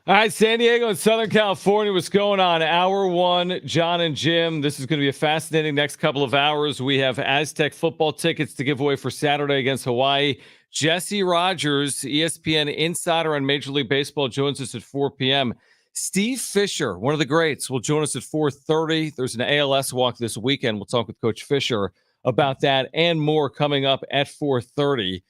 All right, San Diego and Southern California, what's going on? Hour one, Jon and Jim. This is going to be a fascinating next couple of hours. We have Aztec football tickets to give away for Saturday against Hawaii. Jesse Rogers, ESPN insider on Major League Baseball, joins us at 4 p.m. Steve Fisher, one of the greats, will join us at 4:30. There's an ALS walk this weekend. We'll talk with Coach Fisher about that and more coming up at 4:30.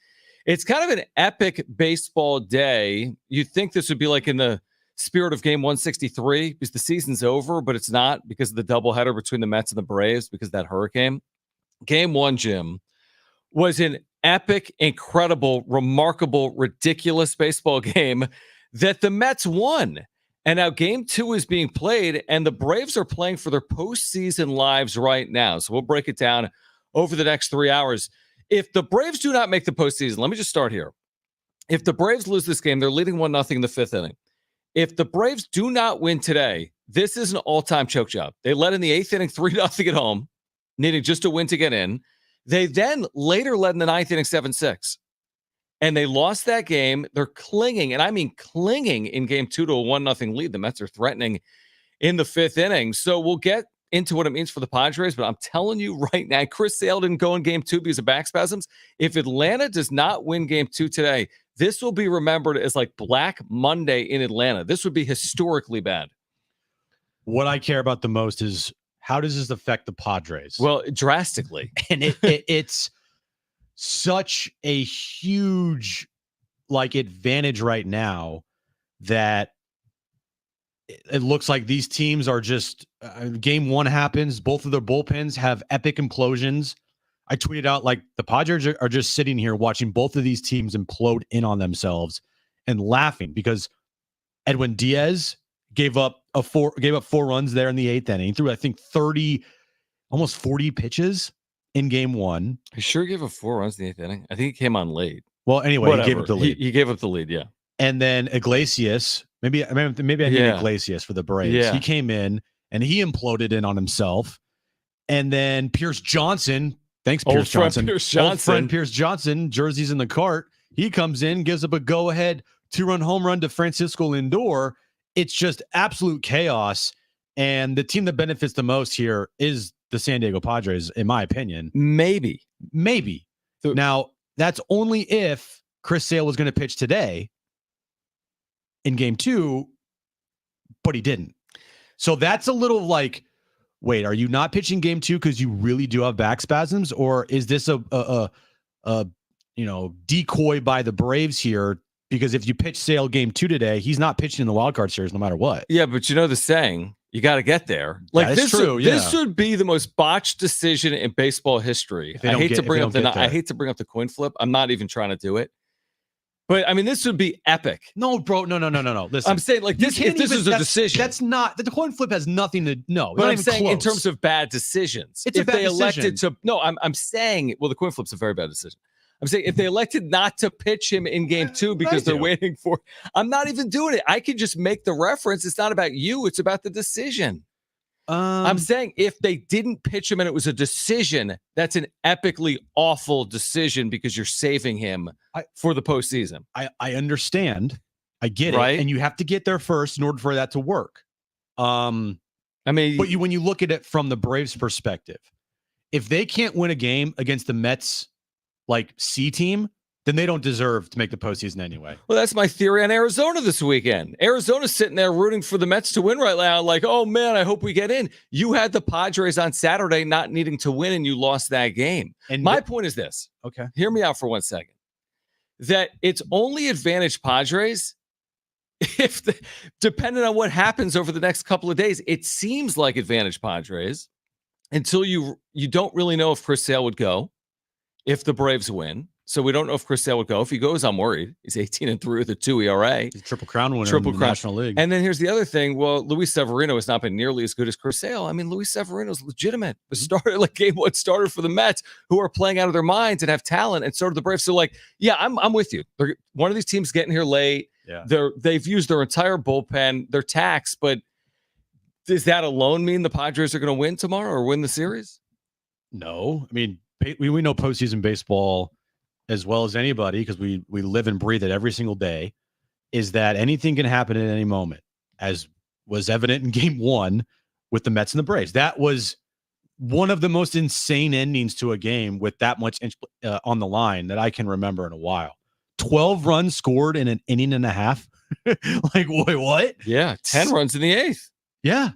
It's kind of an epic baseball day. You'd think this would be like in the spirit of game 163 because the season's over, but it's not because of the doubleheader between the Mets and the Braves because of that hurricane. Game one, Jim, was an epic, incredible, remarkable, ridiculous baseball game that the Mets won. And now game two is being played, and the Braves are playing for their postseason lives right now. So we'll break it down over the next 3 hours. If the Braves do not make the postseason, let me just start here. If the Braves lose this game, they're leading 1-0 in the fifth inning. If the Braves do not win today, this is an all-time choke job. They led in the eighth inning 3-0 at home, needing just a win to get in. They then later led in the ninth inning 7-6. And they lost that game. They're clinging, and I mean clinging in game two to a 1-0 lead. The Mets are threatening in the fifth inning. So we'll get into what it means for the Padres, but I'm telling you right now, Chris Sale didn't go in game two because of back spasms. If Atlanta does not win game two today, this will be remembered as like Black Monday in Atlanta. This would be historically bad. What I care about the most is how does this affect the Padres? Well, drastically. And it's such a huge advantage right now that it looks like these teams are just game one happens. Both of their bullpens have epic implosions. I tweeted out the Padres are just sitting here watching both of these teams implode in on themselves and laughing because Edwin Diaz gave up 4 runs there in the eighth inning, threw I think 30, almost 40 pitches in game one. He sure gave up 4 runs in the eighth inning. I think he came on late. Well, anyway, whatever. He gave up the lead. He gave up the lead, yeah. And then Iglesias, maybe I need Iglesias for the Braves. Yeah. He came in and he imploded in on himself. And then Pierce Johnson, Pierce Johnson. Old friend Pierce Johnson, jerseys in the cart. He comes in, gives up a go-ahead 2-run home run to Francisco Lindor. It's just absolute chaos. And the team that benefits the most here is the San Diego Padres, in my opinion. Maybe. So, now, that's only if Chris Sale was going to pitch today in game two, but he didn't. So that's a little wait, are you not pitching game two because you really do have back spasms, or is this a decoy by the Braves here? Because if you pitch Sale game two today, he's not pitching in the wild card series no matter what. Yeah, but you know the saying, you got to get there. This would be the most botched decision in baseball history. I hate to bring up the coin flip. I'm not even trying to do it. But I mean, this would be epic. No, bro. No. Listen, I'm saying this is a decision. That's not the coin flip has nothing to no. But I'm saying close. In terms of bad decisions, it's if a bad decision. I'm saying the coin flip's a very bad decision. I'm saying if they elected not to pitch him in game two because they're waiting for, I'm not even doing it. I could just make the reference. It's not about you. It's about the decision. I'm saying if they didn't pitch him and it was a decision, that's an epically awful decision because you're saving him for the postseason. I understand. I get right? it. And you have to get there first in order for that to work. But when you look at it from the Braves' perspective, if they can't win a game against the Mets C team, then they don't deserve to make the postseason anyway. Well, that's my theory on Arizona this weekend. Arizona's sitting there rooting for the Mets to win right now. Oh, man, I hope we get in. You had the Padres on Saturday not needing to win, and you lost that game. And my point is this. Okay. Hear me out for 1 second. That it's only advantage Padres if, depending on what happens over the next couple of days, it seems like advantage Padres until you don't really know if Chris Sale would go, if the Braves win. So we don't know if Chris Sale would go. If he goes, I'm worried. He's 18-3 with a 2 ERA. He's a Triple Crown winner in the National League. And then here's the other thing. Well, Luis Severino has not been nearly as good as Chris Sale. I mean, Luis Severino is legitimate. The starter, game one starter for the Mets, who are playing out of their minds and have talent, and so do the Braves. So, I'm with you. They're one of these teams getting here late. Yeah. They've used their entire bullpen, their tax, but does that alone mean the Padres are going to win tomorrow or win the series? No. I mean, we know postseason baseball as well as anybody because we live and breathe it every single day. is that anything can happen at any moment, as was evident in game one with the Mets and the Braves. That was one of the most insane endings to a game with that much on the line that I can remember in a while. 12 runs scored in an inning and a half. Like, wait, what? Yeah, 10 runs in the eighth. Yeah,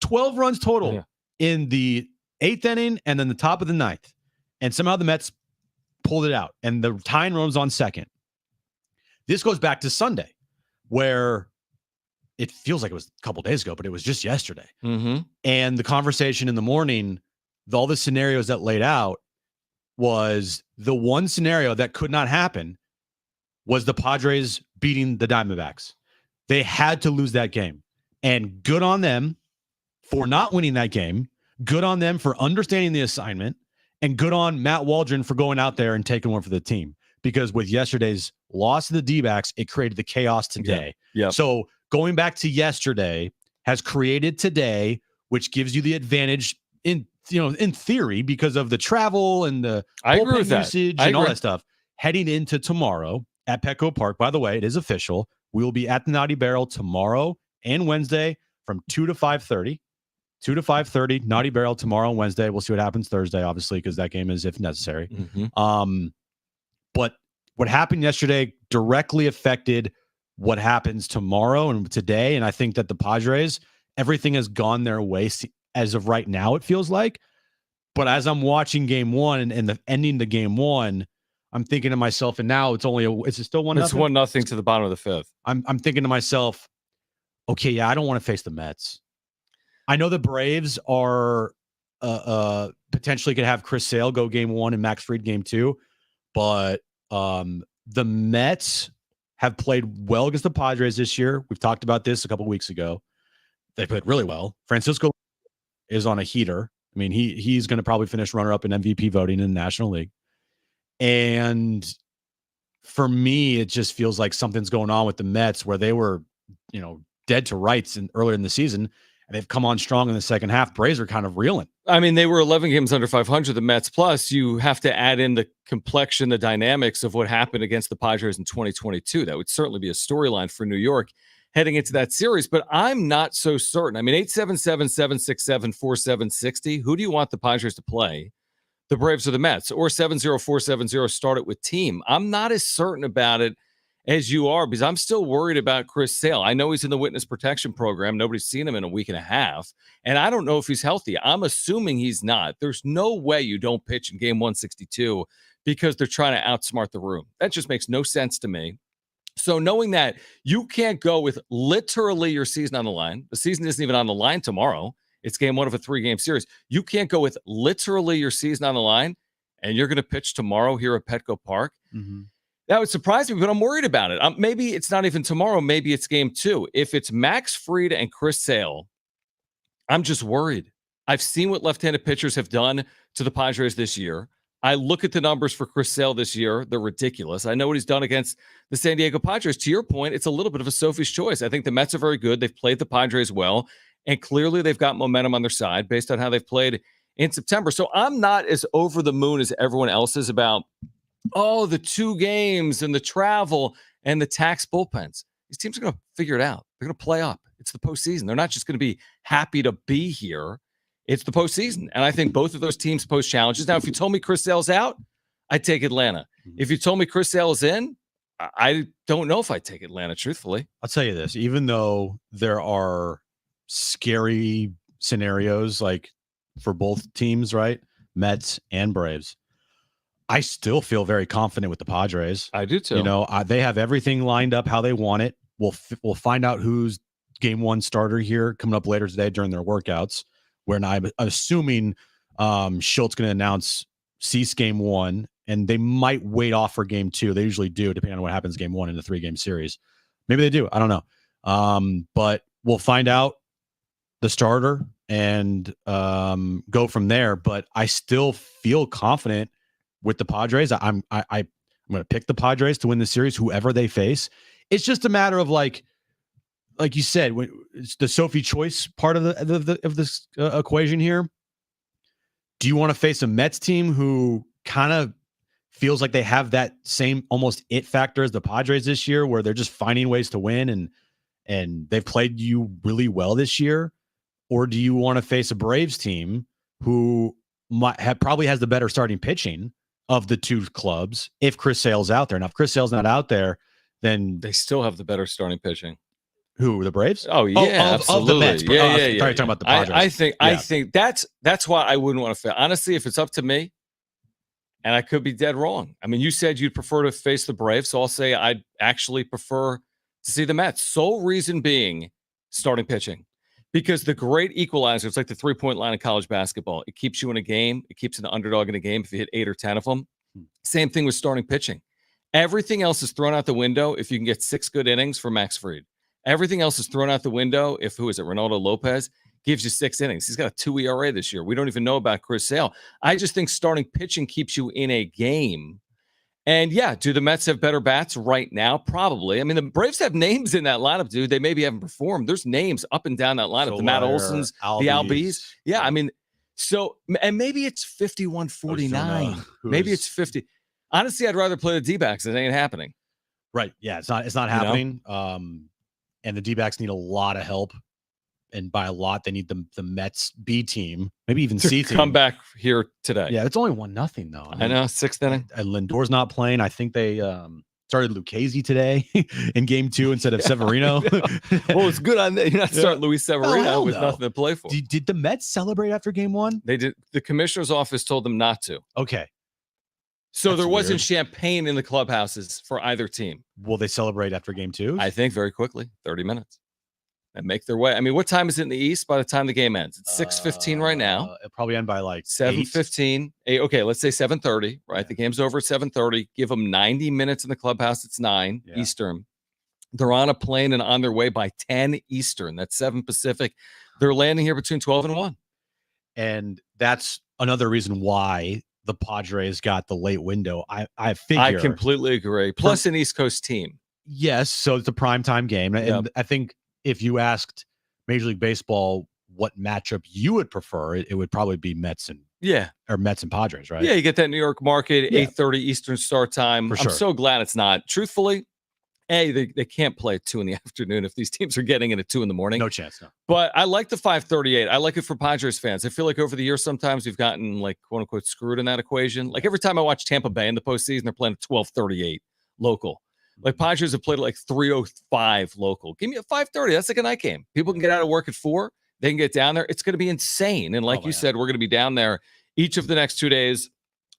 12 runs total in the eighth inning and then the top of the ninth. And somehow the Mets pulled it out, and the tying run was on second. This goes back to Sunday, where it feels like it was a couple days ago, but it was just yesterday. Mm-hmm. And the conversation in the morning, all the scenarios that laid out, was the one scenario that could not happen was the Padres beating the Diamondbacks. They had to lose that game. And good on them for not winning that game. Good on them for understanding the assignment. And good on Matt Waldron for going out there and taking one for the team. Because with yesterday's loss to the D-backs, it created the chaos today. Yeah. So going back to yesterday has created today, which gives you the advantage in theory because of the travel and the bullpen usage and all that stuff. Heading into tomorrow at Petco Park. By the way, it is official. We will be at the Naughty Barrel tomorrow and Wednesday from 2 to 5:30. 2 to 5:30, Naughty Barrel tomorrow and Wednesday. We'll see what happens Thursday, obviously, because that game is if necessary. Mm-hmm. But what happened yesterday directly affected what happens tomorrow and today. And I think that the Padres, everything has gone their way as of right now, it feels like. But as I'm watching game one and the ending the game one, I'm thinking to myself, and now it's still 1-0? It's 1-0 to the bottom of the fifth. I'm thinking to myself, okay, yeah, I don't want to face the Mets. I know the Braves are potentially could have Chris Sale go game one and Max Fried game two, but the Mets have played well against the Padres this year. We've talked about this a couple weeks ago. They played really well. Francisco is on a heater. I mean, he's going to probably finish runner-up in MVP voting in the National League. And for me, it just feels like something's going on with the Mets where they were, dead to rights earlier in the season. And they've come on strong in the second half. Braves are kind of reeling. I mean, they were 11 games under 500, the Mets. Plus, you have to add in the complexion, the dynamics of what happened against the Padres in 2022. That would certainly be a storyline for New York heading into that series. But I'm not so certain. I mean, 877-767-4760. Who do you want the Padres to play? The Braves or the Mets? Or 70470, start it with team. I'm not as certain about it as you are, because I'm still worried about Chris Sale. I know he's in the witness protection program. Nobody's seen him in a week and a half. And I don't know if he's healthy. I'm assuming he's not. There's no way you don't pitch in game 162 because they're trying to outsmart the room. That just makes no sense to me. So knowing that you can't go with literally your season on the line, the season isn't even on the line tomorrow. It's game one of a 3-game series. You can't go with literally your season on the line, and you're going to pitch tomorrow here at Petco Park. Mm-hmm. That would surprise me, but I'm worried about it. Maybe it's not even tomorrow. Maybe it's game two. If it's Max Fried and Chris Sale, I'm just worried. I've seen what left-handed pitchers have done to the Padres this year. I look at the numbers for Chris Sale this year. They're ridiculous. I know what he's done against the San Diego Padres. To your point, it's a little bit of a Sophie's choice. I think the Mets are very good. They've played the Padres well, and clearly they've got momentum on their side based on how they've played in September. So I'm not as over the moon as everyone else is about the 2 games and the travel and the tax bullpens. These teams are going to figure it out. They're going to play up. It's the postseason. They're not just going to be happy to be here. It's the postseason. And I think both of those teams pose challenges. Now, if you told me Chris Sale's out, I'd take Atlanta. If you told me Chris Sale is in, I don't know if I'd take Atlanta, truthfully. I'll tell you this. Even though there are scary scenarios like for both teams, right? Mets and Braves, I still feel very confident with the Padres. I do too. They have everything lined up how they want it. We'll find out who's game one starter here coming up later today during their workouts. Where I'm assuming Schultz going to announce cease game one, and they might wait off for game two. They usually do, depending on what happens game one in a 3-game series. Maybe they do. I don't know. But we'll find out the starter and go from there. But I still feel confident with the Padres. I'm going to pick the Padres to win the series, whoever they face. It's just a matter of like you said, it's the Sophie choice part of this equation here. Do you want to face a Mets team who kind of feels like they have that same almost it factor as the Padres this year, where they're just finding ways to win and they've played you really well this year? Or do you want to face a Braves team who probably has the better starting pitching of the two clubs if Chris Sale's out there? Now, if Chris Sale's not out there, then They still have the better starting pitching. who, the Braves? Oh yeah, absolutely. Of the Mets. Yeah. Sorry, talking about the Padres. I think that's why I wouldn't want to fail. Honestly, if it's up to me, and I could be dead wrong. I mean, you said you'd prefer to face the Braves, so I'll say I'd actually prefer to see the Mets. Sole reason being starting pitching. Because the great equalizer, it's like the 3-point line in college basketball. It keeps you in a game. It keeps an underdog in a game if you hit 8 or 10 of them. Same thing with starting pitching. Everything else is thrown out the window if you can get 6 good innings for Max Fried. Everything else is thrown out the window if, who is it, Ronaldo Lopez gives you 6 innings. He's got a 2 ERA this year. We don't even know about Chris Sale. I just think starting pitching keeps you in a game. And yeah, do the Mets have better bats right now? Probably. I mean, the Braves have names in that lineup, dude. They maybe haven't performed. There's names up and down that lineup. The Matt Olsons, the Albies. Yeah, I mean, so, and maybe it's 51-49. Maybe it's 50. Honestly, I'd rather play the D-backs. It ain't happening. Right. Yeah, it's not happening. And the D-backs need a lot of help. And by a lot, they need the Mets B team, maybe even C team, come back here today. Yeah, it's only 1-0 though. I know, 6th inning. And Lindor's not playing. I think they started Lucchesi today in game 2 instead of Severino. Well, it's good on that. You're not starting Luis Severino with nothing to play for. Did the Mets celebrate after game 1? They did. The commissioner's office told them not to. Okay. So there wasn't champagne in the clubhouses for either team. Will they celebrate after game 2? I think very quickly, 30 minutes. And make their way. I mean, what time is it in the East by the time the game ends? It's 6:15 right now. It'll probably end by like 7:15. Okay, let's say 7:30, right? Yeah. The game's over at 7:30. Give them 90 minutes in the clubhouse. It's 9 Eastern. They're on a plane and on their way by 10 Eastern. That's 7 Pacific. They're landing here between 12 and 1. And that's another reason why the Padres got the late window. I figure. I completely agree. Plus an East Coast team. Yes, so it's a primetime game. And I think if you asked Major League Baseball what matchup you would prefer, it would probably be Mets and Padres, right? Yeah, you get that New York market, 8:30 Eastern start time. I'm so glad it's not. Truthfully, they can't play at 2 in the afternoon if these teams are getting in at 2 in the morning. No chance, no. But I like the 5:38. I like it for Padres fans. I feel like over the years sometimes we've gotten like quote unquote screwed in that equation. Like every time I watch Tampa Bay in the postseason, they're playing at 12:38 local. Like Padres have played at like 3:05 local. Give me a 5:30. That's like a night game. People can get out of work at 4. They can get down there. It's going to be insane. And like you said, we're going to be down there each of the next 2 days,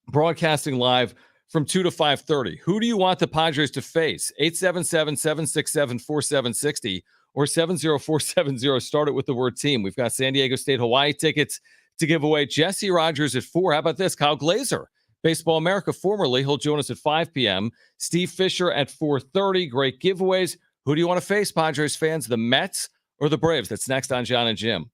broadcasting live from 2 to 5:30. Who do you want the Padres to face? 877-767-4760 or 70470. Start it with the word team. We've got San Diego State, Hawaii tickets to give away. Jesse Rogers at 4. How about this? Kyle Glazer, Baseball America, formerly. He'll join us at 5 p.m. Steve Fisher at 4:30. Great giveaways. Who do you want to face, Padres fans? The Mets or the Braves? That's next on Jon and Jim.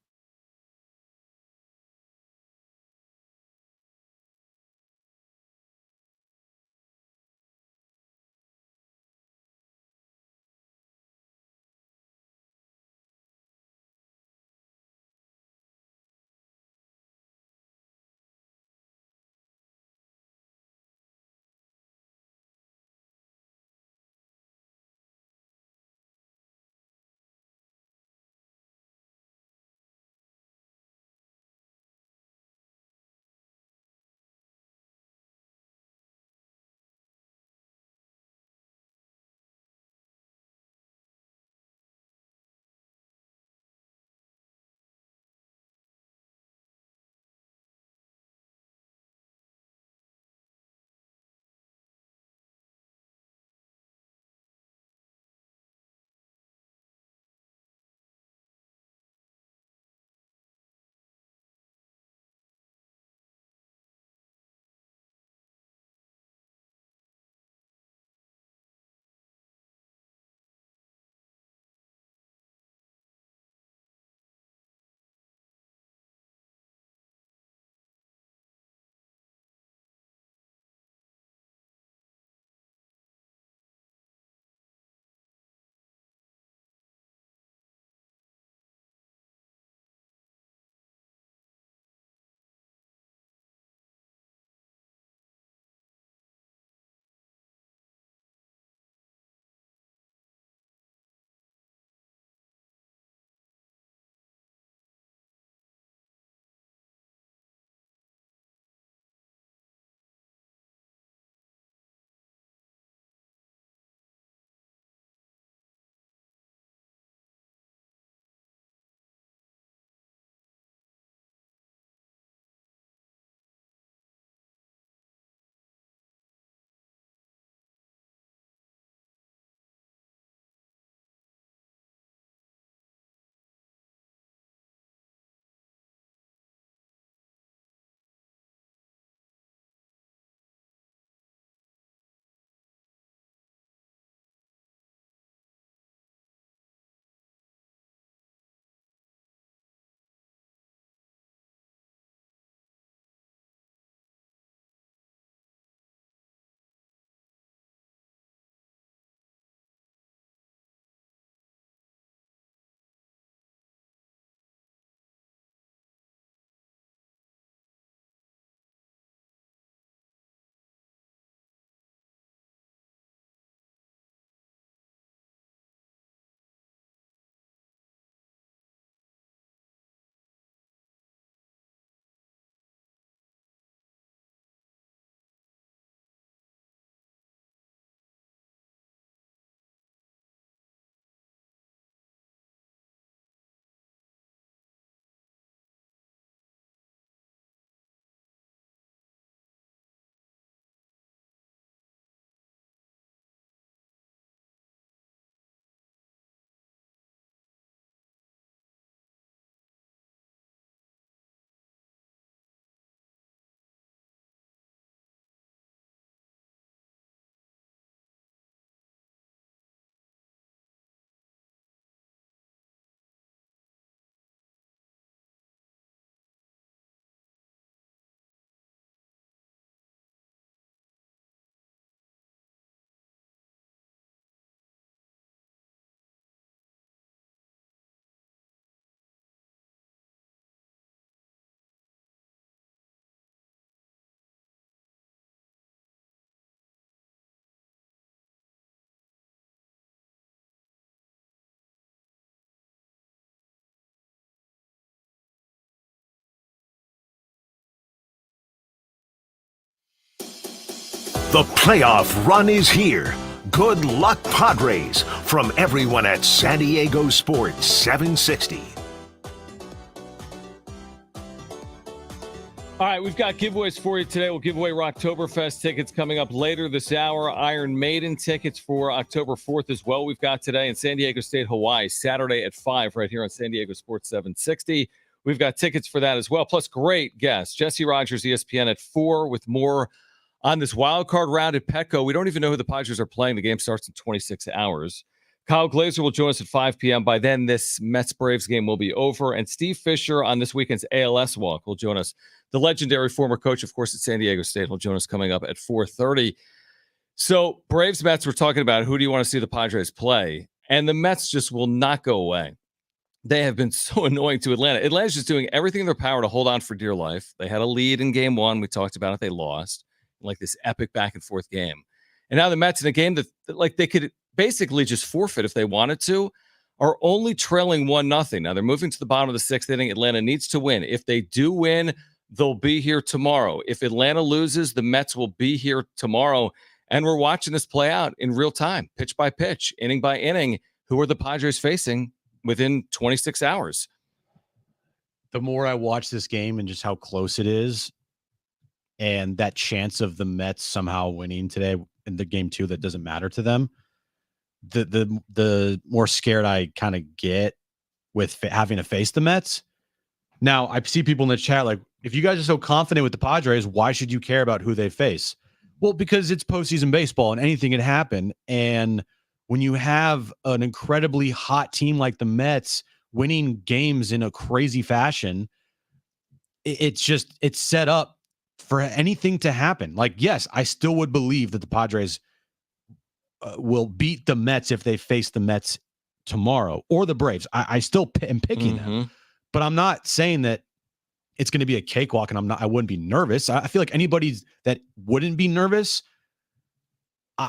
The playoff run is here. Good luck, Padres, from everyone at San Diego Sports 760. All right, we've got giveaways for you today. We'll give away Rocktoberfest tickets coming up later this hour. Iron Maiden tickets for October 4th as well. We've got today in San Diego State, Hawaii, Saturday at 5 right here on San Diego Sports 760. We've got tickets for that as well, plus great guests. Jesse Rogers, ESPN at 4 with more on this wild card round at Petco. We don't even know who the Padres are playing. The game starts in 26 hours. Kyle Glazer will join us at 5 p.m. By then, this Mets-Braves game will be over. And Steve Fisher on this weekend's ALS walk will join us. The legendary former coach, of course, at San Diego State will join us coming up at 4:30. So Braves-Mets, we're talking about who do you want to see the Padres play? And the Mets just will not go away. They have been so annoying to Atlanta. Atlanta's just doing everything in their power to hold on for dear life. They had a lead in game one. We talked about it. They lost. Like this epic back and forth game. And now the Mets in a game that like they could basically just forfeit if they wanted to, are only trailing 1-0. Now they're moving to the bottom of the sixth inning. Atlanta needs to win. If they do win, they'll be here tomorrow. If Atlanta loses, the Mets will be here tomorrow. And we're watching this play out in real time, pitch by pitch, inning by inning. Who are the Padres facing within 26 hours? The more I watch this game and just how close it is, and that chance of the Mets somehow winning today in the game two that doesn't matter to them, the more scared I kind of get with having to face the Mets. Now, I see people in the chat like, if you guys are so confident with the Padres, why should you care about who they face? Well, because it's postseason baseball and anything can happen. And when you have an incredibly hot team like the Mets winning games in a crazy fashion, it's set up for anything to happen. Like, yes, I still would believe that the Padres will beat the Mets if they face the Mets tomorrow or the Braves. I still am picking them, but I'm not saying that it's going to be a cakewalk and I wouldn't be nervous. I feel like anybody that wouldn't be nervous,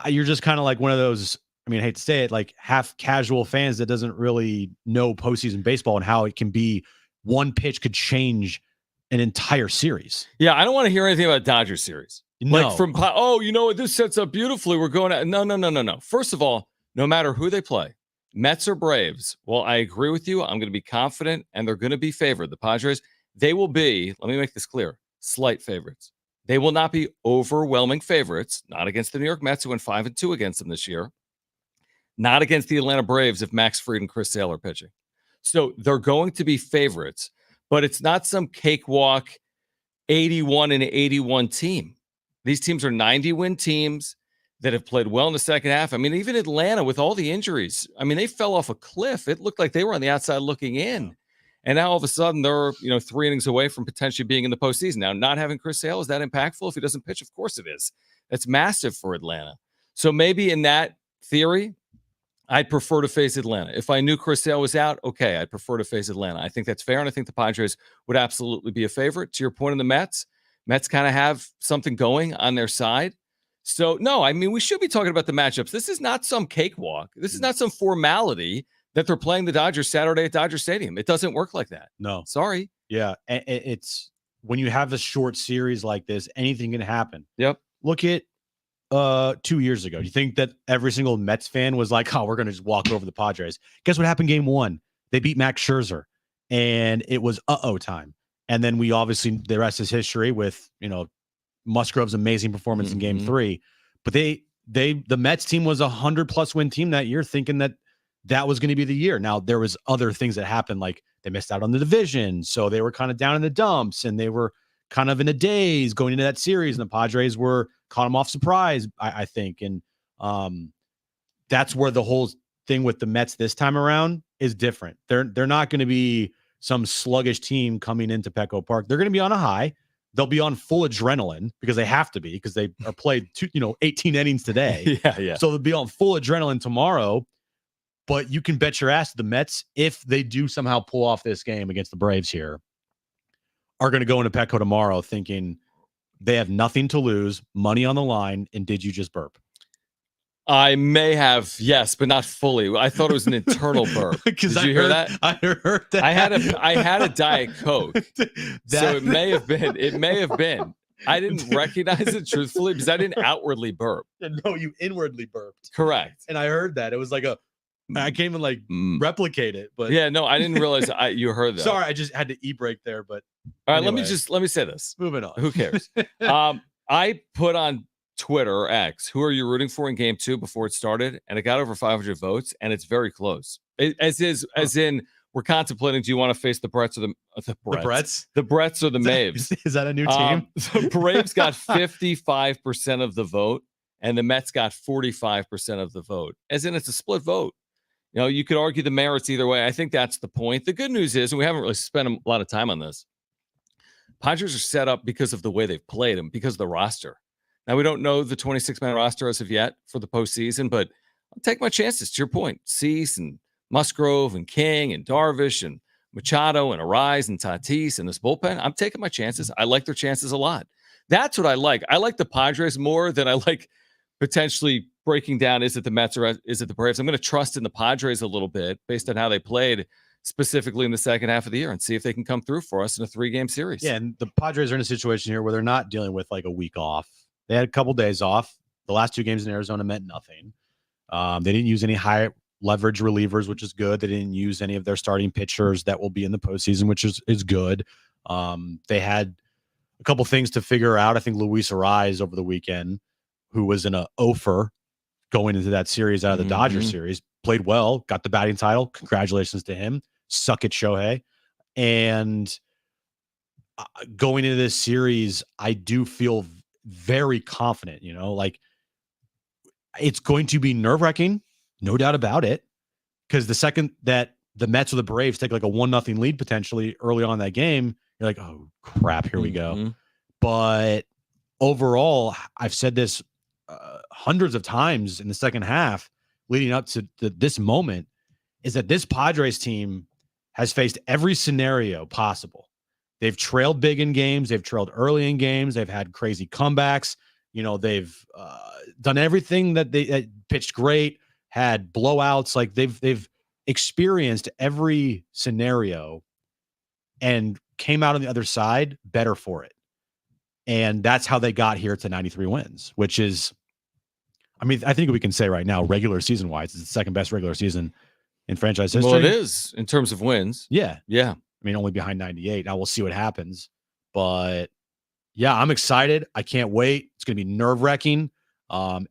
you're just kind of like one of those, I mean, I hate to say it, like half casual fans that doesn't really know postseason baseball and how it can be one pitch could change an entire series. Yeah, I don't want to hear anything about Dodgers series. No. Like from, oh, you know what, this sets up beautifully. We're going to, no. First of all, no matter who they play, Mets or Braves, well, I agree with you. I'm going to be confident, and they're going to be favored. The Padres, they will be, let me make this clear, slight favorites. They will not be overwhelming favorites, not against the New York Mets, who went 5-2 against them this year, not against the Atlanta Braves if Max Fried and Chris Sale are pitching. So they're going to be favorites. But it's not some cakewalk 81-81 team. These teams are 90-win teams that have played well in the second half. I mean, even Atlanta with all the injuries, I mean, they fell off a cliff. It looked like they were on the outside looking in. And now all of a sudden they're, 3 innings away from potentially being in the postseason. Now, not having Chris Sale, is that impactful if he doesn't pitch? Of course it is. That's massive for Atlanta. So maybe in that theory, I'd prefer to face Atlanta. If I knew Chris Sale was out, okay, I'd prefer to face Atlanta. I think that's fair, and I think the Padres would absolutely be a favorite. To your point in the Mets kind of have something going on their side. So, no, I mean, we should be talking about the matchups. This is not some cakewalk. This is not some formality that they're playing the Dodgers Saturday at Dodger Stadium. It doesn't work like that. No. Sorry. Yeah, it's when you have a short series like this, anything can happen. Yep. Look at 2 years ago. You think that every single Mets fan was like, oh, we're going to just walk over the Padres? Guess what happened game one? They beat Max Scherzer, and it was time. And then we obviously, the rest is history with, Musgrove's amazing performance in game three. But the Mets team was 100+ win team that year, thinking that was going to be the year. Now, there was other things that happened, like they missed out on the division, so they were kind of down in the dumps, and they were kind of in a daze going into that series, and the Padres caught them off surprise, I think. And that's where the whole thing with the Mets this time around is different. They're not going to be some sluggish team coming into Petco Park. They're going to be on a high. They'll be on full adrenaline because they have to be, because they are played 18 innings today. Yeah. So they'll be on full adrenaline tomorrow. But you can bet your ass the Mets, if they do somehow pull off this game against the Braves here, are going to go into Petco tomorrow thinking they have nothing to lose, money on the line, and did you just burp? I may have, yes, but not fully. I thought it was an internal burp. Did you hear that? I heard that. I had a Diet Coke, so it may have been. I didn't recognize it truthfully because I didn't outwardly burp. No, you inwardly burped. Correct. And I heard that. It was like I can't even like replicate it, but yeah, no, I didn't realize you heard that. Sorry, I just had to e-break there, but all right, anyway, let me say this. Moving on. Who cares? I put on Twitter or X, who are you rooting for in game 2 before it started? And it got over 500 votes, and it's very close. As in, we're contemplating, do you want to face the Bretts or the Bretts? The Bretts or the Maves? Is that a new team? The Braves got 55% of the vote, and the Mets got 45% of the vote. As in, it's a split vote. You know, you could argue the merits either way. I think that's the point. The good news is, and we haven't really spent a lot of time on this, Padres are set up because of the way they've played and because of the roster. Now, we don't know the 26-man roster as of yet for the postseason, but I'll take my chances. To your point, Cease and Musgrove and King and Darvish and Machado and Arise and Tatis and this bullpen, I'm taking my chances. I like their chances a lot. That's what I like. I like the Padres more than I like potentially breaking down, is it the Mets or is it the Braves? I'm going to trust in the Padres a little bit based on how they played specifically in the second half of the year and see if they can come through for us in a 3-game series. Yeah, and the Padres are in a situation here where they're not dealing with like a week off. They had a couple days off. The last 2 games in Arizona meant nothing. They didn't use any high leverage relievers, which is good. They didn't use any of their starting pitchers that will be in the postseason, which is good. They had a couple things to figure out. I think Luis Arise over the weekend, who was in a offer going into that series out of the Dodgers series, played well, got the batting title. Congratulations to him. Suck it, Shohei. And going into this series, I do feel very confident, like it's going to be nerve-wracking, no doubt about it, because the second that the Mets or the Braves take like a 1-0 lead potentially early on in that game, you're like, oh crap, here we go. But overall, I've said this hundreds of times in the second half leading up to this moment, is that this Padres team has faced every scenario possible. They've trailed big in games. They've trailed early in games. They've had crazy comebacks. They've done everything that they pitched great, had blowouts. Like they've experienced every scenario and came out on the other side better for it. And that's how they got here to 93 wins, which is, I think we can say right now, regular season wise, it's the second best regular season in franchise history. Well, it is in terms of wins. Yeah. Yeah. Only behind 98. Now we'll see what happens. But yeah, I'm excited. I can't wait. It's going to be nerve-wracking.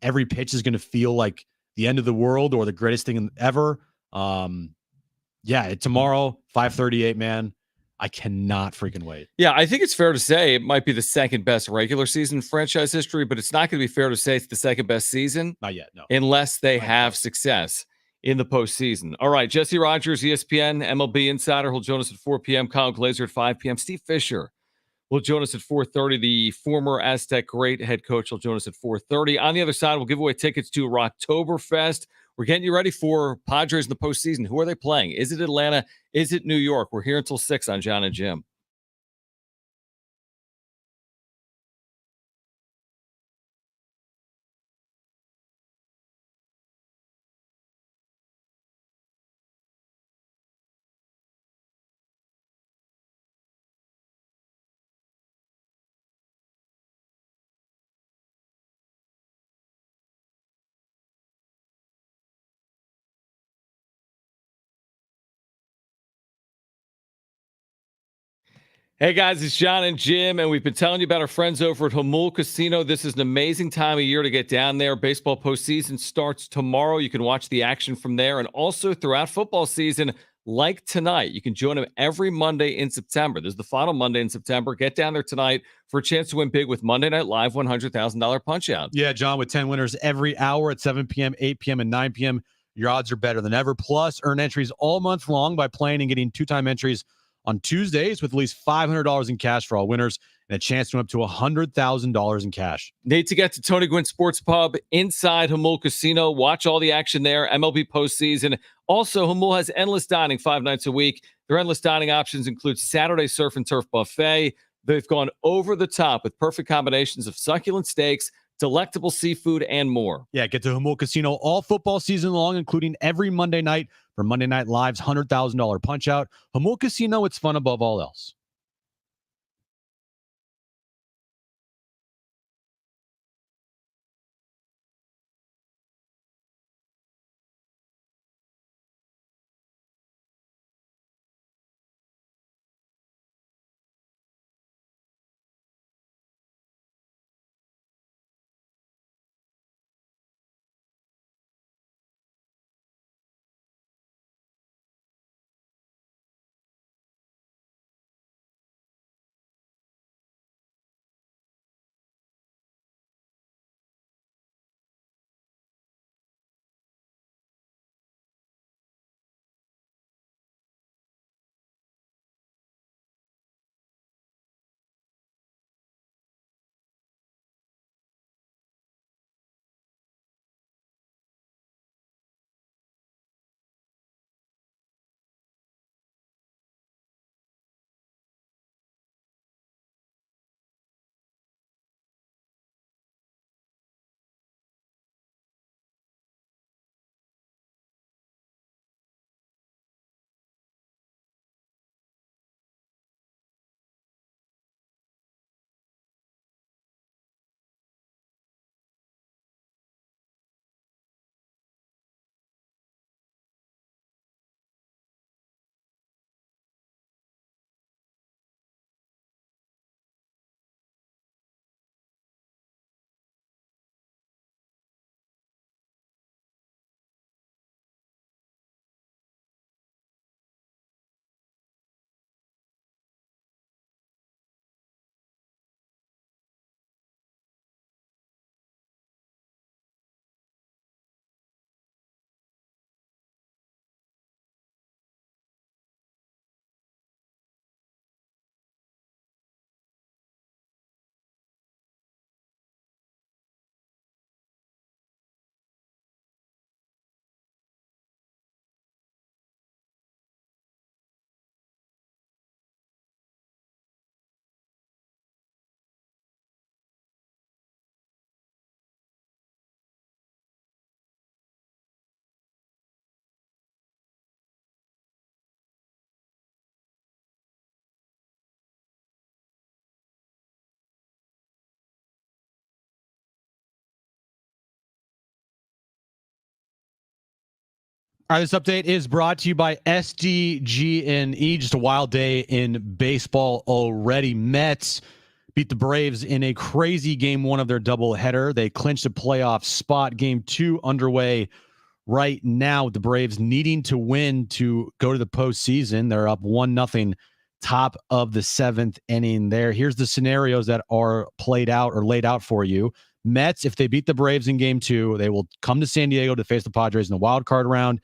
Every pitch is going to feel like the end of the world or the greatest thing ever. Tomorrow, 5:38, man. I cannot freaking wait. Yeah, I think it's fair to say it might be the second best regular season in franchise history, but it's not going to be fair to say it's the second best season. Not yet, no. Unless they have success in the postseason. All right, Jesse Rogers, ESPN, MLB Insider. He'll join us at 4 p.m. Kyle Glazer at 5 p.m. Steve Fisher will join us at 4:30. The former Aztec great head coach will join us at 4:30. On the other side, we'll give away tickets to Rocktoberfest. We're getting you ready for Padres in the postseason. Who are they playing? Is it Atlanta? Is it New York? We're here until 6 on Jon and Jim. Hey guys, it's Jon and Jim, and we've been telling you about our friends over at Jamul Casino. This is an amazing time of year to get down there. Baseball postseason starts tomorrow. You can watch the action from there, and also throughout football season, like tonight. You can join them every Monday in September. This is the final Monday in September. Get down there tonight for a chance to win big with Monday Night Live $100,000 Punch-Out. Yeah, John, with 10 winners every hour at 7 p.m., 8 p.m., and 9 p.m., your odds are better than ever. Plus, earn entries all month long by playing and getting two-time entries on Tuesdays with at least $500 in cash for all winners and a chance to win up to $100,000 in cash. Need to get to Tony Gwynn Sports Pub inside Jamul Casino. Watch all the action there, MLB postseason. Also, Jamul has endless dining 5 nights a week. Their endless dining options include Saturday Surf and Turf Buffet. They've gone over the top with perfect combinations of succulent steaks, delectable seafood, and more. Yeah, get to Jamul Casino all football season long, including every Monday night for Monday Night Live's $100,000 Punch-Out. Jamul Casino, it's fun above all else. All right, this update is brought to you by SDG&E. Just a wild day in baseball already. Mets beat the Braves in a crazy game one of their doubleheader. They clinched a playoff spot. Game two underway right now with the Braves needing to win to go to the postseason. They're up 1-0, top of the seventh inning there. Here's the scenarios that are played out or laid out for you. Mets, if they beat the Braves in game two, they will come to San Diego to face the Padres in the wild card round.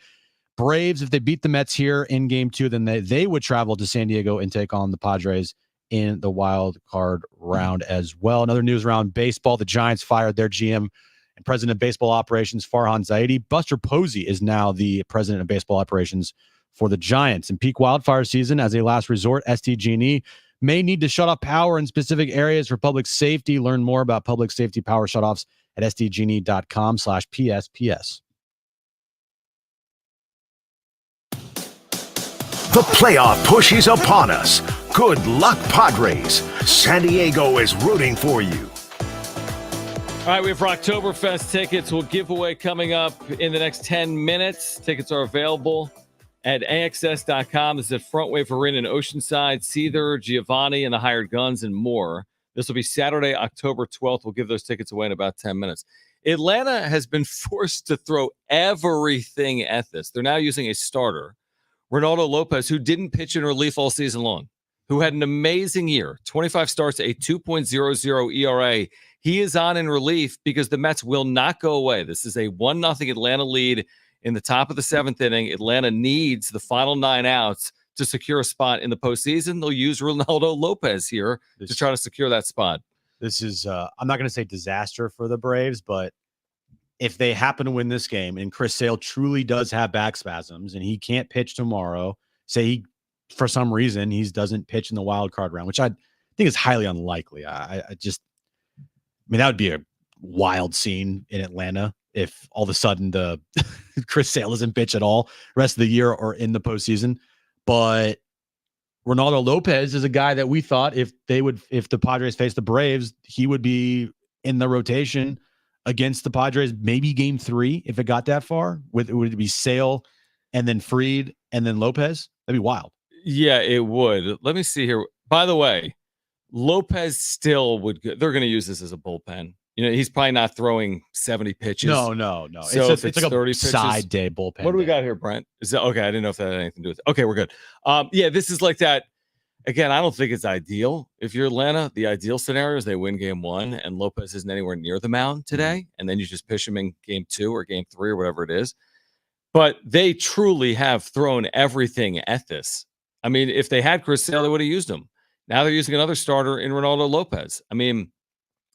Braves, if they beat the Mets here in game two, then they would travel to San Diego and take on the Padres in the wild card round as well. Another news around baseball, the Giants fired their GM and president of baseball operations, Farhan Zaidi. Buster Posey is now the president of baseball operations for the Giants. In peak wildfire season, as a last resort, SDG&E may need to shut off power in specific areas for public safety. Learn more about public safety power shutoffs at sdgne.com/PSPS. The playoff push is upon us. Good luck, Padres. San Diego is rooting for you. All right, we have Rocktoberfest tickets. We'll give away coming up in the next 10 minutes. Tickets are available at AXS.com. This is at Front Wave Arena in Oceanside, Seether, Giovanni, and the Hired Guns, and more. This will be Saturday, October 12th. We'll give those tickets away in about 10 minutes. Atlanta has been forced to throw everything at this. They're now using a starter, Ronaldo Lopez, who didn't pitch in relief all season long, who had an amazing year, 25 starts, a 2.00 ERA. He is on in relief because the Mets will not go away. This is a 1-0 Atlanta lead in the top of the seventh inning. Atlanta needs the final 9 outs to secure a spot in the postseason. They'll use Ronaldo Lopez here to try to secure that spot. This is, I'm not going to say disaster for the Braves, but if they happen to win this game and Chris Sale truly does have back spasms and he can't pitch tomorrow, say he, for some reason, he doesn't pitch in the wild card round, which I think is highly unlikely. I mean, that would be a wild scene in Atlanta if all of a sudden the Chris Sale doesn't pitch at all rest of the year or in the postseason. But Ronaldo Lopez is a guy that we thought if the Padres face the Braves, he would be in the rotation against the Padres, maybe game 3 if it got that far. Would it be Sale and then Fried and then Lopez? That'd be wild. Yeah, it would. Let me see here. By the way, Lopez still would. They're going to use this as a bullpen. You know, he's probably not throwing 70 pitches. No. So it's like a 30 side pitches, day bullpen. What do we day. got here, Brent? Is that okay? I didn't know if that had anything to do with it. Okay, we're good. Yeah, this is like that. Again, I don't think it's ideal. If you're Atlanta, the ideal scenario is they win game 1 and Lopez isn't anywhere near the mound today, and then you just pitch him in game 2 or game 3 or whatever it is. But they truly have thrown everything at this. I mean, if they had Chris Sale, they would have used him. Now they're using another starter in Ronaldo Lopez. I mean,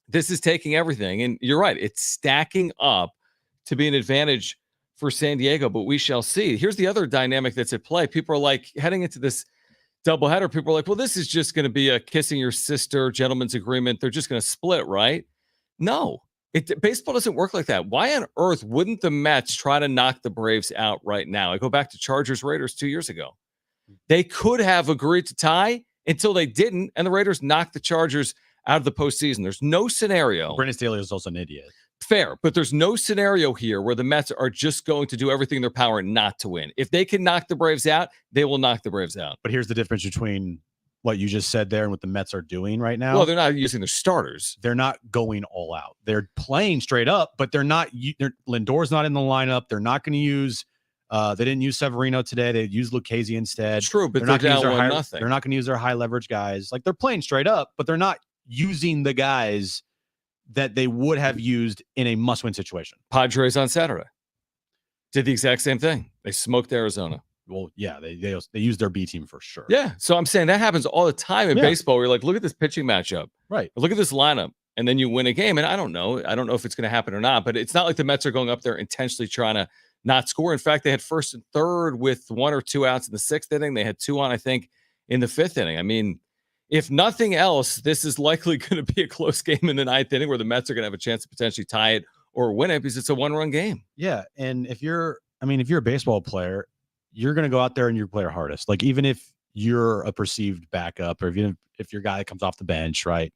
this is taking everything. And you're right. It's stacking up to be an advantage for San Diego, but we shall see. Here's the other dynamic that's at play. People are like, heading into this doubleheader, people are like, well, this is just going to be a kissing your sister gentleman's agreement. They're just going to split, right? No. Baseball doesn't work like that. Why on earth wouldn't the Mets try to knock the Braves out right now? I go back to Chargers-Raiders 2 years ago. They could have agreed to tie until they didn't, and the Raiders knocked the Chargers out of the postseason. There's no scenario. Brandon Staley is also an idiot. Fair, but there's no scenario here where the Mets are just going to do everything in their power not to win. If they can knock the Braves out, they will knock the Braves out. But here's the difference between what you just said there and what the Mets are doing right now. Well, they're not using their starters. They're not going all out. They're playing straight up, but they're not. Lindor's not in the lineup. They're not going to use. They didn't use Severino today. They used Lucchesi instead. True, but they're not going to use down nothing. They're not going to use their high leverage guys. Like, they're playing straight up, but they're not using the guys that they would have used in a must-win situation. Padres on Saturday did the exact same thing. They smoked Arizona. Well, yeah, they used their B team for sure. Yeah, so I'm saying that happens all the time in baseball. Where you're like, look at this pitching matchup, right? Look at this lineup, and then you win a game. And I don't know if it's going to happen or not. But it's not like the Mets are going up there intentionally trying to not score. In fact, they had first and third with 1 or 2 outs in the 6th inning. They had 2 on, I think, in the 5th inning. I mean, if nothing else, this is likely going to be a close game in the 9th inning where the Mets are going to have a chance to potentially tie it or win it because it's a 1-run game. Yeah, and if you're a baseball player, you're going to go out there and you play your hardest. Like, even if you're a perceived backup or even if you're a guy that comes off the bench, right?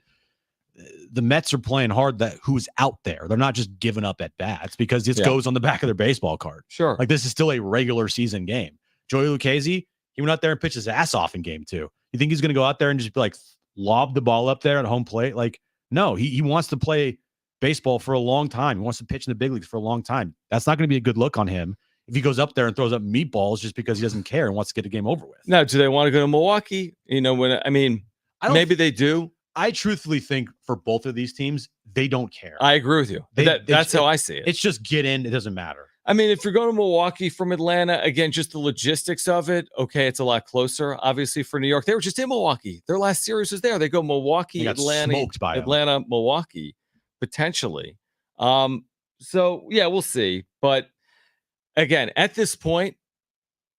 the Mets are playing hard that who's out there. They're not just giving up at bats because this Yeah. goes on the back of their baseball card. Sure. Like this is still a regular season game. Joey Lucchesi, he went out there and pitched his ass off in game 2. You think he's going to go out there and just be like lob the ball up there at home plate? Like, no, he wants to play baseball for a long time. He wants to pitch in the big leagues for a long time. That's not going to be a good look on him if he goes up there and throws up meatballs just because he doesn't care and wants to get the game over with. Now, do they want to go to Milwaukee? Maybe they do. I truthfully think for both of these teams, they don't care. I agree with you. That's how I see it. It's just get in. It doesn't matter. I mean, if you're going to Milwaukee from Atlanta, again, just the logistics of it, okay, it's a lot closer. Obviously, for New York, they were just in Milwaukee. Their last series was there. They go Milwaukee, Atlanta, Milwaukee, potentially. So, yeah, we'll see. But, again, at this point,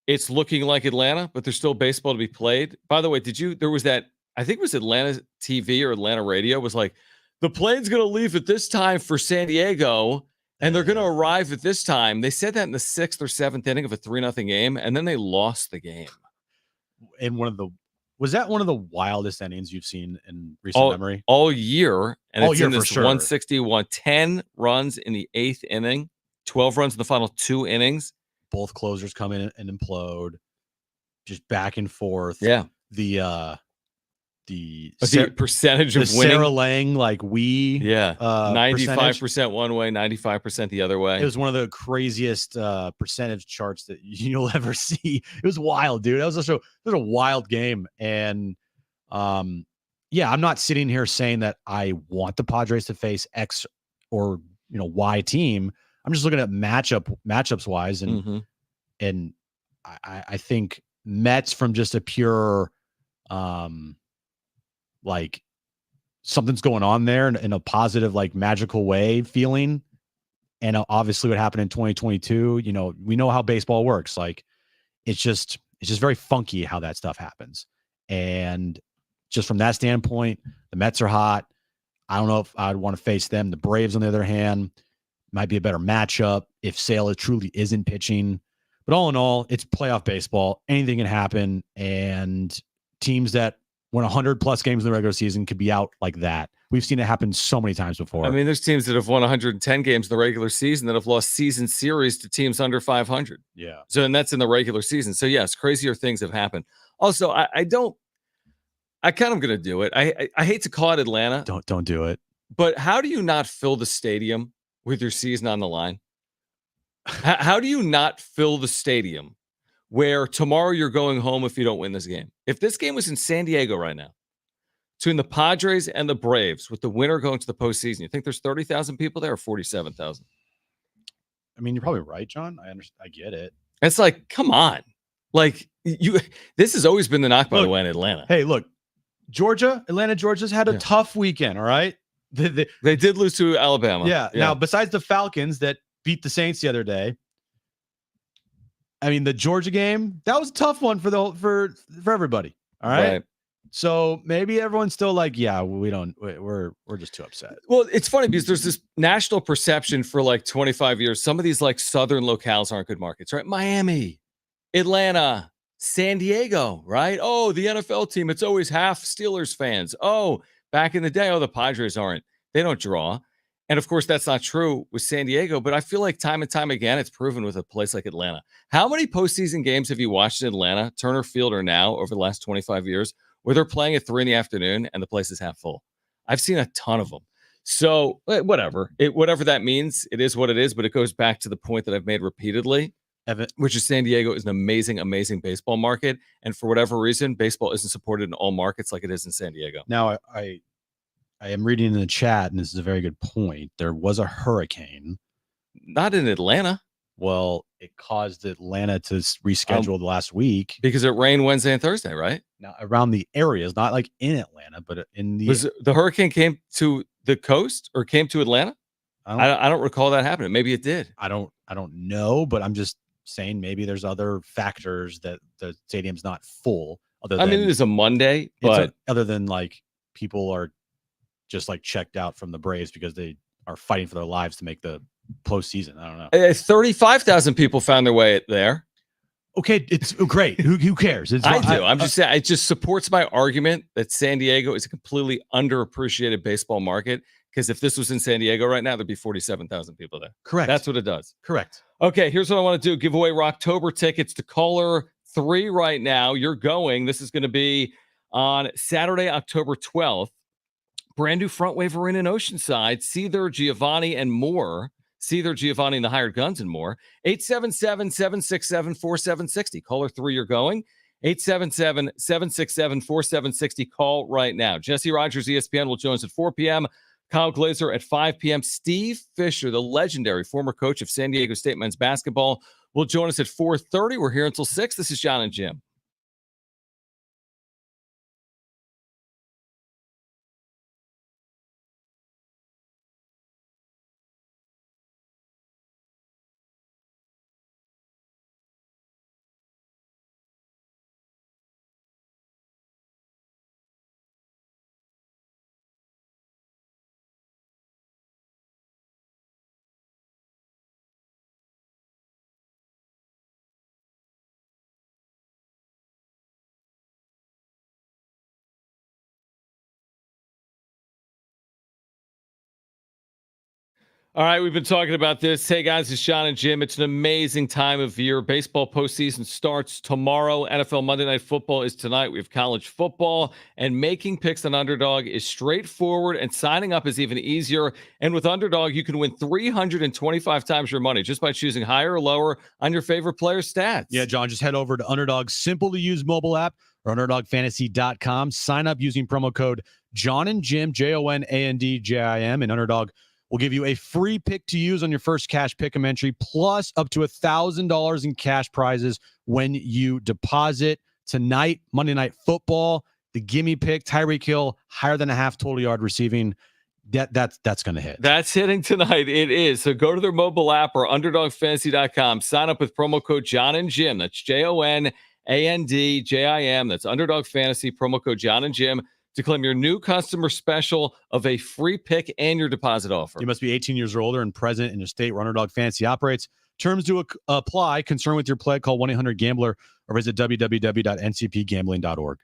it's looking like Atlanta, but there's still baseball to be played. By the way, there was that, I think it was Atlanta TV or Atlanta radio, was like, the plane's going to leave at this time for San Diego, and they're going to arrive at this time. They said that in the 6th or 7th inning of a 3-0 game, and then they lost the game. And was that one of the wildest innings you've seen in recent memory? All year. And all it's year in this for sure. 161, 10 runs in the 8th inning, 12 runs in the final 2 innings. Both closers come in and implode, just back and forth. Yeah. The percentage of winning. Sarah Lang, 95% one way, 95% the other way. It was one of the craziest percentage charts that you'll ever see. It was wild, dude. It was a wild game. And I'm not sitting here saying that I want the Padres to face X or Y team. I'm just looking at matchups wise, and I think Mets from just a pure something's going on there in a positive, magical way feeling. And obviously what happened in 2022, we know how baseball works. It's just very funky how that stuff happens. And just from that standpoint, the Mets are hot. I don't know if I'd want to face them. The Braves, on the other hand, might be a better matchup if Sale truly isn't pitching. But all in all, it's playoff baseball. Anything can happen. And teams that win 100+ games in the regular season could be out like that. We've seen it happen so many times before. I mean, there's teams that have won 110 games in the regular season that have lost season series to teams under 500. Yeah. So, and that's in the regular season. So, yes, crazier things have happened. Also, I kind of going to do it. I hate to call it Atlanta. Don't do it. But how do you not fill the stadium with your season on the line? How do you not fill the stadium where tomorrow you're going home if you don't win this game? If this game was in San Diego right now, between the Padres and the Braves, with the winner going to the postseason, you think there's 30,000 people there or 47,000? I mean, you're probably right, John. I understand. I get it. It's like, come on. This has always been the knock, by the way, in Atlanta. Hey, look, Atlanta, Georgia's had a tough weekend, all right? They did lose to Alabama. Yeah. Now, besides the Falcons that beat the Saints the other day, I mean, the Georgia game, that was a tough one for everybody. All right. So maybe everyone's still like, yeah, we're just too upset. Well, it's funny because there's this national perception for 25 years. Some of these southern locales aren't good markets, right? Miami, Atlanta, San Diego, right? Oh, the NFL team, it's always half Steelers fans. Oh, back in the day, the Padres aren't. They don't draw. And of course, that's not true with San Diego, but I feel like time and time again, it's proven with a place like Atlanta. How many postseason games have you watched in Atlanta, Turner Field or now, over the last 25 years, where they're playing at 3 p.m. and the place is half full? I've seen a ton of them. So whatever that means, it is what it is, but it goes back to the point that I've made repeatedly, Evan, which is San Diego is an amazing, amazing baseball market. And for whatever reason, baseball isn't supported in all markets like it is in San Diego. Now, I am reading in the chat, and this is a very good point. There was a hurricane. Not in Atlanta. Well, it caused Atlanta to reschedule the last week. Because it rained Wednesday and Thursday, right? Now, around the areas, not in Atlanta, but in the... The hurricane came to the coast or came to Atlanta? I don't recall that happening. Maybe it did. I don't know, but I'm just saying maybe there's other factors that the stadium's not full. It is a Monday, but... other than people are just checked out from the Braves because they are fighting for their lives to make the postseason. I don't know. 35,000 people found their way there. Okay, it's great. Who cares? It's I do. I'm just saying, it just supports my argument that San Diego is a completely underappreciated baseball market. Because if this was in San Diego right now, there'd be 47,000 people there. correct. That's what it does. Correct. Okay, here's what I want to do. Give away Rocktober tickets to caller 3 right now. You're going. This is going to be on Saturday, October 12th. Brand new front wave arena in Oceanside. Seether, Giovanni, and more. Seether, Giovanni, and the Hired Guns and more. 877-767-4760. Caller 3, you're going. 877-767-4760. Call right now. Jesse Rogers, ESPN, will join us at 4 p.m. Kyle Glazer at 5 p.m. Steve Fisher, the legendary former coach of San Diego State men's basketball, will join us at 4:30. We're here until 6. This is Jon and Jim. All right, we've been talking about this. Hey, guys, it's Jon and Jim. It's an amazing time of year. Baseball postseason starts tomorrow. NFL Monday Night Football is tonight. We have college football, and making picks on Underdog is straightforward, and signing up is even easier. And with Underdog, you can win 325 times your money just by choosing higher or lower on your favorite player's stats. Yeah, John, just head over to Underdog's simple-to-use mobile app or UnderdogFantasy.com. Sign up using promo code Jon and Jim, JONANDJIM, and Underdog will give you a free pick to use on your first cash pick'em entry, plus up to $1,000 in cash prizes when you deposit. Tonight, Monday Night Football, the gimme pick, Tyreek Hill, higher than a half total yard receiving. That's going to hit. That's hitting tonight. It is. So go to their mobile app or UnderdogFantasy.com. Sign up with promo code Jon and Jim. That's JONANDJIM. That's Underdog Fantasy, promo code Jon and Jim, to claim your new customer special of a free pick and your deposit offer. You must be 18 years or older and present in a state where Underdog Fantasy operates. Terms to apply. Concern with your play, call 1-800-GAMBLER or visit www.ncpgambling.org.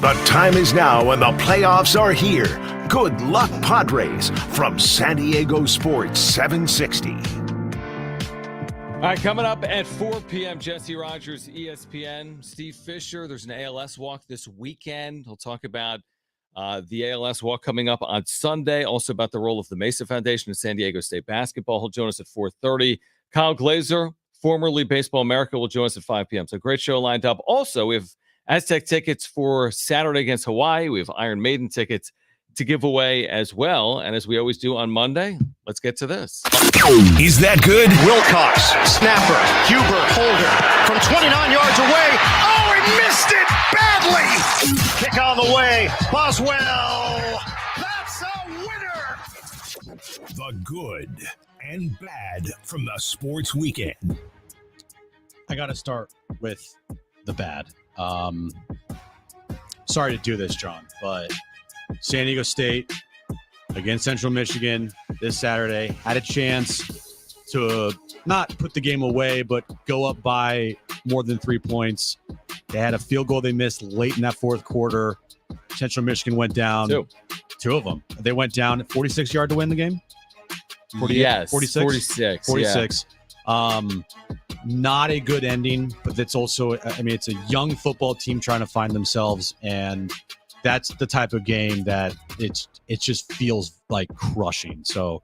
The time is now and the playoffs are here. Good luck, Padres, from San Diego Sports 760. All right, coming up at 4 p.m., Jesse Rogers, ESPN, Steve Fisher. There's an ALS walk this weekend. He'll talk about the ALS walk coming up on Sunday, also about the role of the Mesa Foundation in San Diego State basketball. He'll join us at 4:30. Kyle Glazer, formerly Baseball America, will join us at 5 p.m. So great show lined up. Also, we have Aztec tickets for Saturday against Hawaii. We have Iron Maiden tickets to give away as well. And as we always do on Monday, let's get to this. Is that good? Wilcox, snapper, Huber, holder, from 29 yards away. Oh, he missed it badly. Kick on the way. Boswell. That's a winner. The good and bad from the sports weekend. I got to start with the bad. Sorry to do this, John, but San Diego State against Central Michigan this Saturday had a chance to not put the game away, but go up by more than 3 points. They had a field goal they missed late in that fourth quarter. Central Michigan went down. Two of them. They went down at 46 yard to win the game. 46. Yeah. Not a good ending, but that's also, I mean, it's a young football team trying to find themselves, and that's the type of game that it just feels like crushing. So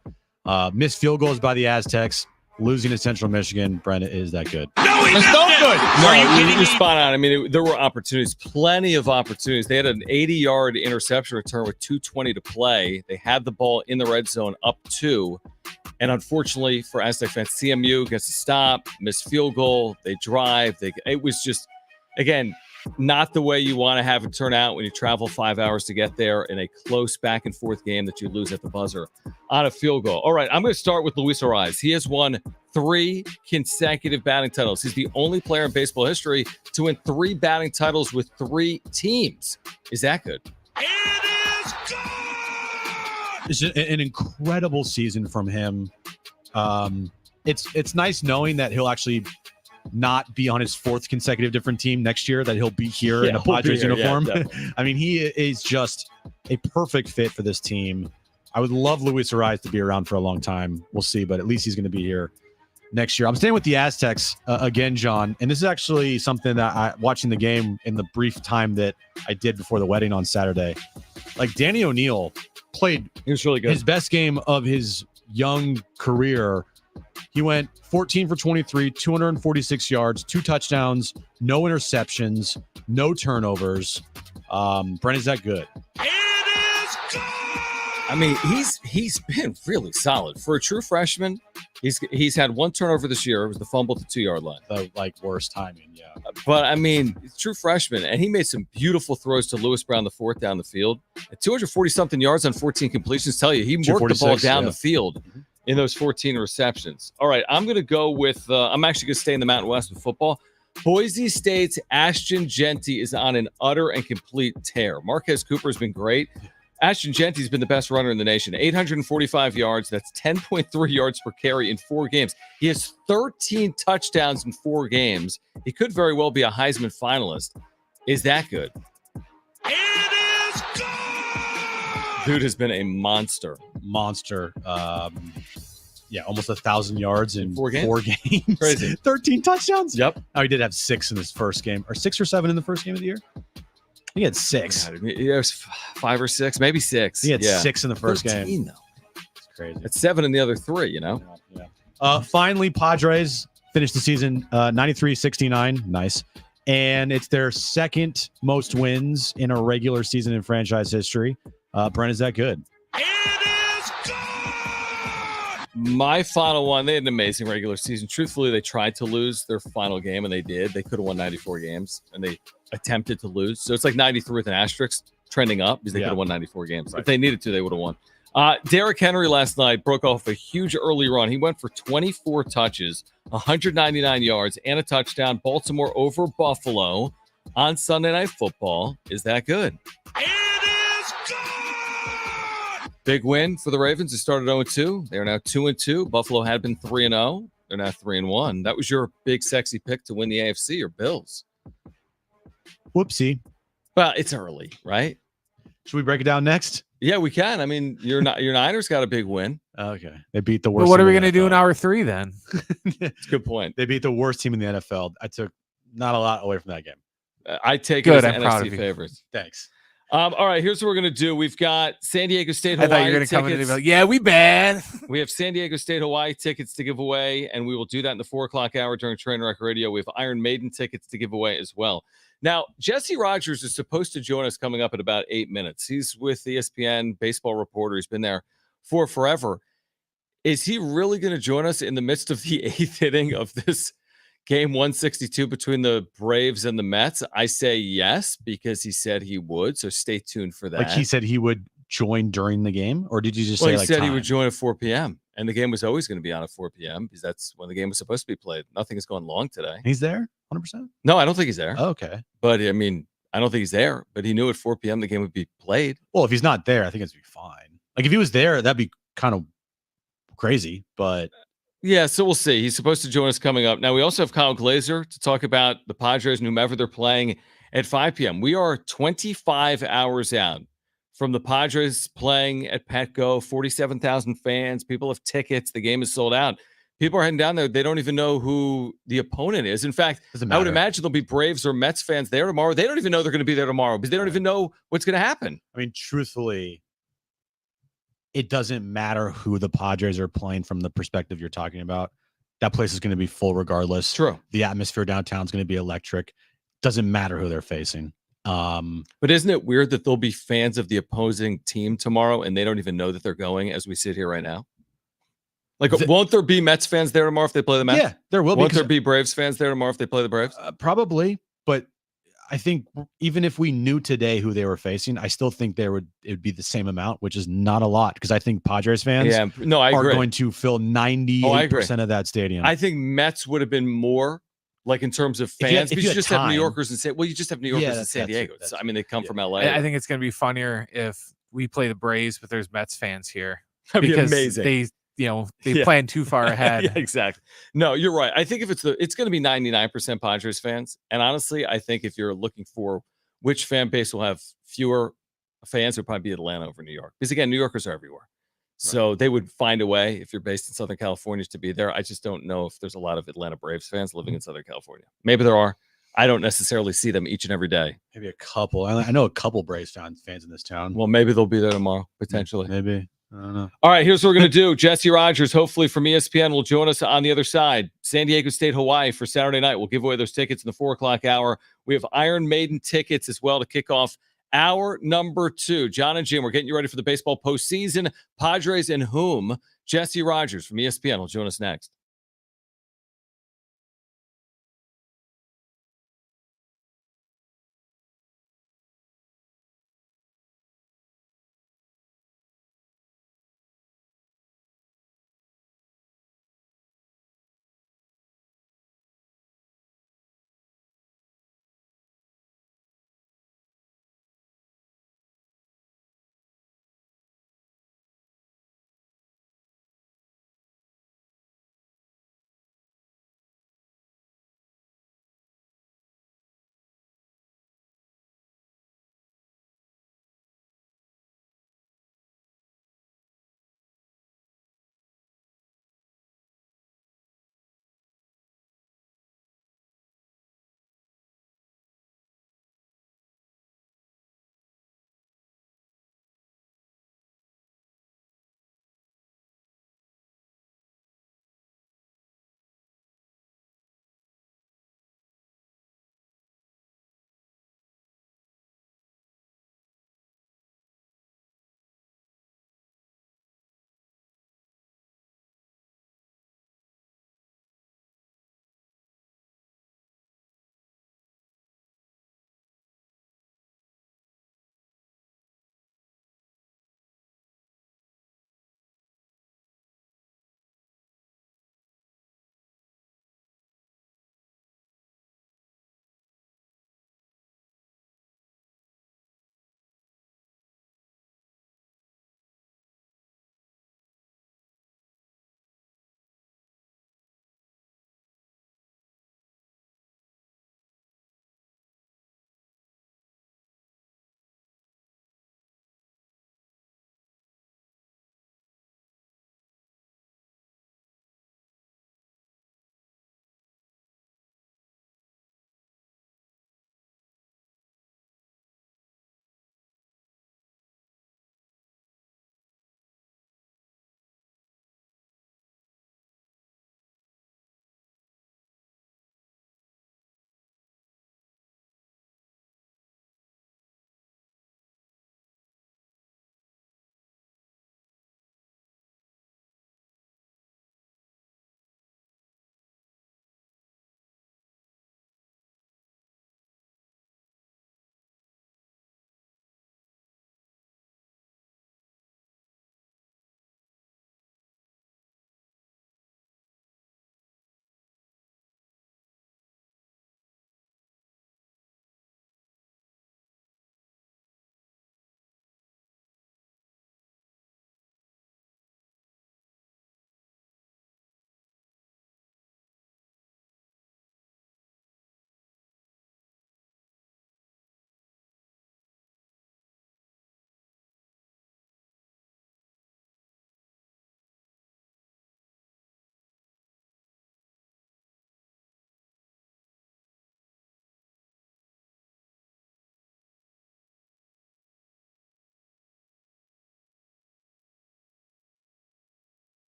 missed field goals by the Aztecs, losing to Central Michigan. Brenda, is that good? No, he's no good. No, Are you kidding you're me? spot on. I mean, there were opportunities, plenty of opportunities. They had an 80-yard interception return with 2:20 to play. They had the ball in the red zone up 2. And unfortunately for Aztec fans, CMU gets a stop, missed field goal. They drive. It was just, again, not the way you want to have it turn out when you travel 5 hours to get there in a close back and forth game that you lose at the buzzer on a field goal. All right, I'm going to start with Luis Ariz. He has won 3 consecutive batting titles. He's the only player in baseball history to win 3 batting titles with 3 teams. Is that good? It is good. It's an incredible season from him. It's nice knowing that he'll actually not be on his 4th consecutive different team next year, that he'll be here in a Padres uniform. Yeah, I mean, he is just a perfect fit for this team. I would love Luis Ariz to be around for a long time. We'll see, but at least he's going to be here next year. I'm staying with the Aztecs again, John, and this is actually something that watching the game in the brief time that I did before the wedding on Saturday. Like, Danny O'Neill played He was really good. his best game of his young career. He went 14 for 23, 246 yards, 2 touchdowns, no interceptions, no turnovers. Brent, is that good? It is good. I mean, he's been really solid for a true freshman. He's had 1 turnover this year. It was the fumble at the 2-yard line. The worst timing, yeah. But I mean, true freshman, and he made some beautiful throws to Lewis Brown the 4th down the field. At 240 something yards on 14 completions, tell you he worked the ball down the field in those 14 receptions. All right, I'm going to go with. I'm actually going to stay in the Mountain West with football. Boise State's Ashton Genty is on an utter and complete tear. Marquez Cooper has been great. Ashton Genty's been the best runner in the nation. 845 yards. That's 10.3 yards per carry in 4 games. He has 13 touchdowns in 4 games. He could very well be a Heisman finalist. Is that good? It is good. Dude has been a monster. Yeah, almost 1,000 yards in 4 games? 4 games. Crazy. 13 touchdowns? Yep. Oh, he did have 6 in his first game, or 6 or 7 in the first game of the year. He had 6. God, he has 5 or 6, maybe 6. He had 6 in the first 13, game. though. It's crazy. It's 7 in the other 3, you know? Yeah. Finally, Padres finished the season 93-69. Nice. And it's their 2nd most wins in a regular season in franchise history. Brent, is that good? It is good. My final one, they had an amazing regular season. Truthfully, they tried to lose their final game, and they did. They could have won 94 games, and they attempted to lose. So it's like 93 with an asterisk trending up because they could have won 94 games. Right. If they needed to, they would have won. Derrick Henry last night broke off a huge early run. He went for 24 touches, 199 yards, and a touchdown. Baltimore over Buffalo on Sunday Night Football. Is that good? It is good. Big win for the Ravens. They started 0-2. They are now 2-2. Buffalo had been 3-0. They're now 3-1. That was your big, sexy pick to win the AFC or Bills? Whoopsie. Well, it's early, right? Should we break it down next? Yeah, we can. I mean, your Niners got a big win. Okay. They beat the worst. But what are team we in going to the do in NFL. hour 3 then? It's a good point. They beat the worst team in the NFL. I took not a lot away from that game. I take Good, it as I'm proud NFC of you. favorites. Thanks. All right, here's what we're gonna do. We've got San Diego State, I Hawaii thought you were going to come in and be tickets. like, yeah, we bad. We have San Diego State, Hawaii tickets to give away, and we will do that in the 4:00 hour during Trainwreck Radio. We have Iron Maiden tickets to give away as well. Now, Jesse Rogers is supposed to join us coming up in about 8 minutes. He's with ESPN baseball reporter. He's been there for forever. Is he really going to join us in the midst of the 8th inning of this game 162 between the Braves and the Mets? I say yes, because he said he would. So stay tuned for that. Like he said he would join during the game, or did you just Well, say he like said he time? would join at 4 p.m. and the game was always going to be on at 4 p.m. because that's when the game was supposed to be played. Nothing has gone long today. He's there 100%. No, I don't think he's there. Okay. But I mean, I don't think he's there. But he knew at 4 p.m. the game would be played. Well, if he's not there, I think it's be fine. Like if he was there, that'd be kind of crazy. But Yeah, so we'll see. He's supposed to join us coming up. Now, we also have Kyle Glazer to talk about the Padres and whomever they're playing at 5 p.m. We are 25 hours out from the Padres playing at Petco. 47,000 fans. People have tickets. The game is sold out. People are heading down there. They don't even know who the opponent is. In fact, doesn't I would matter. imagine there'll be Braves or Mets fans there tomorrow. They don't even know they're going to be there tomorrow because they don't even know what's going to happen. I mean, truthfully, it doesn't matter who the Padres are playing from the perspective you're talking about. That place is going to be full regardless. True. The atmosphere downtown is going to be electric. Doesn't matter who they're facing. But isn't it weird that there'll be fans of the opposing team tomorrow and they don't even know that they're going as we sit here right now? Like, won't there be Mets fans there tomorrow if they play the Mets? Yeah, there will be. Won't there be Braves fans there tomorrow if they play the Braves? Probably, but I think even if we knew today who they were facing, I still think it would be the same amount, which is not a lot because I think Padres fans Yeah, no, I are agree. going to fill 98% of that stadium. I think Mets would have been more, like in terms of If you had- fans, if because you you had just have New time. Yorkers and say, well, you just have New Yorkers in that's- San that's- Diego. that's- I mean, they come yeah. from LA. I think it's going to be funnier if we play the Braves, but there's Mets fans here. That'd be because amazing. They Yeah. plan too far ahead. Yeah, exactly. No, you're right. I think if it's going to be 99% Padres fans. And honestly, I think if you're looking for which fan base will have fewer fans, it would probably be Atlanta over New York. Because again, New Yorkers are everywhere. So they would find a way, if you're based in Southern California, to be there. I just don't know if there's a lot of Atlanta Braves fans living in Southern California. Maybe there are. I don't necessarily see them each and every day. Maybe a couple. I know a couple Braves fans in this town. Well, maybe they'll be there tomorrow, potentially. Maybe. I don't know. All right, here's what we're going to do. Jesse Rogers, hopefully from ESPN, will join us on the other side. San Diego State, Hawaii for Saturday night. We'll give away those tickets in the 4:00 hour. We have Iron Maiden tickets as well to kick off hour number 2. Jon and Jim, we're getting you ready for the baseball postseason. Padres and whom? Jesse Rogers from ESPN will join us next.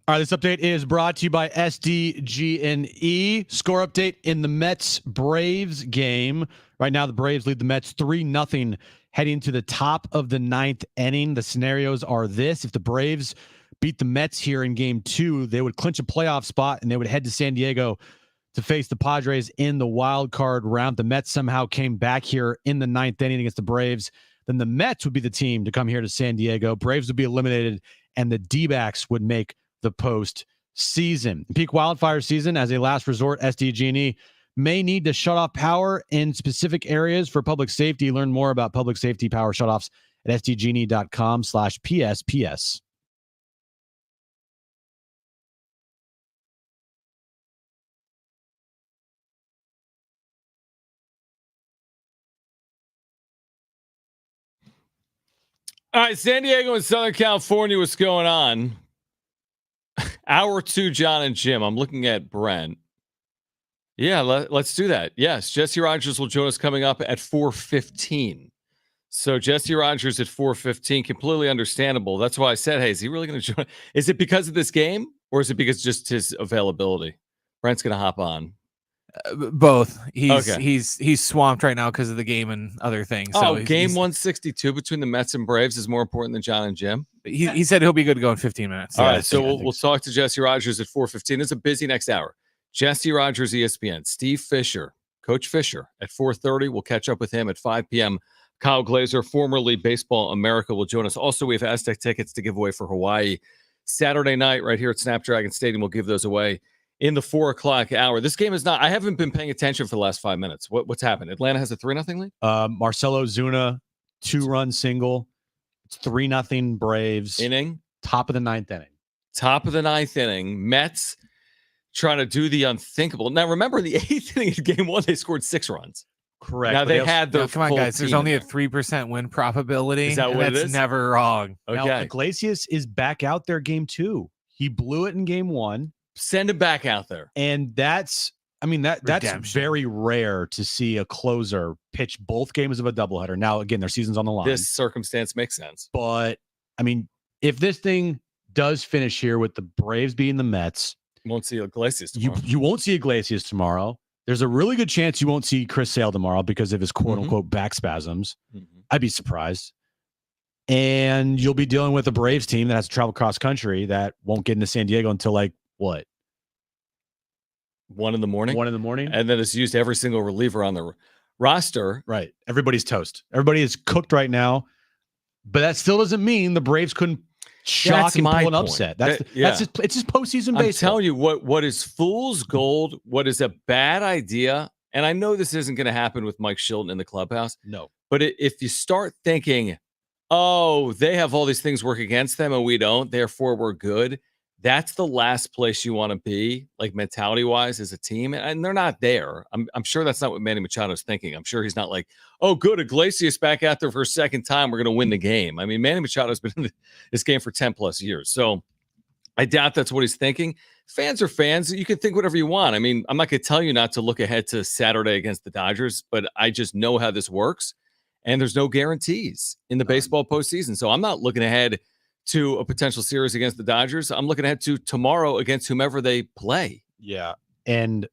All right, this update is brought to you by SDG&E. Score update in the Mets-Braves game. Right now, the Braves lead the Mets 3-0 heading to the top of the ninth inning. The scenarios are this. If the Braves beat the Mets here in game 2, they would clinch a playoff spot, and they would head to San Diego to face the Padres in the wild card round. The Mets somehow came back here in the ninth inning against the Braves. Then the Mets would be the team to come here to San Diego. Braves would be eliminated, and the D-backs would make the postseason. Peak wildfire season, as a last resort, SDG&E may need to shut off power in specific areas for public safety. Learn more about public safety power shutoffs at sdgne.com/PSPS. All right, San Diego and Southern California, what's going on? Hour 2, Jon and Jim. I'm looking at Brent. Yeah, let's do that. Yes, Jesse Rogers will join us coming up at 4:15. So Jesse Rogers at 4:15, completely understandable. That's why I said, hey, is he really going to join? Is it because of this game, or is it because just his availability? Brent's going to hop on. Both. He's swamped right now because of the game and other things. So game 162 between the Mets and Braves is more important than Jon and Jim. He said he'll be good to go in 15 minutes. All right, so we'll talk to Jesse Rogers at 4:15. It's a busy next hour. Jesse Rogers, ESPN. Steve Fisher, Coach Fisher at 4:30. We'll catch up with him at 5 p.m. Kyle Glazer, formerly Baseball America, will join us. Also, we have Aztec tickets to give away for Hawaii Saturday night right here at Snapdragon Stadium. We'll give those away in the 4 o'clock hour. This game is not, I haven't been paying attention for the last 5 minutes. What's happened? Atlanta has a 3-0 lead? Marcelo Zuna, 2-run single. It's 3-0 Braves. Inning? Top of the ninth inning. Top of the ninth inning. Mets trying to do the unthinkable. Now, remember, the 8th inning of game 1, they scored 6 runs. Correct. Now, they had their come on, guys. There's only a 3% win probability. Is that what it is? That's never wrong. Okay. Now, Iglesias is back out there game 2. He blew it in game 1. Send him back out there. And that's very rare to see a closer pitch both games of a doubleheader. Now, again, their season's on the line. This circumstance makes sense. But, I mean, if this thing does finish here with the Braves beating the Mets, won't see Iglesias tomorrow. You won't see Iglesias tomorrow. There's a really good chance you won't see Chris Sale tomorrow because of his quote-unquote back spasms. I'd be surprised. And you'll be dealing with a Braves team that has to travel cross country that won't get into San Diego until what? 1 in the morning? 1 in the morning. And then it's used every single reliever on the roster. Right. Everybody's toast. Everybody is cooked right now. But that still doesn't mean the Braves couldn't shock and pull an upset. It's just postseason baseball. I'm telling you what is fool's gold, what is a bad idea. And I know this isn't going to happen with Mike Shilton in the clubhouse. No. But if you start thinking, oh, they have all these things work against them and we don't, therefore we're good. That's the last place you want to be, like mentality-wise, as a team. And they're not there. I'm sure that's not what Manny Machado's thinking. I'm sure he's not like, oh, good, Iglesias back out there for a second time. We're going to win the game. I mean, Manny Machado's been in this game for 10-plus years. So I doubt that's what he's thinking. Fans are fans. You can think whatever you want. I mean, I'm not going to tell you not to look ahead to Saturday against the Dodgers, but I just know how this works. And there's no guarantees in the baseball postseason. So I'm not looking ahead to a potential series against the Dodgers. I'm looking ahead to tomorrow against whomever they play. Yeah. And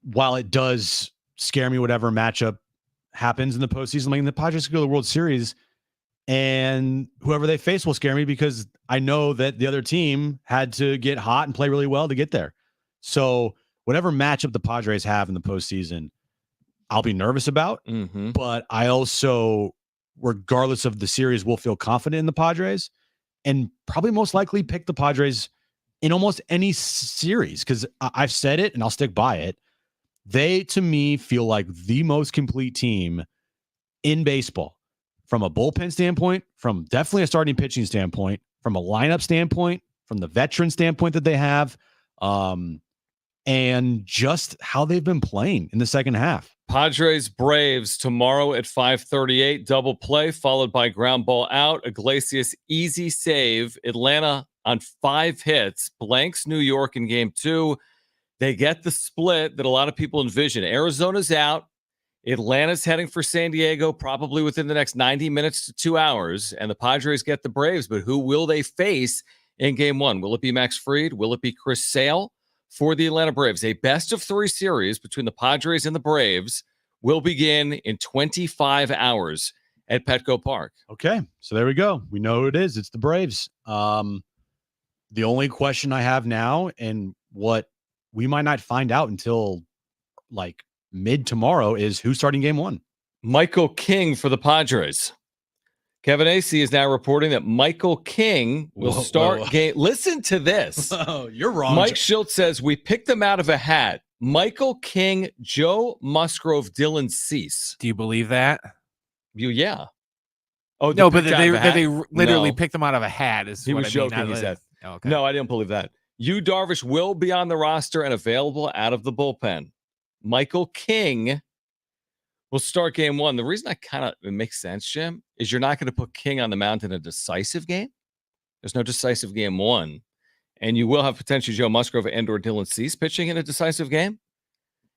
while it does scare me, whatever matchup happens in the postseason, like the Padres could go to the World Series and whoever they face will scare me because I know that the other team had to get hot and play really well to get there. So whatever matchup the Padres have in the postseason, I'll be nervous about, but I also, regardless of the series, will feel confident in the Padres and probably most likely pick the Padres in almost any series because I've said it and I'll stick by it. They, to me, feel like the most complete team in baseball from a bullpen standpoint, from definitely a starting pitching standpoint, from a lineup standpoint, from the veteran standpoint that they have, and just how they've been playing in the second half. Padres-Braves tomorrow at 5:38. Double play followed by ground ball out. Iglesias easy save. Atlanta on 5 hits. Blanks New York in game 2. They get the split that a lot of people envision. Arizona's out. Atlanta's heading for San Diego probably within the next 90 minutes to 2 hours. And the Padres get the Braves. But who will they face in game one? Will it be Max Fried? Will it be Chris Sale for the Atlanta Braves? A best-of-3 series between the Padres and the Braves will begin in 25 hours at Petco Park. Okay, so there we go. We know who it is. It's the Braves. The only question I have now, and what we might not find out until like mid tomorrow, is who's starting game one. Michael King for the Padres. Kevin Acee is now reporting that Michael King will start game. Listen to this. Oh, you're wrong. Mike Schultz says, we picked them out of a hat. Michael King, Joe Musgrove, Dylan Cease. Do you believe that? Yeah. Oh, no, but they literally No. picked them out of a hat. Is He what was I mean. joking, he said. Oh, okay. No, I didn't believe that. Yu Darvish will be on the roster and available out of the bullpen. Michael King will start game one. The reason it makes sense, Jim, is you're not going to put King on the mound in a decisive game. There's no decisive game one. And you will have potentially Joe Musgrove and or Dylan Cease pitching in a decisive game.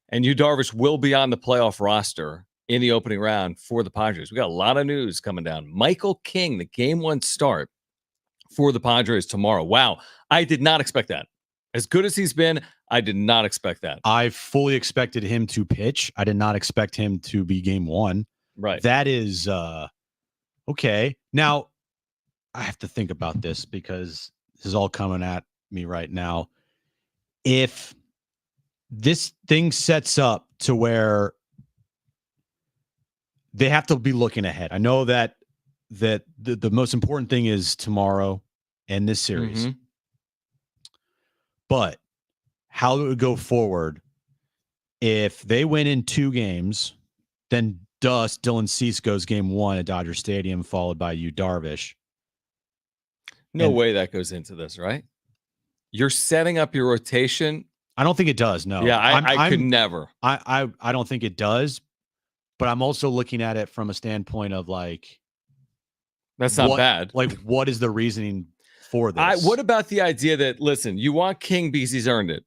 And Yu Darvish will be on the playoff roster in the opening round for the Padres. We got a lot of news coming down. Michael King, the game one start for the Padres tomorrow. Wow. I did not expect that. As good as he's been, I did not expect that. I fully expected him to pitch. I did not expect him to be game one. Right. That is okay. Now, I have to think about this because this is all coming at me right now. If this thing sets up to where they have to be looking ahead. I know that the most important thing is tomorrow and this series. Mhm. But how it would go forward if they win in 2 games, then Dylan Cease goes game one at Dodger Stadium, followed by Yu Darvish. No way that goes into this, right? You're setting up your rotation. I don't think it does. No. Yeah, I could never. I don't think it does. But I'm also looking at it from a standpoint of like, That's not bad. Like, what is the reasoning for this? What about the idea that, listen, you want King because he's earned it,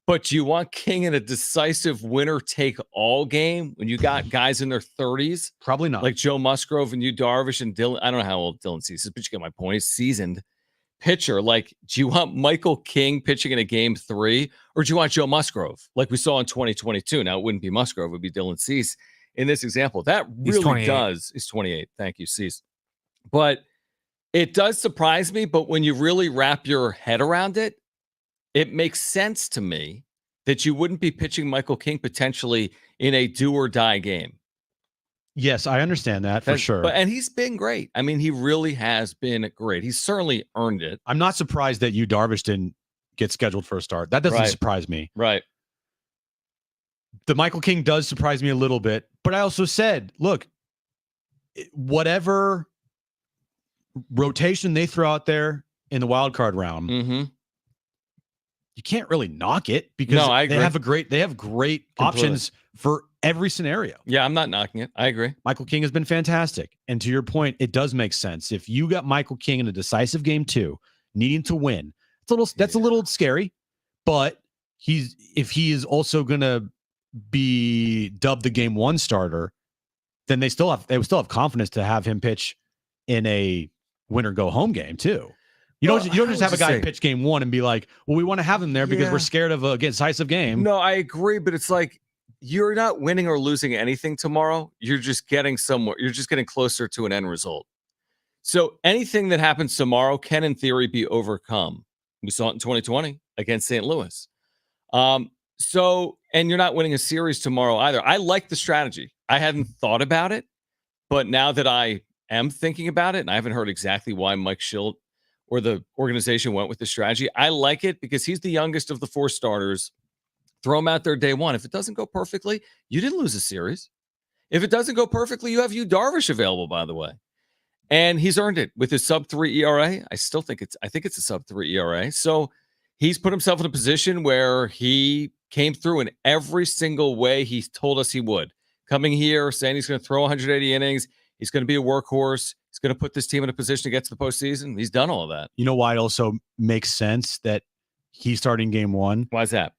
but you want King in a decisive winner-take-all game when you got guys in their 30s? Probably not. Like Joe Musgrove and Yu Darvish and Dylan. I don't know how old Dylan Cease is, but you get my point. He's seasoned pitcher. Like, do you want Michael King pitching in a game 3, or do you want Joe Musgrove like we saw in 2022? Now, it wouldn't be Musgrove. It would be Dylan Cease in this example. That really does. He's 28. Thank you, Cease. But it does surprise me, but when you really wrap your head around it, it makes sense to me that you wouldn't be pitching Michael King potentially in a do-or-die game. Yes, I understand that for sure. And he's been great. I mean, he really has been great. He's certainly earned it. I'm not surprised that Yu Darvish didn't get scheduled for a start. That doesn't surprise me. Right. The Michael King does surprise me a little bit, but I also said, look, whatever rotation they throw out there in the wild card round, you can't really knock it because they have great options for every scenario. Yeah, I'm not knocking it. I agree. Michael King has been fantastic. And to your point, it does make sense. If you got Michael King in a decisive game 2, needing to win, that's a little scary, but if he is also going to be dubbed the game 1 starter, then they still have confidence to have him pitch in a winner go home game too. You don't just have a guy pitch game 1 and be like, well, we want to have him there because we're scared of a decisive game. No, I agree, but it's like you're not winning or losing anything tomorrow. You're just getting somewhere. You're just getting closer to an end result. So anything that happens tomorrow can, in theory, be overcome. We saw it in 2020 against St. Louis. And you're not winning a series tomorrow either. I like the strategy. I hadn't thought about it, but now that I am thinking about it, and I haven't heard exactly why Mike Schilt or the organization went with the strategy, I like it because he's the youngest of the 4 starters. Throw him out there day 1. If it doesn't go perfectly, you didn't lose a series. If it doesn't go perfectly, you have Yu Darvish available, by the way. And he's earned it with his sub-3 ERA. I think it's a sub-3 ERA. So he's put himself in a position where he came through in every single way he told us he would. Coming here, saying he's going to throw 180 innings. He's going to be a workhorse. He's going to put this team in a position to get to the postseason. He's done all of that. You know why it also makes sense that he's starting game 1? Why is that?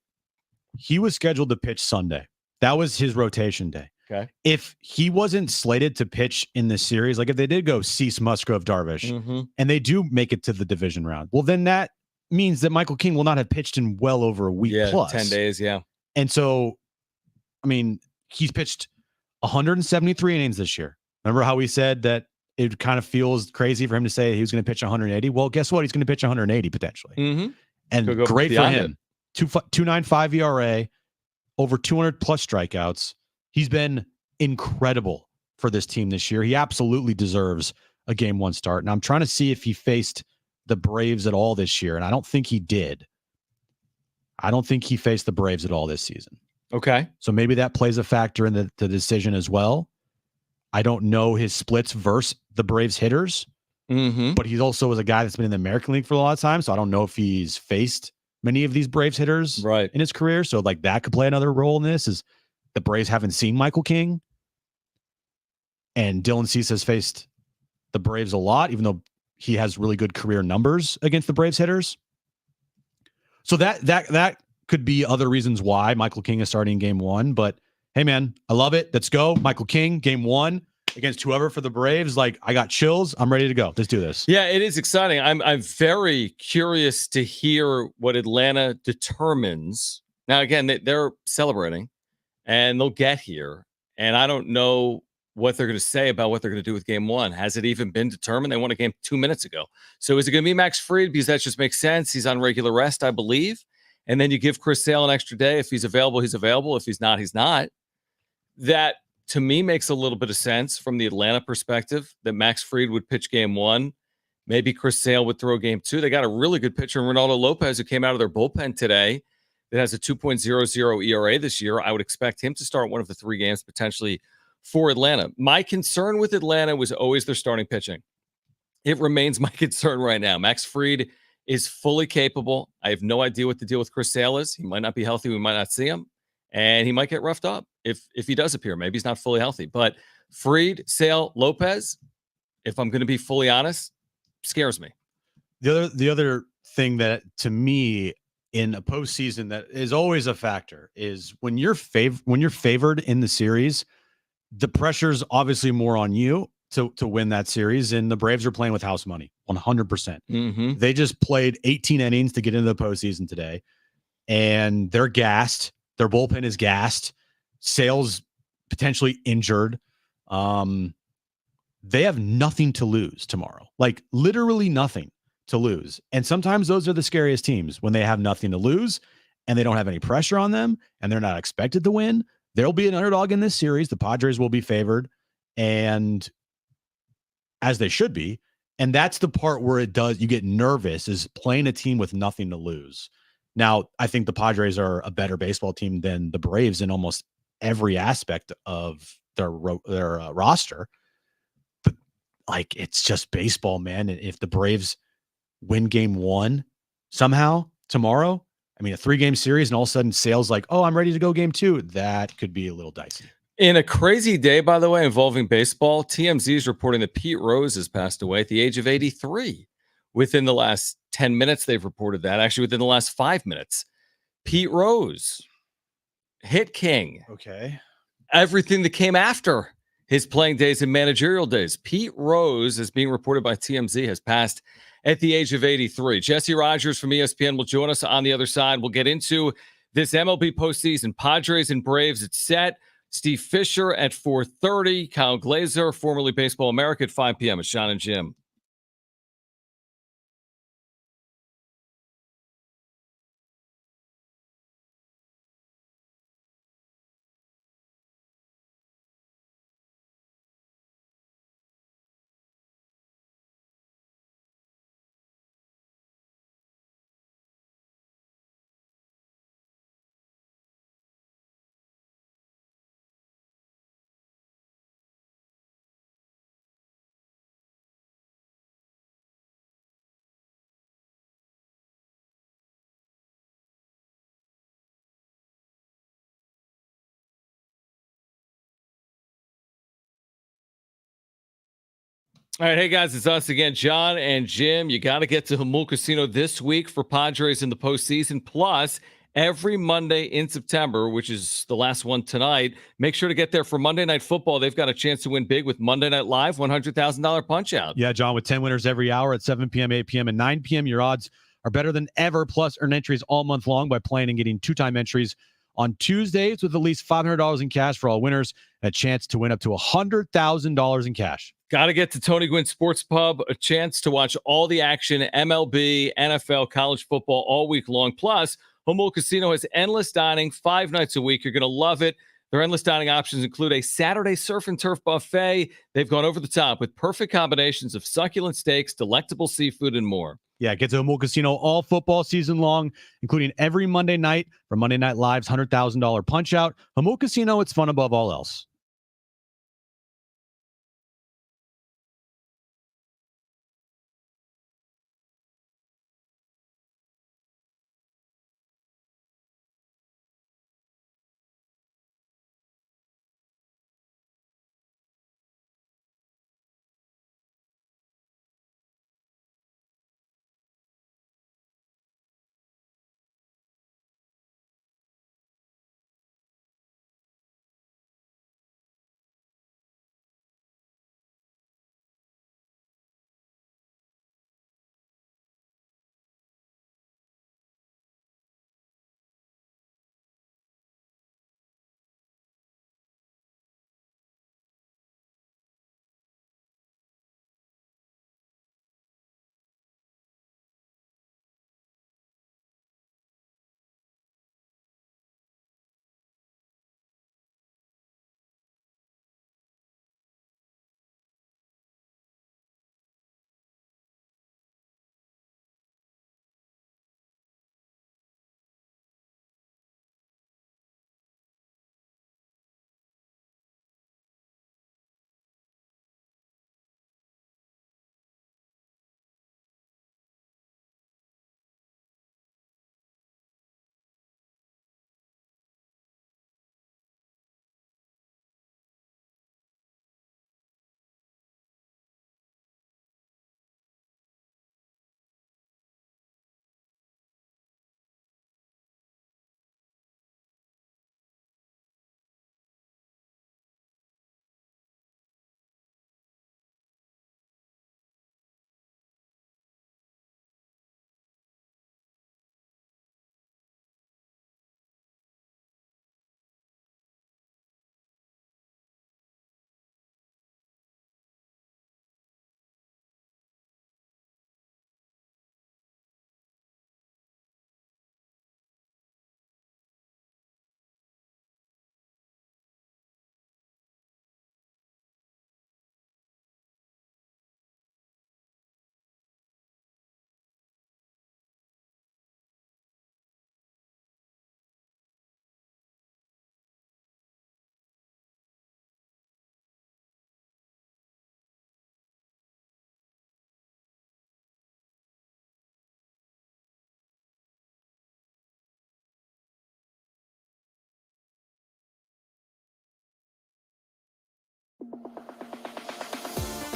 He was scheduled to pitch Sunday. That was his rotation day. Okay. If he wasn't slated to pitch in this series, like if they did go Cease, Musgrove, Darvish, and they do make it to the division round, well, then that means that Michael King will not have pitched in well over a week plus. 10 days, yeah. And so, I mean, he's pitched 173 innings this year. Remember how we said that it kind of feels crazy for him to say he was going to pitch 180? Well, guess what? He's going to pitch 180 potentially. And great for him. 2.95 ERA, over 200 plus strikeouts. He's been incredible for this team this year. He absolutely deserves a game one start. And I'm trying to see if he faced the Braves at all this year. And I don't think he did. I don't think he faced the Braves at all this season. Okay. So maybe that plays a factor in the decision as well. I don't know his splits versus the Braves hitters, but he also was a guy that's been in the American League for a lot of time. So I don't know if he's faced many of these Braves hitters in his career. So like that could play another role in this, is the Braves haven't seen Michael King, and Dylan Cease has faced the Braves a lot, even though he has really good career numbers against the Braves hitters. So that could be other reasons why Michael King is starting game one. But hey, man, I love it. Let's go. Michael King, game one against whoever for the Braves. Like, I got chills. I'm ready to go. Let's do this. Yeah, it is exciting. I'm very curious to hear what Atlanta determines. Now, again, they're celebrating and they'll get here. And I don't know what they're going to say about what they're going to do with game one. Has it even been determined? They won a game 2 minutes ago. So is it going to be Max Fried? Because that just makes sense. He's on regular rest, I believe. And then you give Chris Sale an extra day. If he's available, he's available. If he's not, he's not. That, to me, makes a little bit of sense from the Atlanta perspective, that Max Fried would pitch game one. Maybe Chris Sale would throw game two. They got a really good pitcher in Ronaldo Lopez, who came out of their bullpen today, that has a 2.00 ERA this year. I would expect him to start one of the 3 games potentially for Atlanta. My concern with Atlanta was always their starting pitching. It remains my concern right now. Max Fried is fully capable. I have no idea what the deal with Chris Sale is. He might not be healthy. We might not see him. And he might get roughed up if he does appear. Maybe he's not fully healthy. But Fried, Sale, Lopez, if I'm going to be fully honest, scares me. The other thing that, to me, in a postseason that is always a factor, is when you're favored in the series, the pressure's obviously more on you to win that series. And the Braves are playing with house money, 100%. They just played 18 innings to get into the postseason today, and they're gassed. Their bullpen is gassed. Sale's potentially injured. They have nothing to lose tomorrow, like literally nothing to lose. And sometimes those are the scariest teams, when they have nothing to lose and they don't have any pressure on them and they're not expected to win. There'll be an underdog in this series. The Padres will be favored, and as they should be. And that's the part where you get nervous, is playing a team with nothing to lose. Now, I think the Padres are a better baseball team than the Braves in almost every aspect of their roster. But like, it's just baseball, man. And if the Braves win game one somehow tomorrow, I mean, a 3-game series, and all of a sudden Sale's like, oh, I'm ready to go game 2. That could be a little dicey. In a crazy day, by the way, involving baseball, TMZ is reporting that Pete Rose has passed away at the age of 83. Within the last 10 minutes, they've reported that. Actually, within the last 5 minutes. Pete Rose, hit king. Okay. Everything that came after his playing days and managerial days. Pete Rose, as being reported by TMZ, has passed at the age of 83. Jesse Rogers from ESPN will join us on the other side. We'll get into this MLB postseason. Padres and Braves, it's set. Steve Fisher at 4:30. Kyle Glazer, formerly Baseball America, at 5 p.m. It's Jon and Jim. All right, hey guys, it's us again, Jon and Jim. You got to get to Jamul Casino this week for Padres in the postseason. Plus, every Monday in September, which is the last one tonight. Make sure to get there for Monday Night Football. They've got a chance to win big with Monday Night Live, $100,000 Punch-Out. Yeah, John, with 10 winners every hour at 7 p.m., 8 p.m., and 9 p.m., your odds are better than ever. Plus, earn entries all month long by playing and getting two-time entries on Tuesdays with at least $500 in cash for all winners, and a chance to win up to $100,000 in cash. Got to get to Tony Gwynn Sports Pub, a chance to watch all the action, MLB, NFL, college football all week long. Plus, Humboldt Casino has endless dining 5 nights a week. You're going to love it. Their endless dining options include a Saturday surf and turf buffet. They've gone over the top with perfect combinations of succulent steaks, delectable seafood, and more. Yeah, get to Humboldt Casino all football season long, including every Monday night for Monday Night Live's $100,000 Punch-Out. Humboldt Casino, it's fun above all else.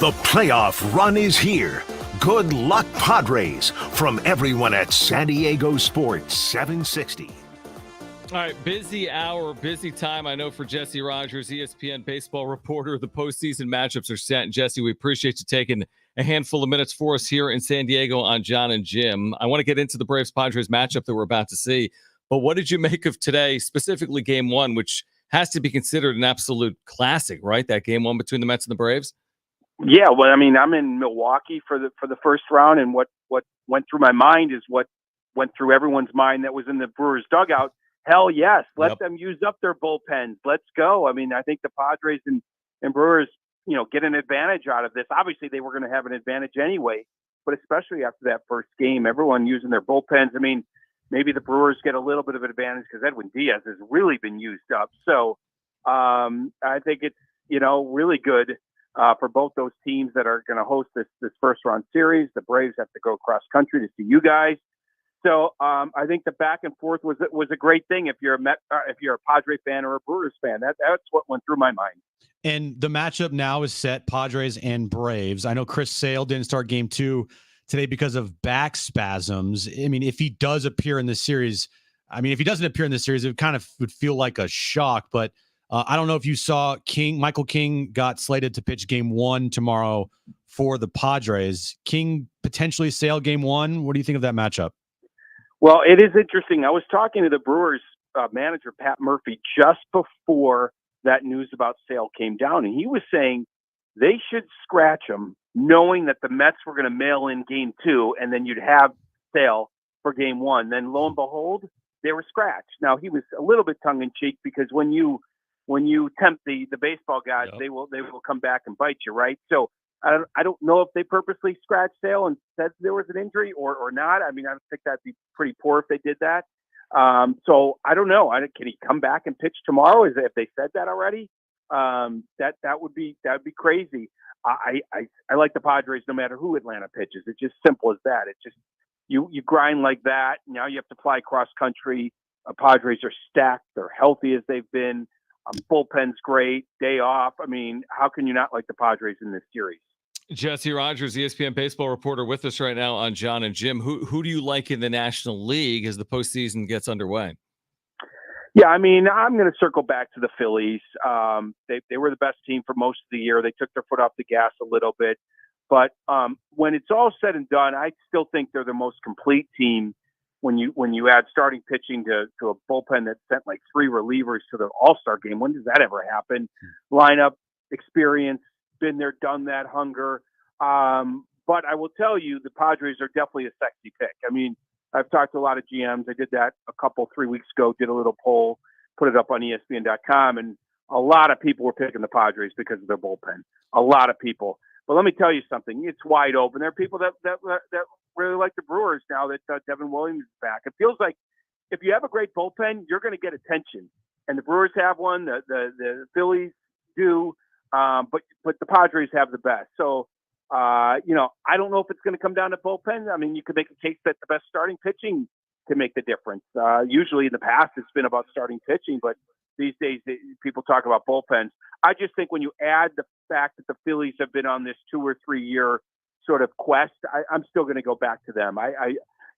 The playoff run is here. Good luck, Padres, from everyone at San Diego Sports 760. All right, busy hour, busy time. I know for Jesse Rogers, ESPN baseball reporter, the postseason matchups are set. And Jesse, we appreciate you taking a handful of minutes for us here in San Diego on Jon and Jim. I want to get into the Braves-Padres matchup that we're about to see. But what did you make of today, specifically Game 1, which has to be considered an absolute classic, right? That Game 1 between the Mets and the Braves? Yeah, well, I mean, I'm in Milwaukee for the first round, and what went through my mind is what went through everyone's mind that was in the Brewers dugout. Hell yes, let them use up their bullpens. Let's go. I mean, I think the Padres and Brewers, get an advantage out of this. Obviously, they were going to have an advantage anyway, but especially after that first game, everyone using their bullpens. I mean, maybe the Brewers get a little bit of an advantage because Edwin Diaz has really been used up. So I think it's really good. For both those teams that are going to host this first round series. The Braves have to go cross country to see you guys. So I think the back and forth was a great thing if you're a Padre fan or a Brewers fan. That's what went through my mind. And the matchup now is set, Padres and Braves. I know Chris Sale didn't start Game 2 today because of back spasms. I mean, if he does appear in this series, I mean, if he doesn't appear in this series, it kind of would feel like a shock. But I don't know if you saw Michael King got slated to pitch game 1 tomorrow for the Padres. King potentially sail game 1. What do you think of that matchup? Well, it is interesting. I was talking to the Brewers manager, Pat Murphy, just before that news about Sale came down, and he was saying they should scratch him, knowing that the Mets were going to mail in game 2, and then you'd have Sale for game 1. Then lo and behold, they were scratched. Now he was a little bit tongue in cheek because when you tempt the baseball guys, they will come back and bite you, right? So I don't know if they purposely scratched Sale and said there was an injury or not. I mean, I think that'd be pretty poor if they did that. So I don't know. Can he come back and pitch tomorrow? If they said that already? That would be crazy. I like the Padres no matter who Atlanta pitches. It's just simple as that. It's just you grind like that. Now you have to fly cross country. Padres are stacked. They're healthy as they've been. Bullpen's great. Day off. I mean, how can you not like the Padres in this series? Jesse Rogers, ESPN baseball reporter, with us right now on Jon and Jim. Who do you like in the National League as the postseason gets underway? Yeah, I mean, I'm going to circle back to the Phillies. They were the best team for most of the year. They took their foot off the gas a little bit. But when it's all said and done, I still think they're the most complete team when you add starting pitching to a bullpen that sent like 3 relievers to the All-Star game. When does that ever happen? Lineup, experience, been there, done that, hunger. But I will tell you, the Padres are definitely a sexy pick. I mean, I've talked to a lot of GMs. I did that 3 weeks ago, did a little poll, put it up on ESPN.com, and a lot of people were picking the Padres because of their bullpen. A lot of people. But let me tell you something. It's wide open. There are people that really like the Brewers now that Devin Williams is back. It feels like if you have a great bullpen, you're going to get attention. And the Brewers have one. The Phillies do. But the Padres have the best. So, I don't know if it's going to come down to bullpen. I mean, you could make a case that the best starting pitching can make the difference. Usually in the past, it's been about starting pitching, but these days people talk about bullpens. I just think when you add the fact that the Phillies have been on this 2 or 3 year sort of quest, I'm still going to go back to them.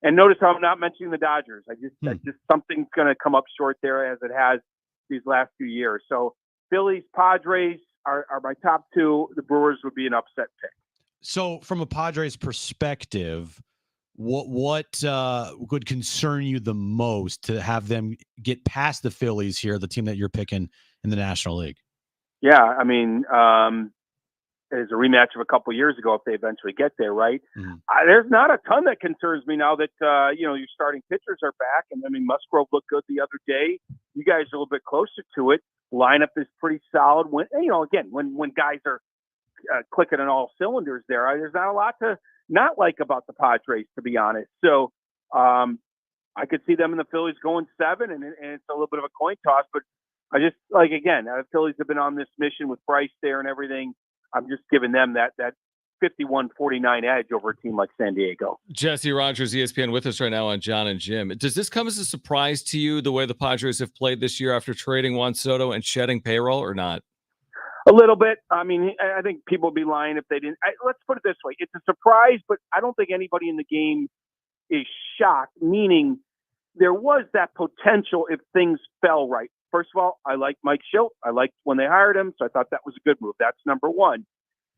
And notice how I'm not mentioning the Dodgers. I just something's going to come up short there as it has these last few years. So Phillies, Padres are my top 2. The Brewers would be an upset pick. So from a Padres perspective, what would concern you the most to have them get past the Phillies here, the team that you're picking in the National League? Yeah, I mean, it's a rematch of a couple of years ago if they eventually get there, right? There's not a ton that concerns me now that, your starting pitchers are back. And I mean, Musgrove looked good the other day. You guys are a little bit closer to it. Lineup is pretty solid. When guys are clicking on all cylinders there's not a lot to not like about the Padres, to be honest. So I could see them and the Phillies going 7, and it's a little bit of a coin toss. But I just the Phillies have been on this mission with Bryce there and everything. I'm just giving them that 51-49 edge over a team like San Diego. Jesse Rogers, ESPN, with us right now on Jon and Jim. Does this come as a surprise to you, the way the Padres have played this year after trading Juan Soto and shedding payroll, or not? A little bit. I mean, I think people would be lying if they didn't. Let's put it this way. It's a surprise, but I don't think anybody in the game is shocked, meaning there was that potential if things fell right. First of all, I like Mike Schilt. I liked when they hired him, so I thought that was a good move. That's number one.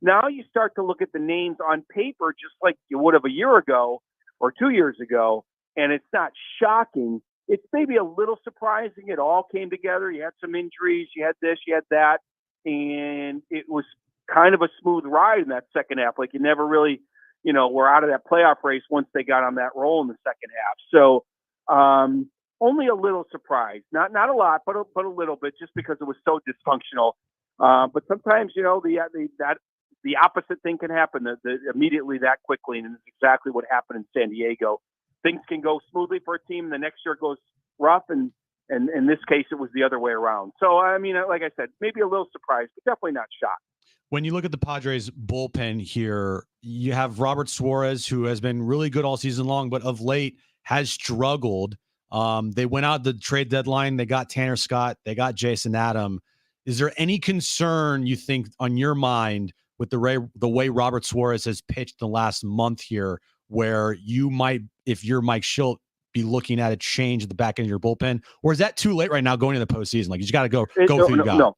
Now you start to look at the names on paper just like you would have a year ago or 2 years ago, and it's not shocking. It's maybe a little surprising. It all came together. You had some injuries. You had this, you had that. And it was kind of a smooth ride in that second half. Like you never really, were out of that playoff race once they got on that roll in the second half. So only a little surprised. Not a lot, but a little bit, just because it was so dysfunctional. But sometimes, the opposite thing can happen immediately that quickly, and it's exactly what happened in San Diego. Things can go smoothly for a team, and the next year goes rough, and in this case, it was the other way around. So, I mean, like I said, maybe a little surprised, but definitely not shocked. When you look at the Padres bullpen here, you have Robert Suarez, who has been really good all season long, but of late has struggled. They went out the trade deadline. They got Tanner Scott. They got Jason Adam. Is there any concern, you think, on your mind with the way Robert Suarez has pitched the last month here, where you might, if you're Mike Schilt, be looking at a change at the back end of your bullpen? Or is that too late right now going into the postseason? Like, you just got to go with who you got. No,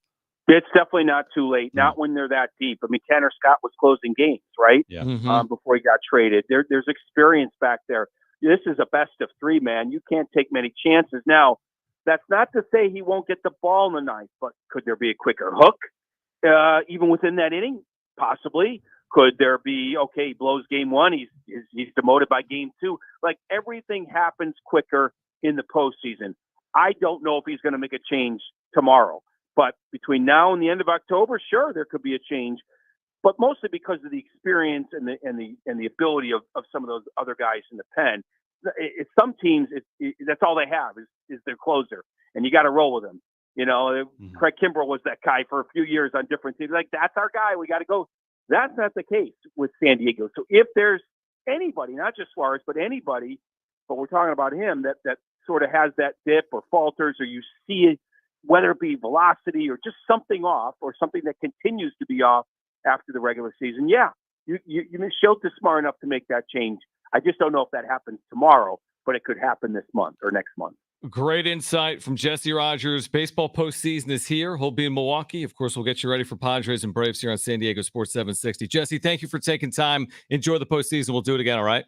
it's definitely not too late. Not when they're that deep. I mean, Tanner Scott was closing games, right? Yeah. Before he got traded. There's experience back there. This is a best of 3, man. You can't take many chances. Now, that's not to say he won't get the ball in the ninth, but could there be a quicker hook? Even within that inning? Possibly. Could there be, okay, he blows game 1, he's demoted by game 2. Like, everything happens quicker in the postseason. I don't know if he's going to make a change tomorrow, but between now and the end of October, sure, there could be a change, but mostly because of the experience and the ability of some of those other guys in the pen. Some teams, that's all they have is their closer, and you got to roll with them. You know, Craig Kimbrell was that guy for a few years on different teams. Like, that's our guy. We got to go. That's not the case with San Diego. So if there's anybody, not just Suarez, but anybody, but we're talking about him, that sort of has that dip or falters, or you see it, whether it be velocity or just something off, or something that continues to be off after the regular season, Schultz is smart enough to make that change. I just don't know if that happens tomorrow, but it could happen this month or next month. Great insight from Jesse Rogers. Baseball postseason is here. He'll be in Milwaukee. Of course, we'll get you ready for Padres and Braves here on San Diego Sports 760. Jesse, thank you for taking time. Enjoy the postseason. We'll do it again, all right?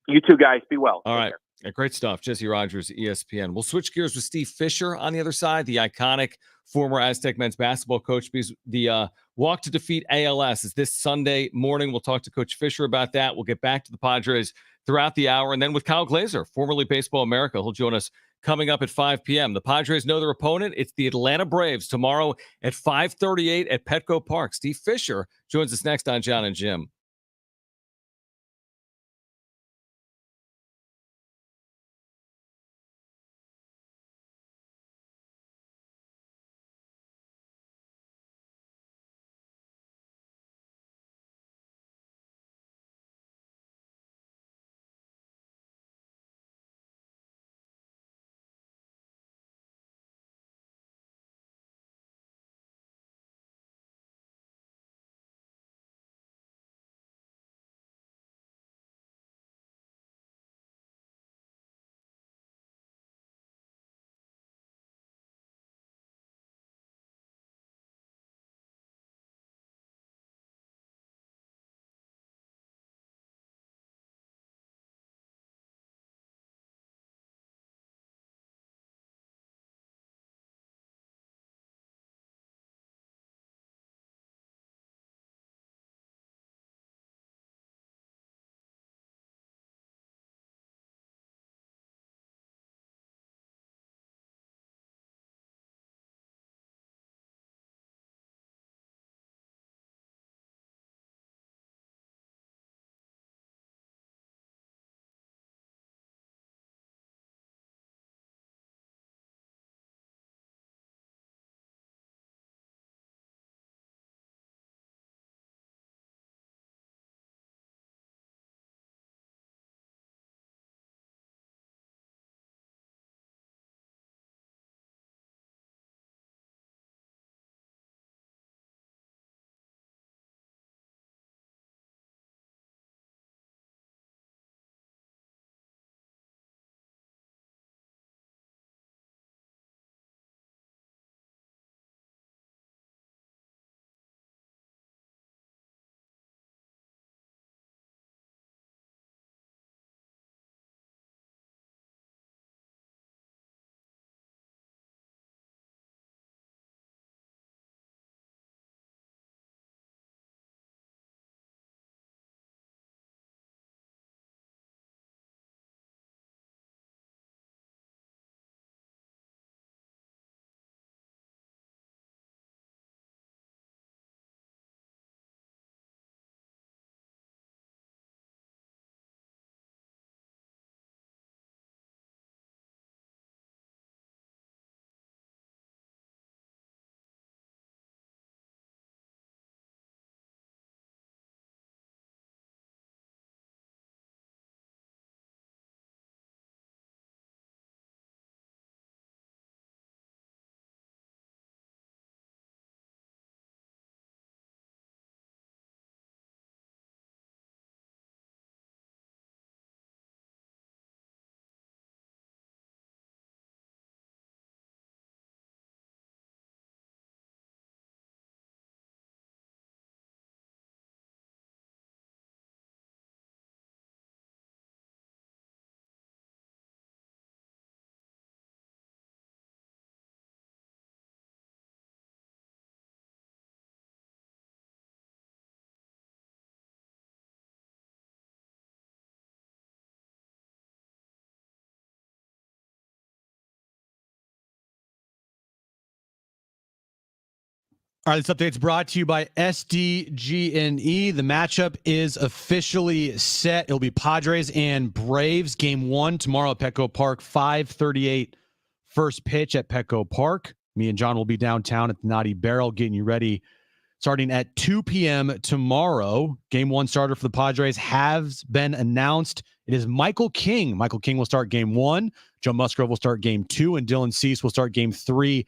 You two guys, be well. All right. Great stuff. Jesse Rogers, ESPN. We'll switch gears with Steve Fisher on the other side, the iconic former Aztec men's basketball coach. Because the walk to defeat ALS is this Sunday morning. We'll talk to Coach Fisher about that. We'll get back to the Padres throughout the hour. And then with Kyle Glazer, formerly Baseball America, he'll join us coming up at 5 p.m. The Padres know their opponent. It's the Atlanta Braves tomorrow at 5:38 at Petco Park. Steve Fisher joins us next on Jon and Jim. All right, this update's brought to you by SDG&E. The matchup is officially set. It'll be Padres and Braves. Game 1 tomorrow at Petco Park, 5:38 first pitch at Petco Park. Me and John will be downtown at the Naughty Barrel getting you ready starting at 2 p.m. tomorrow. Game 1 starter for the Padres has been announced. It is Michael King. Michael King will start Game 1. Joe Musgrove will start Game 2, and Dylan Cease will start Game 3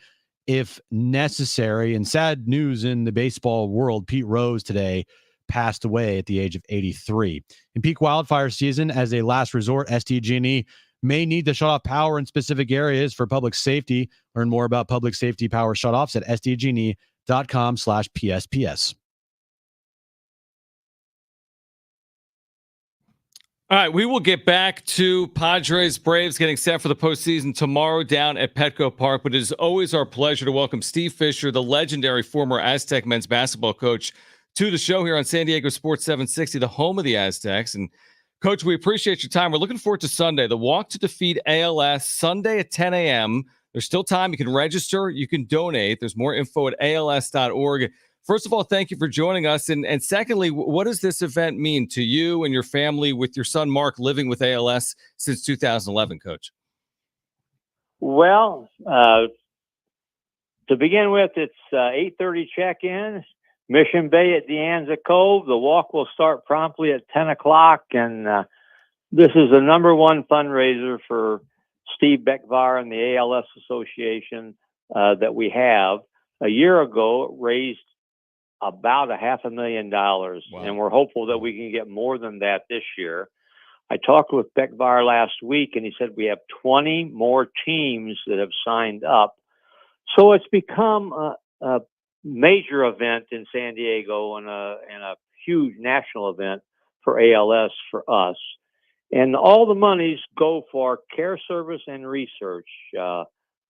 if necessary. And sad news in the baseball world, Pete Rose today passed away at the age of 83. In peak wildfire season, as a last resort, SDG&E may need to shut off power in specific areas for public safety. Learn more about public safety power shutoffs at sdgne.com/PSPS. All right, we will get back to Padres-Braves getting set for the postseason tomorrow down at Petco Park, but it is always our pleasure to welcome Steve Fisher, the legendary former Aztec men's basketball coach, to the show here on San Diego Sports 760, the home of the Aztecs. And, Coach, we appreciate your time. We're looking forward to Sunday, the Walk to Defeat ALS, Sunday at 10 a.m. There's still time. You can register. You can donate. There's more info at als.org. First of all, thank you for joining us. And secondly, what does this event mean to you and your family with your son, Mark, living with ALS since 2011, Coach? Well, to begin with, it's 8:30 check-in, Mission Bay at De Anza Cove. The walk will start promptly at 10 o'clock. And this is the number 1 fundraiser for Steve Beckvar and the ALS Association that we have. A year ago, it raised about $500,000. Wow. And we're hopeful that we can get more than that this year. I talked with Beckvar last week, and he said we have 20 more teams that have signed up. So it's become a major event in San Diego and a huge national event for ALS for us. And all the monies go for care service and research,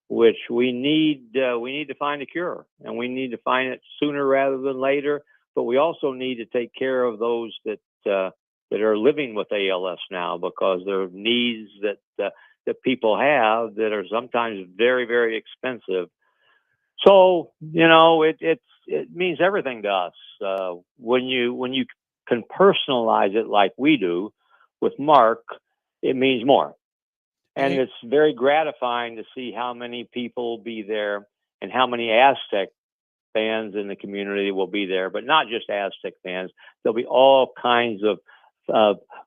which we need to find a cure, and we need to find it sooner rather than later. But we also need to take care of those that are living with ALS now, because there are needs that people have that are sometimes very, very expensive. So, it means everything to us. When you can personalize it like we do with Mark, it means more. And it's very gratifying to see how many people will be there and how many Aztec fans in the community will be there, but not just Aztec fans. There'll be all kinds of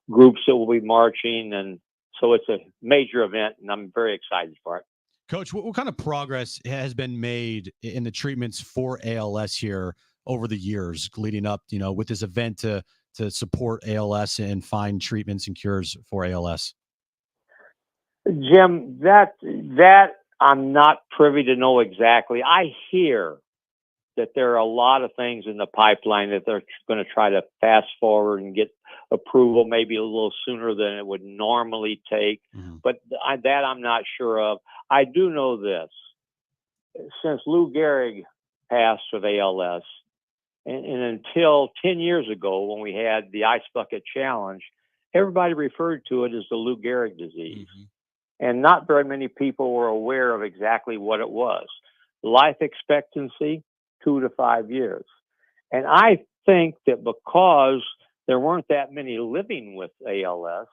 groups that will be marching. And so it's a major event, and I'm very excited for it. Coach, what kind of progress has been made in the treatments for ALS here over the years leading up, with this event to support ALS and find treatments and cures for ALS? Jim, that I'm not privy to know exactly. I hear that there are a lot of things in the pipeline that they're going to try to fast forward and get approval maybe a little sooner than it would normally take. Mm-hmm. But that I'm not sure of. I do know this. Since Lou Gehrig passed with ALS, and until 10 years ago when we had the Ice Bucket Challenge, everybody referred to it as the Lou Gehrig disease. Mm-hmm. And not very many people were aware of exactly what it was. Life expectancy, 2 to 5 years. And I think that because there weren't that many living with ALS,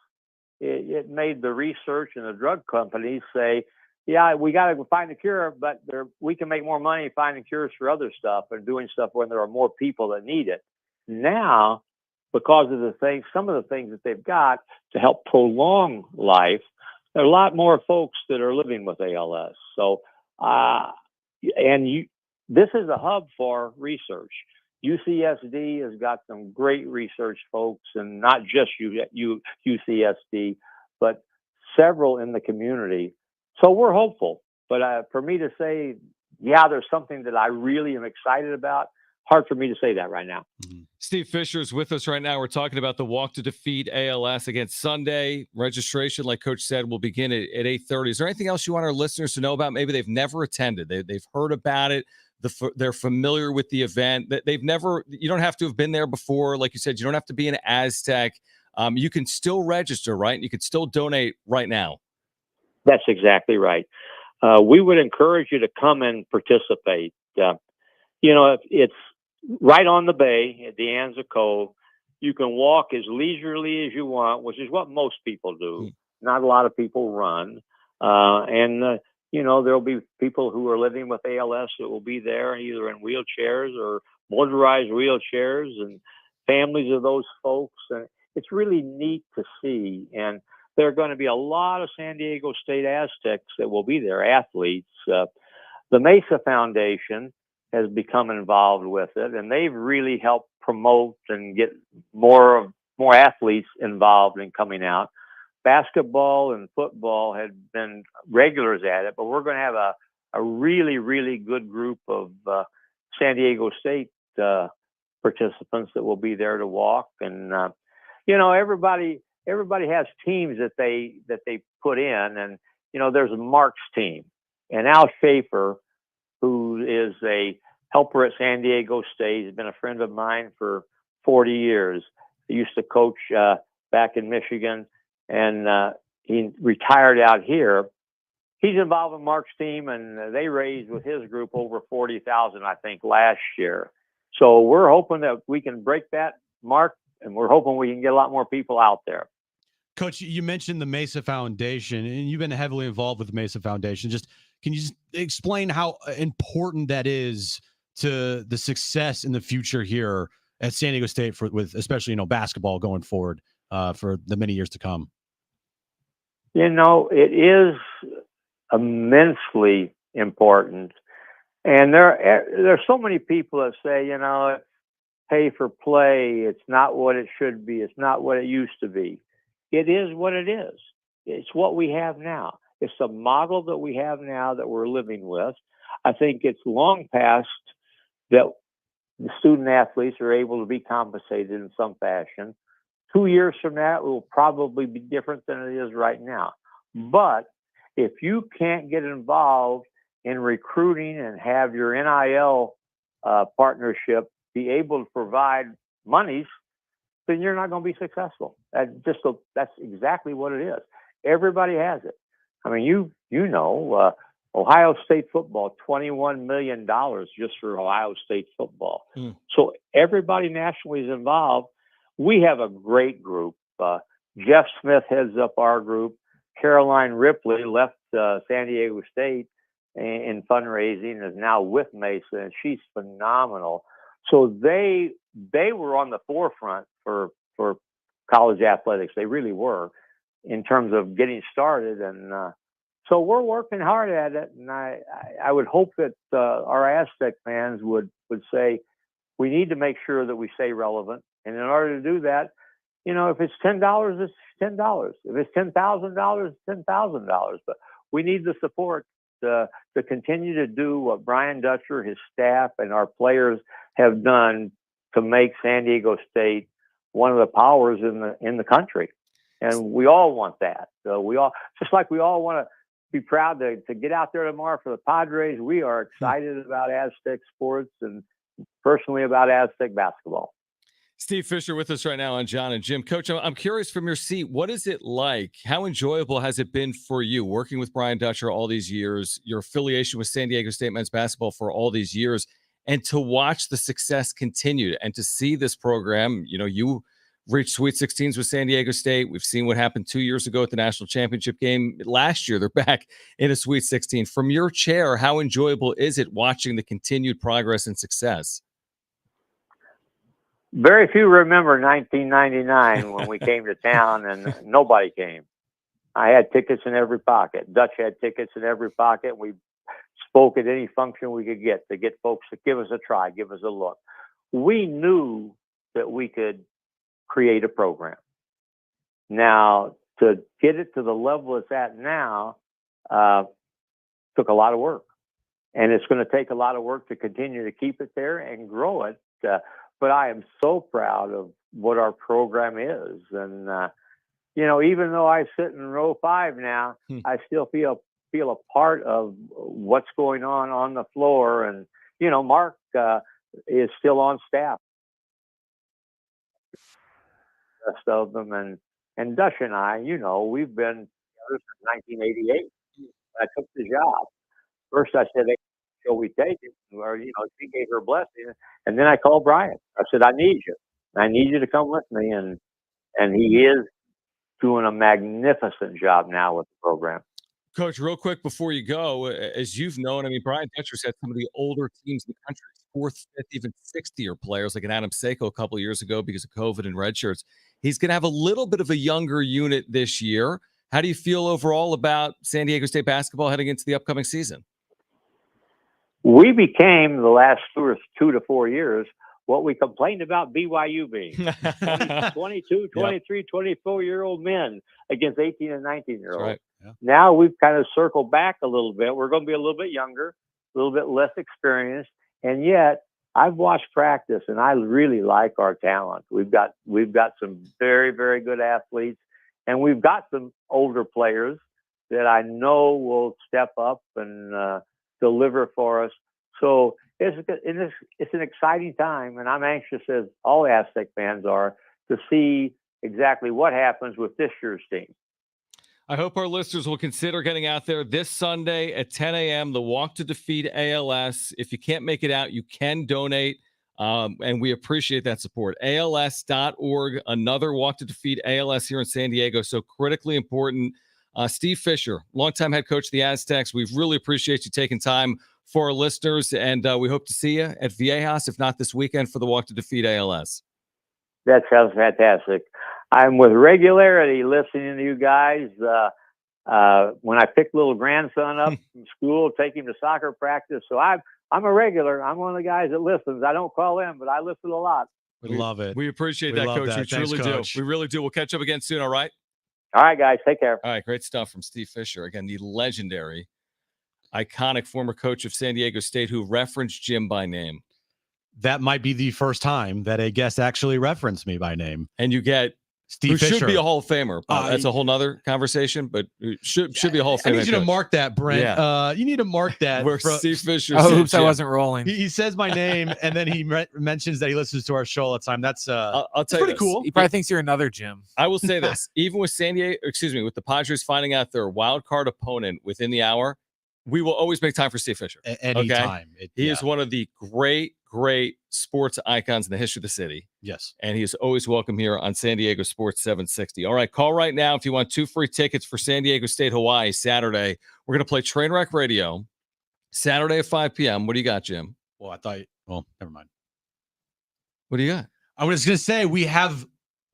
it made the research and the drug companies say, yeah, we got to find a cure, but we can make more money finding cures for other stuff and doing stuff when there are more people that need it. Now, because of some of the things that they've got to help prolong life, there are a lot more folks that are living with ALS. So, this is a hub for research. UCSD has got some great research folks, and not just UCSD, but several in the community. So we're hopeful. But for me to say, yeah, there's something that I really am excited about, hard for me to say that right now. Mm-hmm. Steve Fisher is with us right now. We're talking about the Walk to Defeat ALS against Sunday. Registration, like Coach said, will begin at 8:30. Is there anything else you want our listeners to know about? Maybe they've never attended. They've heard about it. They're familiar with the event. You don't have to have been there before. Like you said, you don't have to be an Aztec. You can still register, right? You can still donate right now. That's exactly right. We would encourage you to come and participate. it's right on the bay at the Anza Cove. You can walk as leisurely as you want, which is what most people do. Not a lot of people run. There'll be people who are living with ALS that will be there either in wheelchairs or motorized wheelchairs, and families of those folks. And it's really neat to see. And there are going to be a lot of San Diego State Aztecs that will be there, athletes. The Mesa Foundation has become involved with it, and they've really helped promote and get more athletes involved in coming out. Basketball and football had been regulars at it, but we're going to have a really, really good group of San Diego State participants that will be there to walk. And everybody has teams that they put in, and there's a Mark's team, and Al Schaefer, who is a helper at San Diego State, has been a friend of mine for 40 years. He used to coach back in Michigan, and he retired out here. He's involved in Mark's team, and they raised with his group over 40,000, I think, last year. So we're hoping that we can break that mark, and we're hoping we can get a lot more people out there. Coach, you mentioned the Mesa Foundation, and you've been heavily involved with the Mesa Foundation. Can you just explain how important that is to the success in the future here at San Diego State with especially basketball going forward for the many years to come? It is immensely important, and there's so many people that say it's pay for play. It's not what it should be. It's not what it used to be. It is what it is. It's what we have now. It's the model that we have now that we're living with. I think it's long past that the student athletes are able to be compensated in some fashion. 2 years from now, it will probably be different than it is right now. But if you can't get involved in recruiting and have your NIL partnership be able to provide monies, then you're not going to be successful. That's exactly what it is. Everybody has it. I mean, Ohio State football, $21 million just for Ohio State football. So everybody nationally is involved. We have a great group. Jeff Smith heads up our group. Caroline Ripley left San Diego State in fundraising, is now with Mesa, and she's phenomenal. So they were on the forefront for college athletics. They really were, in terms of getting started. And so we're working hard at it. And I would hope that our Aztec fans would say, we need to make sure that we stay relevant. And in order to do that, if it's $10, it's $10. If it's $10,000, it's $10,000. But we need the support to continue to do what Brian Dutcher, his staff, and our players have done to make San Diego State one of the powers in the country. And we all want that. So we all want to be proud to get out there tomorrow for the Padres. We are excited about Aztec sports and personally about Aztec basketball. Steve Fisher with us right now on Jon and Jim. Coach, I'm curious from your seat, what is it like? How enjoyable has it been for you working with Brian Dutcher all these years, your affiliation with San Diego State men's basketball for all these years, and to watch the success continue and to see this program? You reached Sweet 16s with San Diego State. We've seen what happened 2 years ago at the national championship game. Last year, they're back in a Sweet 16. From your chair, how enjoyable is it watching the continued progress and success? Very few remember 1999 when we came to town and nobody came. I had tickets in every pocket. Dutch had tickets in every pocket. We spoke at any function we could get to get folks to give us a try, give us a look. We knew that we could create a program. Now, to get it to the level it's at now, took a lot of work. And it's going to take a lot of work to continue to keep it there and grow it. But I am so proud of what our program is. And, even though I sit in row 5 now, I still feel a part of what's going on the floor. And, Mark is still on staff. The rest of them. And Dutch and I, we've been together since 1988. I took the job. First, I said, hey, shall we take it? Or, she gave her blessing. And then I called Brian. I said, I need you. I need you to come with me. And he is doing a magnificent job now with the program. Coach, real quick before you go, as you've known, I mean, Brian Dutcher's had some of the older teams in the country, fourth, fifth, even 60-year players like an Adam Seiko a couple of years ago because of COVID and red shirts. He's going to have a little bit of a younger unit this year. How do you feel overall about San Diego State basketball heading into the upcoming season? We became the last 2 to 4 years what we complained about BYU being 22, 23, 24-year-old men against 18 and 19-year-olds. Right. Yeah. Now we've kind of circled back a little bit. We're going to be a little bit younger, a little bit less experienced, and yet I've watched practice and I really like our talent. We've got some very, very good athletes, and we've got some older players that I know will step up and deliver for us. So it's an exciting time, and I'm anxious, as all Aztec fans are, to see exactly what happens with this year's team. I hope our listeners will consider getting out there this Sunday at 10 a.m., the Walk to Defeat ALS. If you can't make it out, you can donate, and we appreciate that support. ALS.org, another Walk to Defeat ALS here in San Diego, so critically important. Steve Fisher, longtime head coach of the Aztecs, we really appreciate you taking time for our listeners, and we hope to see you at Viejas, if not this weekend, for the Walk to Defeat ALS. That sounds fantastic. I'm with regularity listening to you guys. When I pick little grandson up from school, take him to soccer practice. So I'm a regular. I'm one of the guys that listens. I don't call in, but I listen a lot. We love it. We appreciate We that, love Coach. that. We Thanks, truly Coach. do. We really do. We'll catch up again soon, all right? All right, guys. Take care. All right, great stuff from Steve Fisher. Again, the legendary, iconic former coach of San Diego State who referenced Jim by name. That might be the first time that a guest actually referenced me by name. And you get Steve Fisher. Should be a Hall of Famer. That's a whole nother conversation, but should be a Hall of Famer. I need you to mark that, Brent. Yeah. You need to mark that. Where Steve Fisher oops, I wasn't rolling. He says my name, and then he mentions that he listens to our show all the time. That's I'll tell you pretty this. cool. He probably thinks you're another Jim. I will say this. Even with with the Padres finding out their wild card opponent within the hour, we will always make time for Steve Fisher. Anytime. He is one of the great sports icons in the history of the city. Yes. And he is always welcome here on San Diego Sports 760. All right, call right now if you want 2 free tickets for San Diego State, Hawaii, Saturday. We're going to play Trainwreck Radio Saturday at 5 p.m. What do you got, Jim? Well, never mind. What do you got? I was going to say we have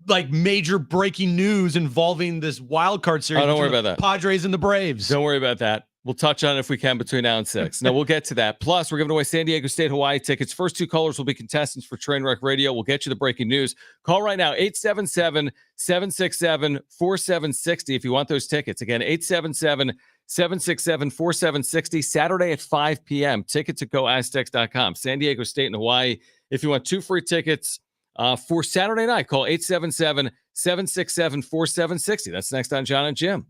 like major breaking news involving this wild card series. Oh, don't worry about that. Padres and the Braves. Don't worry about that. We'll touch on it if we can between now and 6. No, we'll get to that. Plus, we're giving away San Diego State, Hawaii tickets. First 2 callers will be contestants for Trainwreck Radio. We'll get you the breaking news. Call right now, 877-767-4760 if you want those tickets. Again, 877-767-4760, Saturday at 5 p.m. Tickets at GoAztecs.com. San Diego State and Hawaii. If you want 2 free tickets for Saturday night, call 877-767-4760. That's next on Jon and Jim.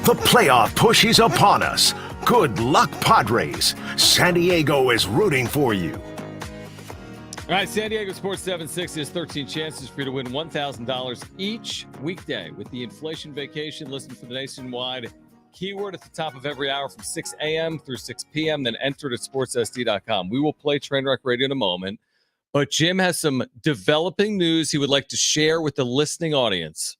The playoff push is upon us. Good luck, Padres. San Diego is rooting for you. All right, San Diego Sports 760 has 13 chances for you to win $1,000 each weekday with the Inflation Vacation. Listen for the nationwide keyword at the top of every hour from 6 a.m. through 6 p.m., then enter it at sportssd.com. We will play Trainwreck Radio in a moment, but Jim has some developing news he would like to share with the listening audience.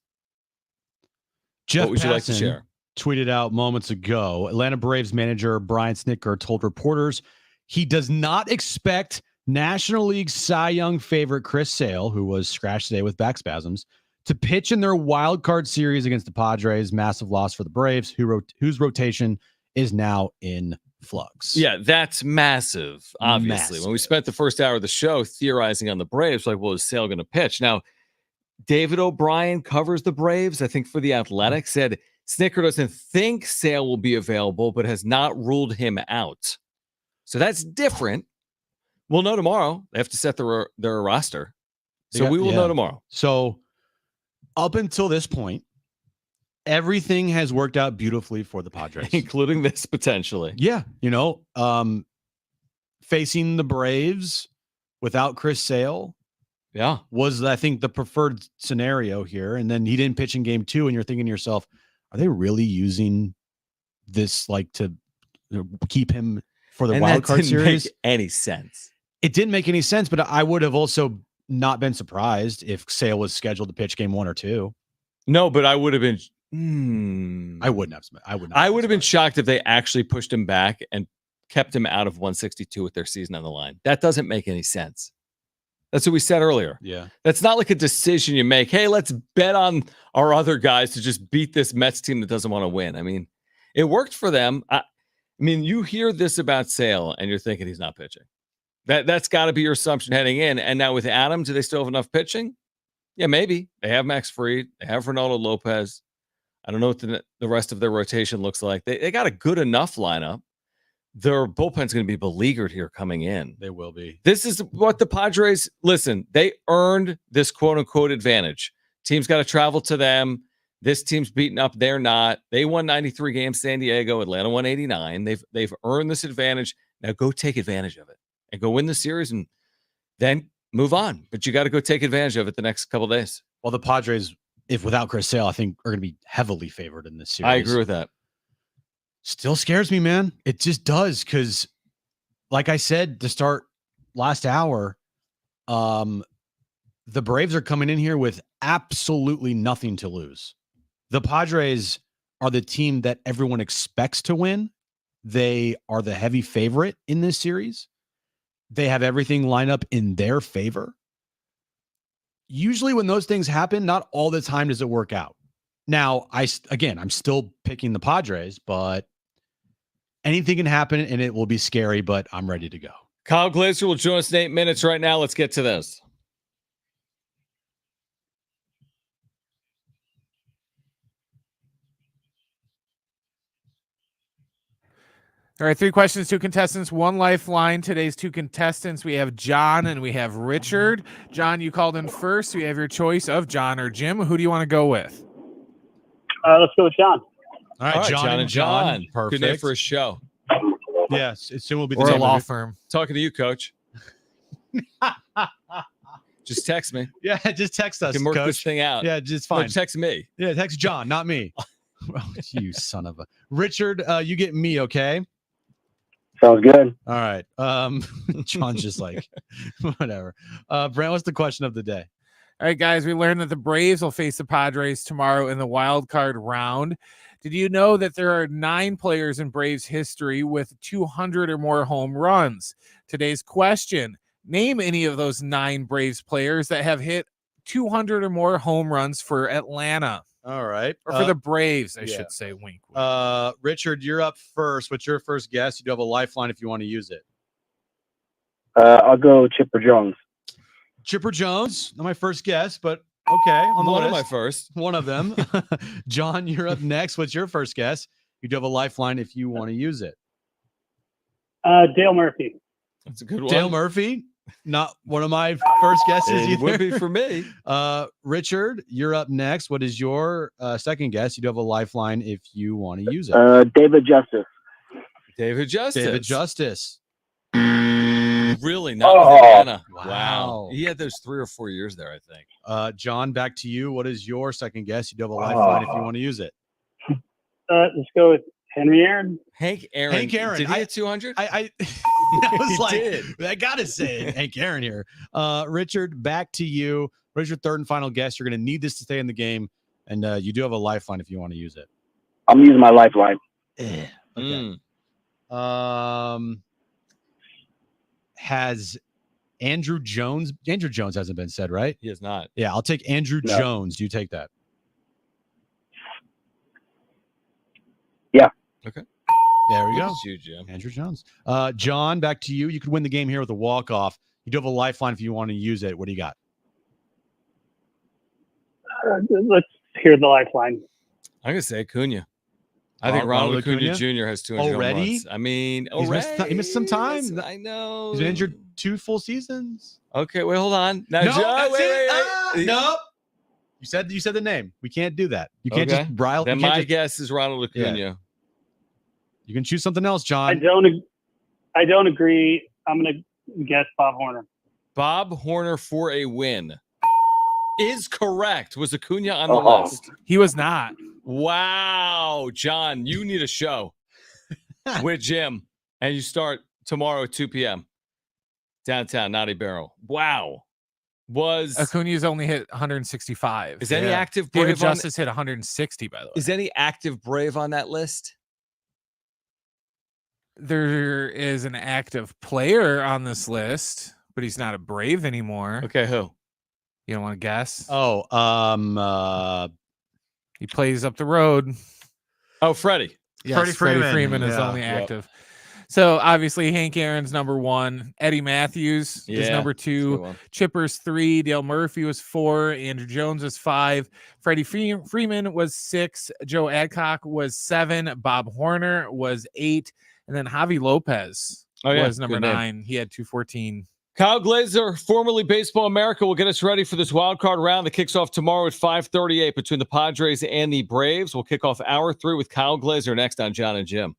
Jeff what would you like to Passan share? Tweeted out moments ago, Atlanta Braves manager Brian Snitker told reporters he does not expect National League Cy Young favorite Chris Sale, who was scratched today with back spasms, to pitch in their wild card series against the Padres. Massive loss for the Braves, whose rotation is now in flux. Yeah, that's massive, obviously. When we spent the first hour of the show theorizing on the Braves, like, well, is Sale going to pitch? Now, David O'Brien covers the Braves, I think, for The Athletic, said Snitker doesn't think Sale will be available, but has not ruled him out. So that's different. We'll know tomorrow. They have to set their roster. So we will know tomorrow. So up until this point, everything has worked out beautifully for the Padres. Including this, potentially. Yeah. Facing the Braves without Chris Sale was, I think, the preferred scenario here. And then he didn't pitch in game 2, and you're thinking to yourself, are they really using this to keep him for the wild card series? Make any sense. It didn't make any sense, but I would have also not been surprised if Sale was scheduled to pitch game 1 or 2. No, but I would have been. I wouldn't have. I would have been shocked if they actually pushed him back and kept him out of 162 with their season on the line. That doesn't make any sense. That's what we said earlier. Yeah. That's not like a decision you make. Hey, let's bet on our other guys to just beat this Mets team that doesn't want to win. I mean, it worked for them. I mean, you hear this about Sale and you're thinking he's not pitching. That's got to be your assumption heading in. And now with Adam, do they still have enough pitching? Yeah, maybe. They have Max Fried. They have Ronaldo Lopez. I don't know what the rest of their rotation looks like. They got a good enough lineup. Their bullpen's going to be beleaguered here coming in. They will be. This is what the Padres, listen, they earned this quote-unquote advantage. Teams got to travel to them. This team's beaten up. They're not. They won 93 games, San Diego. Atlanta won 89. They've earned this advantage. Now go take advantage of it and go win the series and then move on. But you got to go take advantage of it the next couple of days. Well, the Padres, if without Chris Sale, I think are going to be heavily favored in this series. I agree with that. Still scares me, man. It just does, because like I said to start last hour, the Braves are coming in here with absolutely nothing to lose. The Padres are the team that everyone expects to win. They are the heavy favorite in this series. They have everything lined up in their favor. Usually when those things happen, not all the time does it work out. Now, I'm still picking the Padres, but anything can happen and it will be scary, but I'm ready to go. Kyle Glaser will join us in 8 minutes right now. Let's get to this. All right, 3 questions, 2 contestants, 1 lifeline. Today's 2 contestants, we have John and we have Richard. John, you called in first. So you have your choice of John or Jim. Who do you want to go with? Let's go with John. All right, John and John. Perfect. Good name for a show. Yes, it soon will be Or a law firm. Talking to you, Coach. Just text me. Yeah, just text us, We can work Coach. this thing out. Yeah, just fine. Or text me. Yeah, text John, not me. Oh, you son of a Richard. You get me, okay? Sounds good. All right. John's just like, whatever. Brent, what's the question of the day? All right, guys, we learned that the Braves will face the Padres tomorrow in the wild card round. Did you know that there are 9 players in Braves history with 200 or more home runs? Today's question, name any of those 9 Braves players that have hit 200 or more home runs for Atlanta. All right. Or for the Braves, I should say. Wink, wink. Richard, you're up first. What's your first guess? You do have a lifeline if you want to use it. I'll go Chipper Jones. Chipper Jones, not my first guess, but okay. On the One of list. my first. One of them. John, you're up next. What's your first guess? You do have a lifeline if you want to use it. Dale Murphy. That's a good one. Dale Murphy. not one of my first guesses It either. would be for me. Richard, you're up next. What is your second guess? You do have a lifeline if you want to use it. David Justice. David Justice. David Justice. Really? Not with Oh. Atlanta. Wow. Wow. He had those 3 or 4 years there, I think. John, back to you. What is your second guess? You do have a lifeline if you want to use it. Let's go with Henry Aaron. Hank Aaron. Hank Aaron. Did he hit 200? I was He like, did. I gotta say it. Hank Aaron here. Richard, back to you. What is your third and final guess? You're going to need this to stay in the game, and you do have a lifeline if you want to use it. I'm using my lifeline. Okay. Mm. Has Andrew Jones? Andrew Jones hasn't been said, right? He is not. Yeah, I'll take Andrew No. Jones. Do you take that? Yeah. Okay. There we Look go. at you, Jim. Andrew Jones. John, back to you. You could win the game here with a walk-off. You do have a lifeline if you want to use it. What do you got? Let's hear the lifeline. I'm going to say Acuna. I think Ronald Acuna Jr. has 200 home Already? runs. I mean, He missed some time. Yes, I know. He's been injured 2 full seasons. Okay, wait, hold on. Now, No, John, that's wait, it. wait. No. You said the name. We can't do that. You can't Okay. just rile. Then You can't my just- guess is Ronald Acuna. You can choose something else, John. I don't agree. I'm going to guess Bob Horner. Bob Horner for a win is correct. Was Acuna on the Oh. list? He was not. Wow, John, you need a show with Jim, and you start tomorrow at 2 p.m. downtown Naughty Barrel. Wow. Acuna's only hit 165. Is any active David Brave on Justice hit 160, by the way. is any active Brave on that list? There is an active player on this list, but he's not a Brave anymore. Okay, who? You don't want to guess? He He plays up the road. Oh, Freddie. Yes, Freddie Freeman. Freeman is Yeah. only Yep. active. So obviously Hank Aaron's number 1. Eddie Matthews is number That's a 2. good one. Chippers 3. Dale Murphy was 4. Andrew Jones was 5. Freddie Freeman was 6. Joe Adcock was 7. Bob Horner was 8. And then Javi Lopez was number good name. 9. He had 214. Kyle Glazer, formerly Baseball America, will get us ready for this wild card round that kicks off tomorrow at 5:38 between the Padres and the Braves. We'll kick off hour 3 with Kyle Glazer next on Jon and Jim.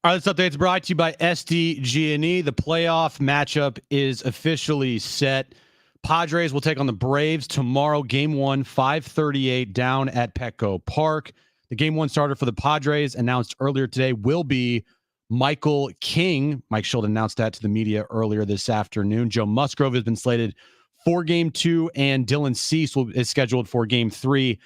All right, this update's brought to you by SDG&E. The playoff matchup is officially set. Padres will take on the Braves tomorrow. Game 1, 5:38 down at Petco Park. The Game 1 starter for the Padres, announced earlier today, will be Michael King. Mike Schild announced that to the media earlier this afternoon. Joe Musgrove has been slated for Game 2, and Dylan Cease is scheduled for Game 3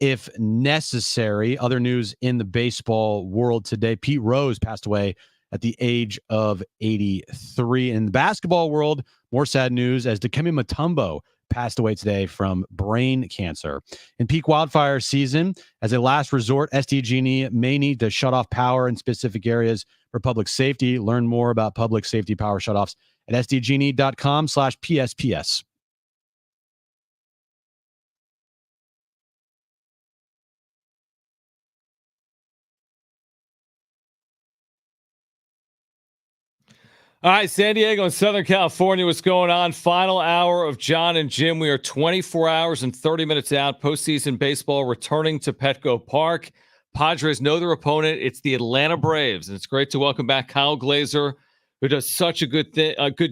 if necessary. Other news in the baseball world today: Pete Rose passed away at the age of 83. In the basketball world, more sad news as Dikembe Mutombo passed away today from brain cancer. In peak wildfire season, as a last resort, SDG&E may need to shut off power in specific areas for public safety. Learn more about public safety power shutoffs at sdgne.com/PSPS. All right, San Diego and Southern California, what's going on? Final hour of Jon and Jim. We are 24 hours and 30 minutes out. Postseason baseball returning to Petco Park. Padres know their opponent. It's the Atlanta Braves, and it's great to welcome back Kyle Glazer, who does such a good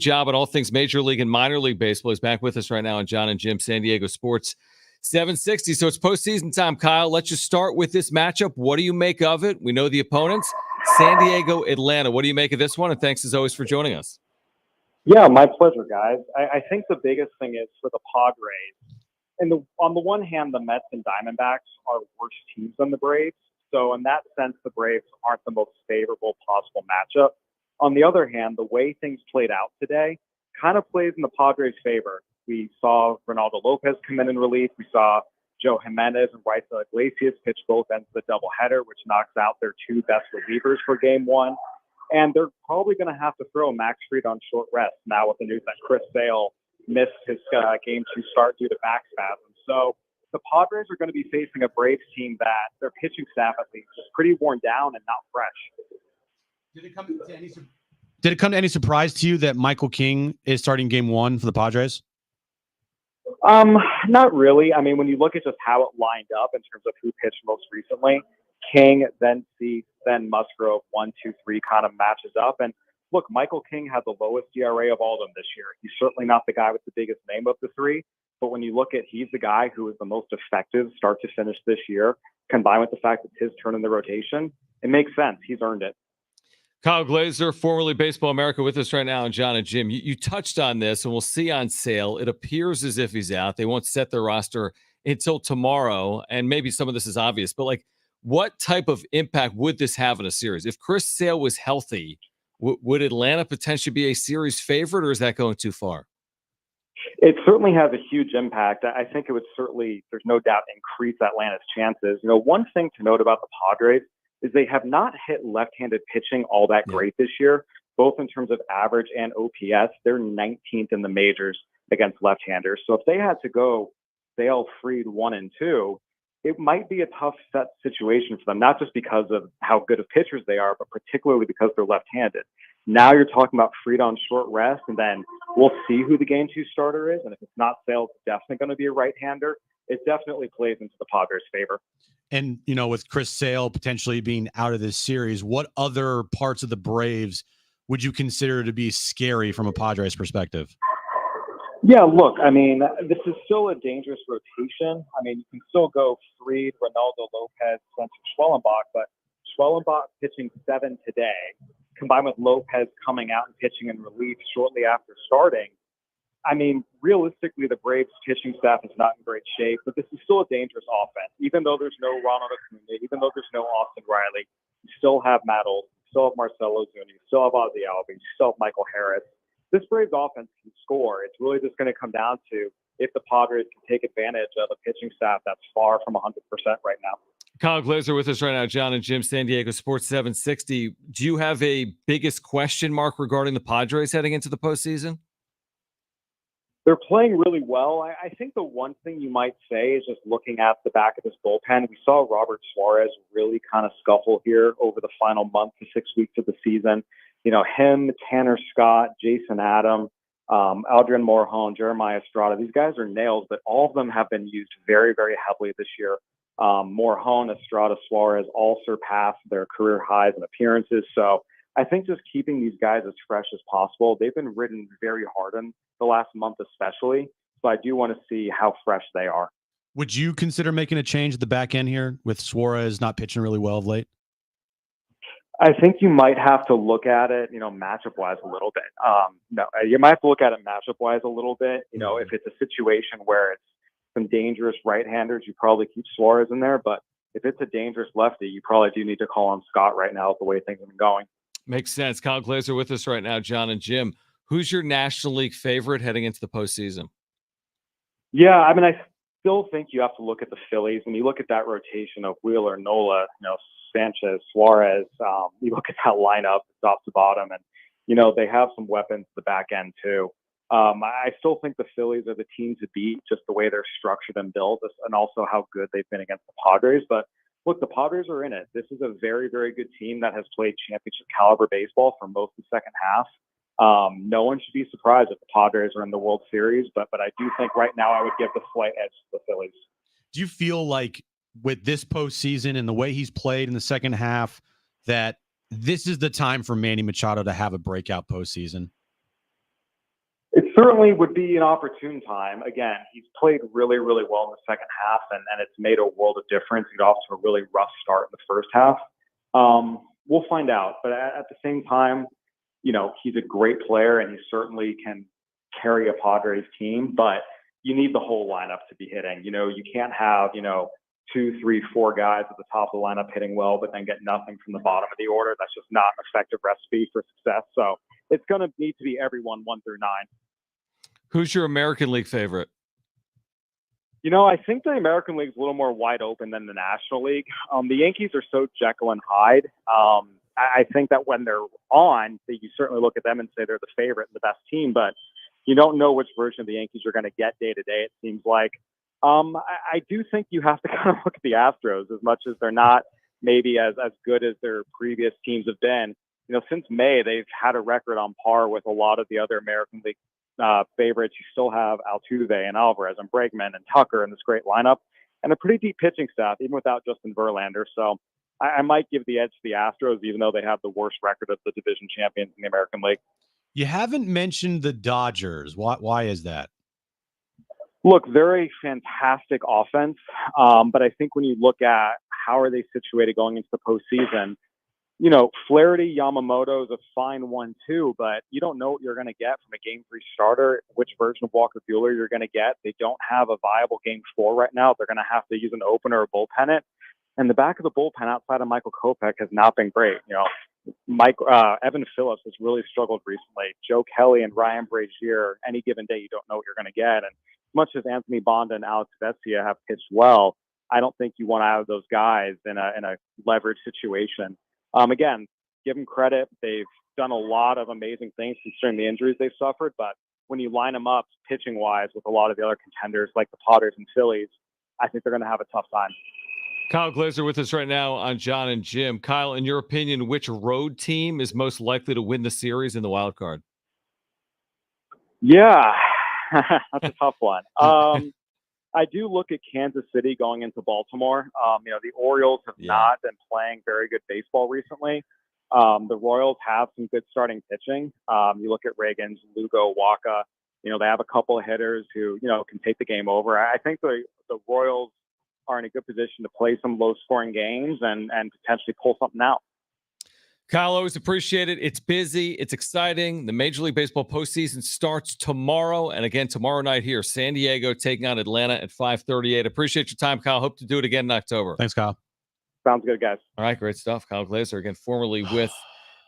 job at all things Major League and Minor League Baseball. He's back with us right now on Jon and Jim, San Diego Sports 760. So it's postseason time, Kyle. Let's just start with this matchup. What do you make of it? We know the opponents. San Diego, Atlanta. What do you make of this one? And thanks as always for joining us. Yeah, my pleasure, guys. I think the biggest thing is for the Padres. And on the one hand, the Mets and Diamondbacks are worse teams than the Braves. So in that sense, the Braves aren't the most favorable possible matchup. On the other hand, the way things played out today kind of plays in the Padres' favor. We saw Ronaldo Lopez come in relief. We saw Joe Jimenez and Raisel Iglesias pitch both ends of the doubleheader, which knocks out their two best relievers for Game 1. And they're probably going to have to throw Max Fried on short rest now with the news that Chris Sale missed his Game 2 start due to back spasms. So the Padres are going to be facing a Braves team that their pitching staff, at least, is pretty worn down and not fresh. Did it come to any surprise to you that Michael King is starting Game 1 for the Padres? Not really. I mean, when you look at just how it lined up in terms of who pitched most recently, King, then Cease, then Musgrove, 1, 2, 3 kind of matches up. And look, Michael King had the lowest ERA of all of them this year. He's certainly not the guy with the biggest name of the three, but when you look at, he's the guy who is the most effective start to finish this year, combined with the fact that his turn in the rotation, it makes sense. He's earned it. Kyle Glazer, formerly Baseball America, with us right now on Jon and Jim. You touched on this, and we'll see on Sale. It appears as if he's out. They won't set their roster until tomorrow, and maybe some of this is obvious, but like, what type of impact would this have in a series? If Chris Sale was healthy, would Atlanta potentially be a series favorite, or is that going too far? It certainly has a huge impact. I think it would certainly, there's no doubt, increase Atlanta's chances. You know, one thing to note about the Padres is they have not hit left-handed pitching all that great this year, both in terms of average and OPS. They're 19th in the majors against left-handers. So if they had to go Sale, Fried 1 and 2, it might be a tough set situation for them, not just because of how good of pitchers they are, but particularly because they're left-handed. Now you're talking about Fried on short rest, and then we'll see who the Game 2 starter is. And if it's not Sale, it's definitely going to be a right-hander. It definitely plays into the Padres' favor. And, you know, with Chris Sale potentially being out of this series, what other parts of the Braves would you consider to be scary from a Padres perspective? Yeah, look, I mean, this is still a dangerous rotation. I mean, you can still go Fried, Ronaldo Lopez, Spencer Schwellenbach, but Schwellenbach pitching 7 today, combined with Lopez coming out and pitching in relief shortly after starting. I mean, realistically, the Braves pitching staff is not in great shape, but this is still a dangerous offense. Even though there's no Ronald Acuna, even though there's no Austin Riley, you still have Matt Olson, you still have Marcelo Zuni, you still have Ozzie Albies, you still have Michael Harris. This Braves offense can score. It's really just going to come down to if the Padres can take advantage of a pitching staff that's far from 100% right now. Kyle Glazer with us right now, Jon and Jim, San Diego Sports 760. Do you have a biggest question mark regarding the Padres heading into the postseason? They're playing really well. I think the one thing you might say is just looking at the back of this bullpen, we saw Robert Suarez really kind of scuffle here over the final month to 6 weeks of the season. You know, him, Tanner Scott, Jason Adam, Aldrin Morejon, Jeremiah Estrada, these guys are nails, but all of them have been used very, very heavily this year Morjon, Estrada, Suarez all surpassed their career highs in appearances. So I think just keeping these guys as fresh as possible. They've been ridden very hard in the last month especially. So I do want to see how fresh they are. Would you consider making a change at the back end here with Suarez not pitching really well of late? I think you might have to look at it, matchup-wise a little bit. No, you might have to look at it matchup-wise a little bit. If it's a situation where it's some dangerous right-handers, you probably keep Suarez in there. But if it's a dangerous lefty, you probably do need to call on Scott right now with the way things have been going. Makes sense. Kyle Glaser with us right now, Jon and Jim. Who's your National League favorite heading into the postseason? Yeah, I mean, I still think you have to look at the Phillies. When you look at that rotation of Wheeler, Nola, Sanchez, Suarez, you look at that lineup top to bottom, and they have some weapons at the back end too. I still think the Phillies are the team to beat, just the way they're structured and built, and also how good they've been against the Padres. But look, the Padres are in it. This is a very, very good team that has played championship caliber baseball for most of the second half. No one should be surprised if the Padres are in the World Series, but I do think right now I would give the slight edge to the Phillies. Do you feel like with this postseason and the way he's played in the second half that this is the time for Manny Machado to have a breakout postseason? It certainly would be an opportune time. Again, he's played really, really well in the second half, and it's made a world of difference. He got off to a really rough start in the first half. We'll find out. But at the same time, he's a great player, and he certainly can carry a Padres team. But you need the whole lineup to be hitting. You can't have, 2, 3, 4 guys at the top of the lineup hitting well, but then get nothing from the bottom of the order. That's just not an effective recipe for success. So it's going to need to be everyone 1 through 9. Who's your American League favorite? I think the American League is a little more wide open than the National League. The Yankees are so Jekyll and Hyde. I think that when they're on, that you certainly look at them and say they're the favorite and the best team, but you don't know which version of the Yankees you're going to get day to day, it seems like. I do think you have to kind of look at the Astros, as much as they're not maybe as good as their previous teams have been. Since May, they've had a record on par with a lot of the other American League favorites. You still have Altuve and Alvarez and Bregman and Tucker in this great lineup, and a pretty deep pitching staff, even without Justin Verlander. So I might give the edge to the Astros, even though they have the worst record of the division champions in the American League. You haven't mentioned the Dodgers. Why is that? Look, they're a fantastic offense, but I think when you look at how are they situated going into the postseason, Flaherty, Yamamoto is a fine 1-2, but you don't know what you're going to get from a Game 3 starter, which version of Walker Buehler you're going to get. They don't have a viable Game 4 right now. They're going to have to use an opener or bullpen it. And the back of the bullpen outside of Michael Kopech has not been great. Evan Phillips has really struggled recently. Joe Kelly and Ryan Brazier, any given day, you don't know what you're going to get. And as much as Anthony Bonda and Alex Vesia have pitched well, I don't think you want to have those guys in a leverage situation. Again, give them credit. They've done a lot of amazing things considering the injuries they've suffered. But when you line them up pitching-wise with a lot of the other contenders like the Padres and Phillies, I think they're going to have a tough time. Kyle Glaser with us right now on Jon and Jim. Kyle, in your opinion, which road team is most likely to win the series in the wild card? Yeah, that's a tough one. I do look at Kansas City going into Baltimore. The Orioles have not been playing very good baseball recently. The Royals have some good starting pitching. You look at Reagans, Lugo, Waka. They have a couple of hitters who, can take the game over. I think the Royals are in a good position to play some low-scoring games and potentially pull something out. Kyle, always appreciate it. It's busy. It's exciting. The Major League Baseball postseason starts tomorrow. And again, tomorrow night here, San Diego taking on Atlanta at 5:38. Appreciate your time, Kyle. Hope to do it again in October. Thanks, Kyle. Sounds good, guys. All right, great stuff. Kyle Glaser, again, formerly with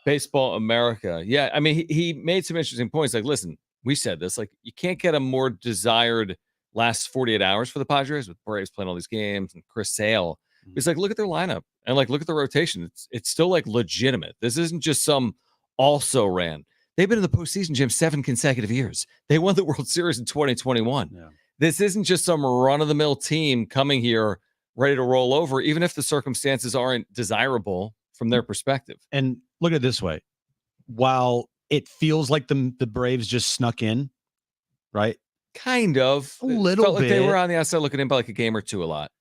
Baseball America. Yeah, I mean, he made some interesting points. Like, listen, we said this. Like, you can't get a more desired last 48 hours for the Padres with Braves playing all these games and Chris Sale. He's like, look at their lineup and look at the rotation. It's still legitimate. This isn't just some also ran. They've been in the postseason, Jim, 7 consecutive years. They won the World Series in 2021. Yeah. This isn't just some run-of-the-mill team coming here ready to roll over, even if the circumstances aren't desirable from their perspective. And look at it this way. While it feels like the Braves just snuck in, right? Kind of. A little felt bit. Like they were on the outside looking in by a game or two a lot.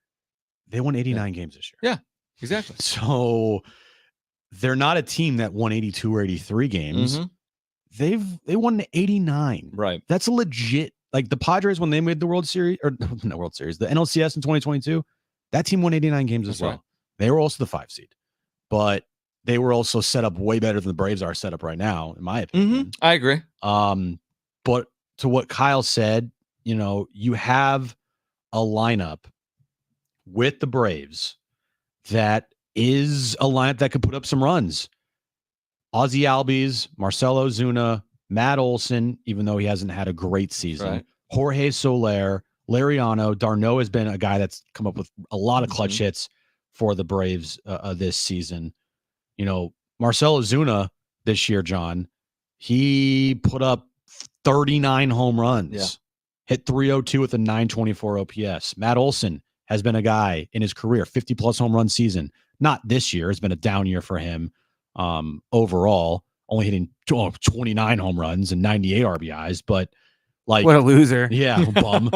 They won 89 games this year. Yeah, exactly. So they're not a team that won 82 or 83 games. They won 89. Right. That's a legit, like the Padres when they made the World Series, or not World Series, the NLCS in 2022, that team won 89 games as well. Right. They were also the 5 seed, but they were also set up way better than the Braves are set up right now, in my opinion. I agree. But to what Kyle said, you have a lineup with the Braves that is a lineup that could put up some runs. Ozzy Albies, Marcelo Ozuna, Matt Olson, even though he hasn't had a great season, Right. Jorge Soler, Lariano, Darno has been a guy that's come up with a lot of clutch hits for the Braves this season. Marcelo Ozuna this year, John, he put up 39 home runs, hit 302 with a 924 OPS. Matt Olson has been a guy in his career, 50 plus home run season. Not this year. It's been a down year for him overall, only hitting 29 home runs and 98 RBIs. But like, what a loser. Yeah, bum.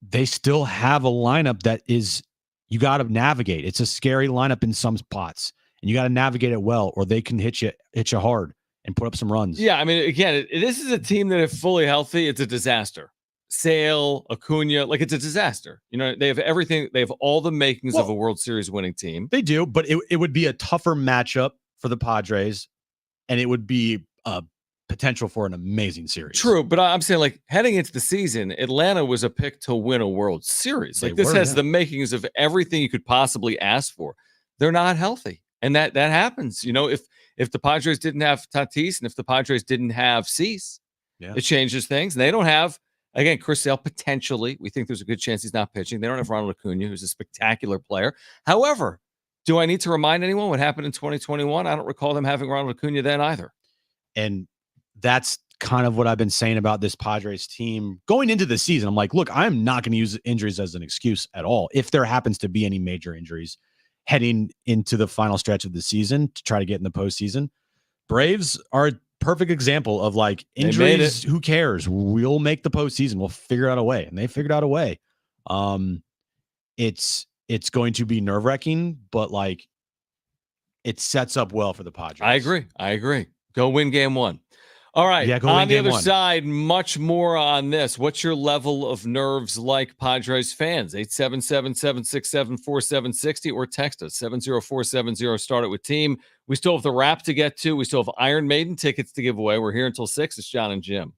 They still have a lineup that is, you got to navigate. It's a scary lineup in some spots, and you got to navigate it well, or they can hit you hard and put up some runs. Yeah, I mean, again, this is a team that, if fully healthy, it's a disaster. Sale, Acuna, like, it's a disaster. They have everything. They have all the makings of a World Series winning team. They do, but it would be a tougher matchup for the Padres, and it would be a potential for an amazing series. True, but I'm saying, like, heading into the season, Atlanta was a pick to win a World Series. Like, this has the makings of everything you could possibly ask for. They're not healthy, and that happens. If the Padres didn't have Tatis and if the Padres didn't have Cease, it changes things. And they don't have, again, Chris Sale potentially. We think there's a good chance he's not pitching. They don't have Ronald Acuna, who's a spectacular player. However, do I need to remind anyone what happened in 2021? I don't recall them having Ronald Acuna then either. And that's kind of what I've been saying about this Padres team going into the season. I'm like, look, I'm not going to use injuries as an excuse at all. If there happens to be any major injuries heading into the final stretch of the season to try to get in the postseason, Braves are a perfect example of, like, injuries. Who cares? We'll make the postseason. We'll figure out a way. And they figured out a way. It's going to be nerve-wracking, but, like, it sets up well for the Padres. I agree. Go win game 1. All right. Yeah, on the other side, much more on this. What's your level of nerves like, Padres fans? 877-767-4760 or text us 70470. Start it with team. We still have the wrap to get to. We still have Iron Maiden tickets to give away. We're here until 6. It's Jon and Jim.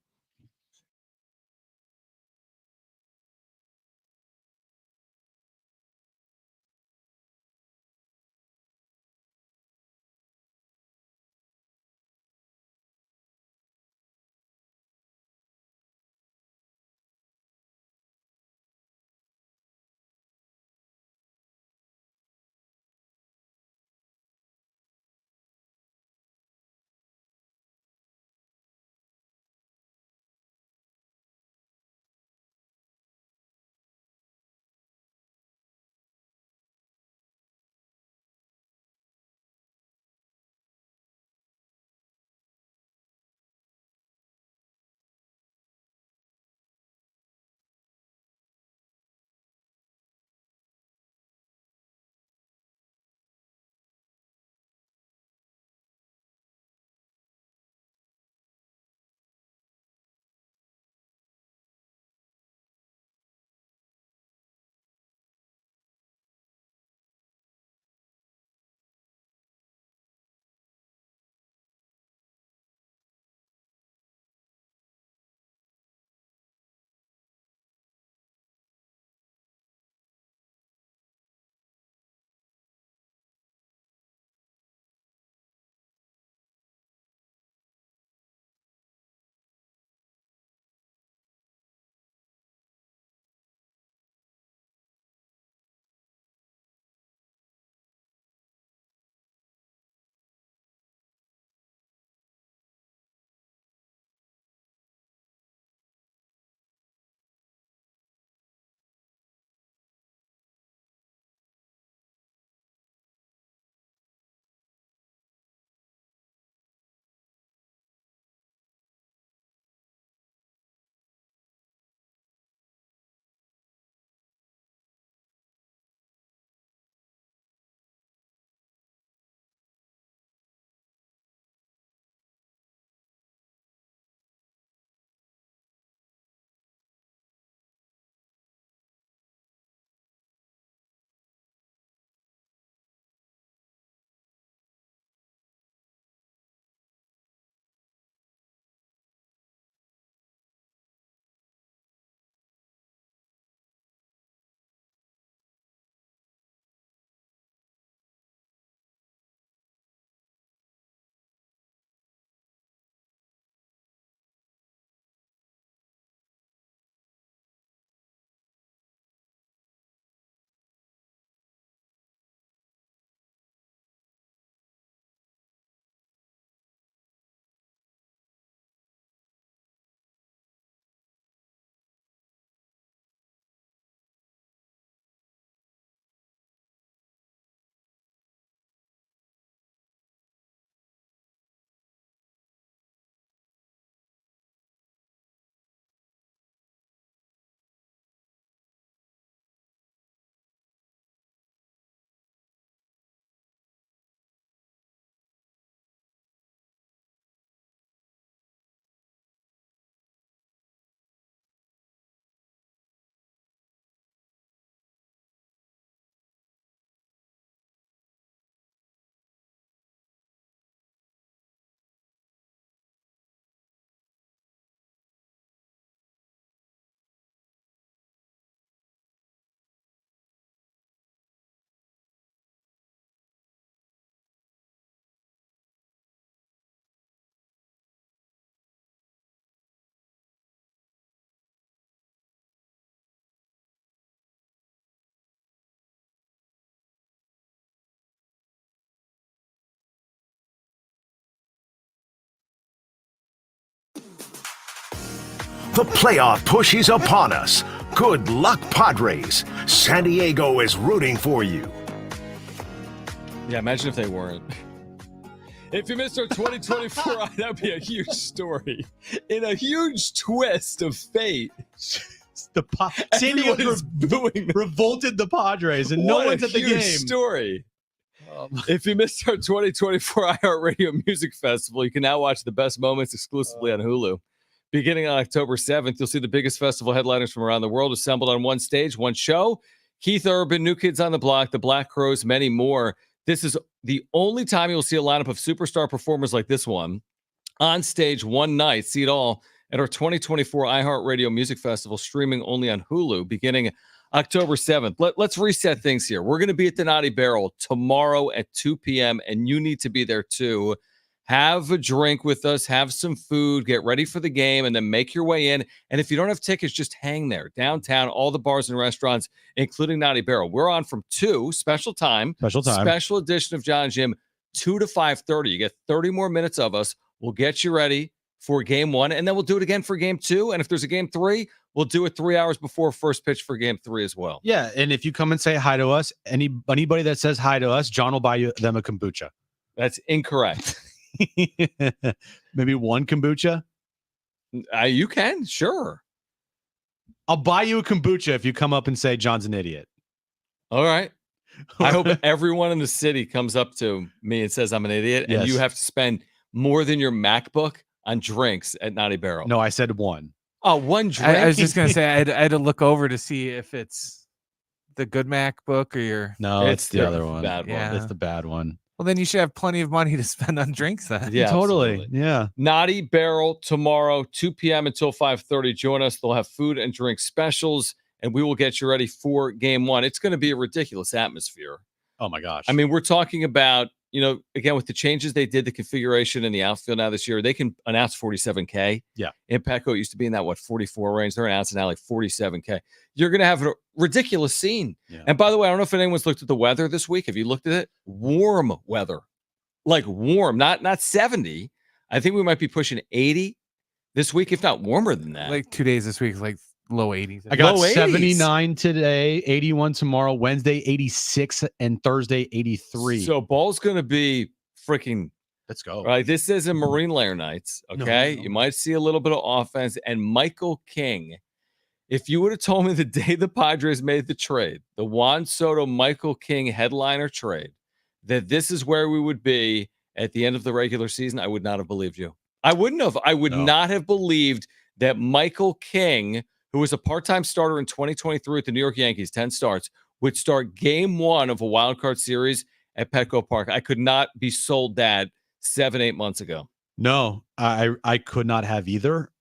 The playoff push is upon us. Good luck, Padres. San Diego is rooting for you. Yeah, imagine if they weren't. If you missed our 2024, that would be a huge story. In a huge twist of fate. San Diego booing revolted the Padres, and no one's at the game. Story. If you missed our 2024 iHeartRadio Music Festival, you can now watch the best moments exclusively on Hulu. Beginning on October 7th, you'll see the biggest festival headliners from around the world assembled on one stage, one show. Keith Urban, New Kids on the Block, the Black Crowes, many more. This is the only time you'll see a lineup of superstar performers like this one on stage one night. See it all at our 2024 iHeartRadio Music Festival, streaming only on Hulu, beginning October 7th. Let's reset things here. We're going to be at the Naughty Barrel tomorrow at 2 p.m., and you need to be there too. Have a drink with us, have some food, get ready for the game, and then make your way in. And if you don't have tickets, just hang there. Downtown, all the bars and restaurants, including Naughty Barrel. We're on from 2, special time. Special edition of Jon Jim, 2 to 5:30. You get 30 more minutes of us. We'll get you ready for game 1, and then we'll do it again for game 2. And if there's a game 3, we'll do it 3 hours before first pitch for game 3 as well. Yeah, and if you come and say hi to us, anybody that says hi to us, John will buy them a kombucha. That's incorrect. Maybe one kombucha? You can, sure. I'll buy you a kombucha if you come up and say John's an idiot. All right. I hope everyone in the city comes up to me and says I'm an idiot, and you have to spend more than your MacBook on drinks at Naughty Barrel. No, I said one. Oh, one drink? I was just going to say, I had to look over to see if it's the good MacBook or your... No, it's the other one. Bad one. Yeah. It's the bad one. Well, then you should have plenty of money to spend on drinks then. Yeah, totally. Absolutely. Yeah. Naughty Barrel tomorrow, 2 p.m. until 5:30. Join us. They'll have food and drink specials, and we will get you ready for game 1. It's going to be a ridiculous atmosphere. Oh, my gosh. I mean, we're talking about, again, with the changes they did, the configuration in the outfield now this year, they can announce 47K. Yeah. In Petco, it used to be in that, 44 range. They're announcing now like 47K. You're going to have a ridiculous scene. Yeah. And by the way, I don't know if anyone's looked at the weather this week. Have you looked at it? Warm weather. Like warm, not 70. I think we might be pushing 80 this week, if not warmer than that. Like 2 days this week, like low 80s. I got 79 today, 81 tomorrow, Wednesday 86, and Thursday 83. So ball's going to be freaking. Let's go. Right. This isn't Marine Layer nights. Okay. No. You might see a little bit of offense. And Michael King, if you would have told me the day the Padres made the trade, the Juan Soto, Michael King headliner trade, that this is where we would be at the end of the regular season, I would not have believed you. I wouldn't have. I would not have believed that Michael King, who was a part-time starter in 2023 at the New York Yankees, 10 starts, would start game 1 of a wild card series at Petco Park. I could not be sold that 7-8 months ago. No, I could not have either.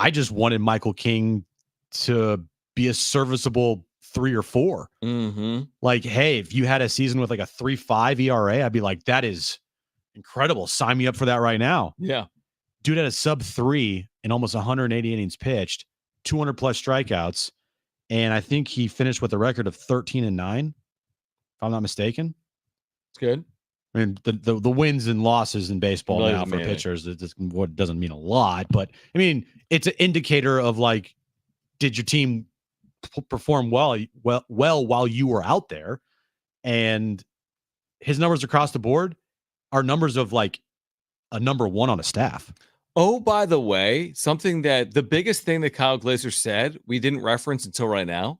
I just wanted Michael King to be a serviceable 3 or 4. Mm-hmm. Like, hey, if you had a season with like a 3.5 ERA, I'd be like, that is incredible. Sign me up for that right now. Yeah. Dude had a sub 3 in almost 180 innings pitched, 200 plus strikeouts. And I think he finished with a record of 13-9, if I'm not mistaken. It's good. I mean, the wins and losses in baseball now for pitchers, what doesn't mean a lot, but I mean, it's an indicator of like, did your team perform well while you were out there? And his numbers across the board are numbers of like a number 1 on a staff. Oh, by the way, something that the biggest thing that Kyle Glaser said we didn't reference until right now,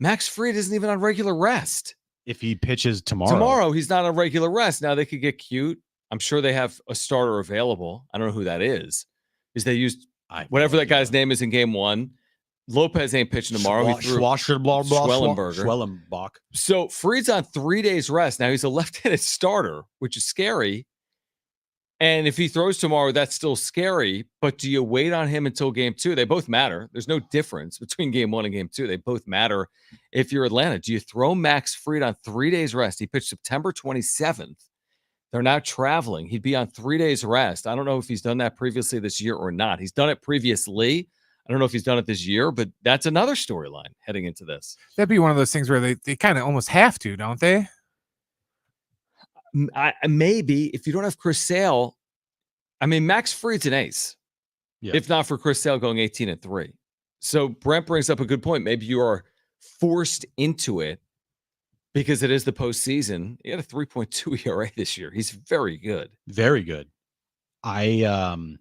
Max Fried isn't even on regular rest. If he pitches tomorrow. Tomorrow, he's not on regular rest. Now, they could get cute. I'm sure they have a starter available. I don't know who that is. Is they used whatever that guy's name is in game 1. Lopez ain't pitching tomorrow. He threw Schwellenbach. So Fried's on 3 days rest. Now, he's a left-handed starter, which is scary. And if he throws tomorrow, that's still scary. But do you wait on him until game 2? They both matter. There's no difference between game 1 and game 2. They both matter. If you're Atlanta, do you throw Max Fried on 3 days rest? He pitched September 27th. They're now traveling. He'd be on 3 days rest. I don't know if he's done that previously this year or not. He's done it previously. I don't know if he's done it this year, but that's another storyline heading into this. That'd be one of those things where they kind of almost have to, don't they? Maybe if you don't have Chris Sale, I mean, Max Fried's an ace. if not for Chris Sale going 18-3. So Brent brings up a good point. Maybe you are forced into it because it is the postseason. He had a 3.2 ERA this year. He's very good. Very good. I'm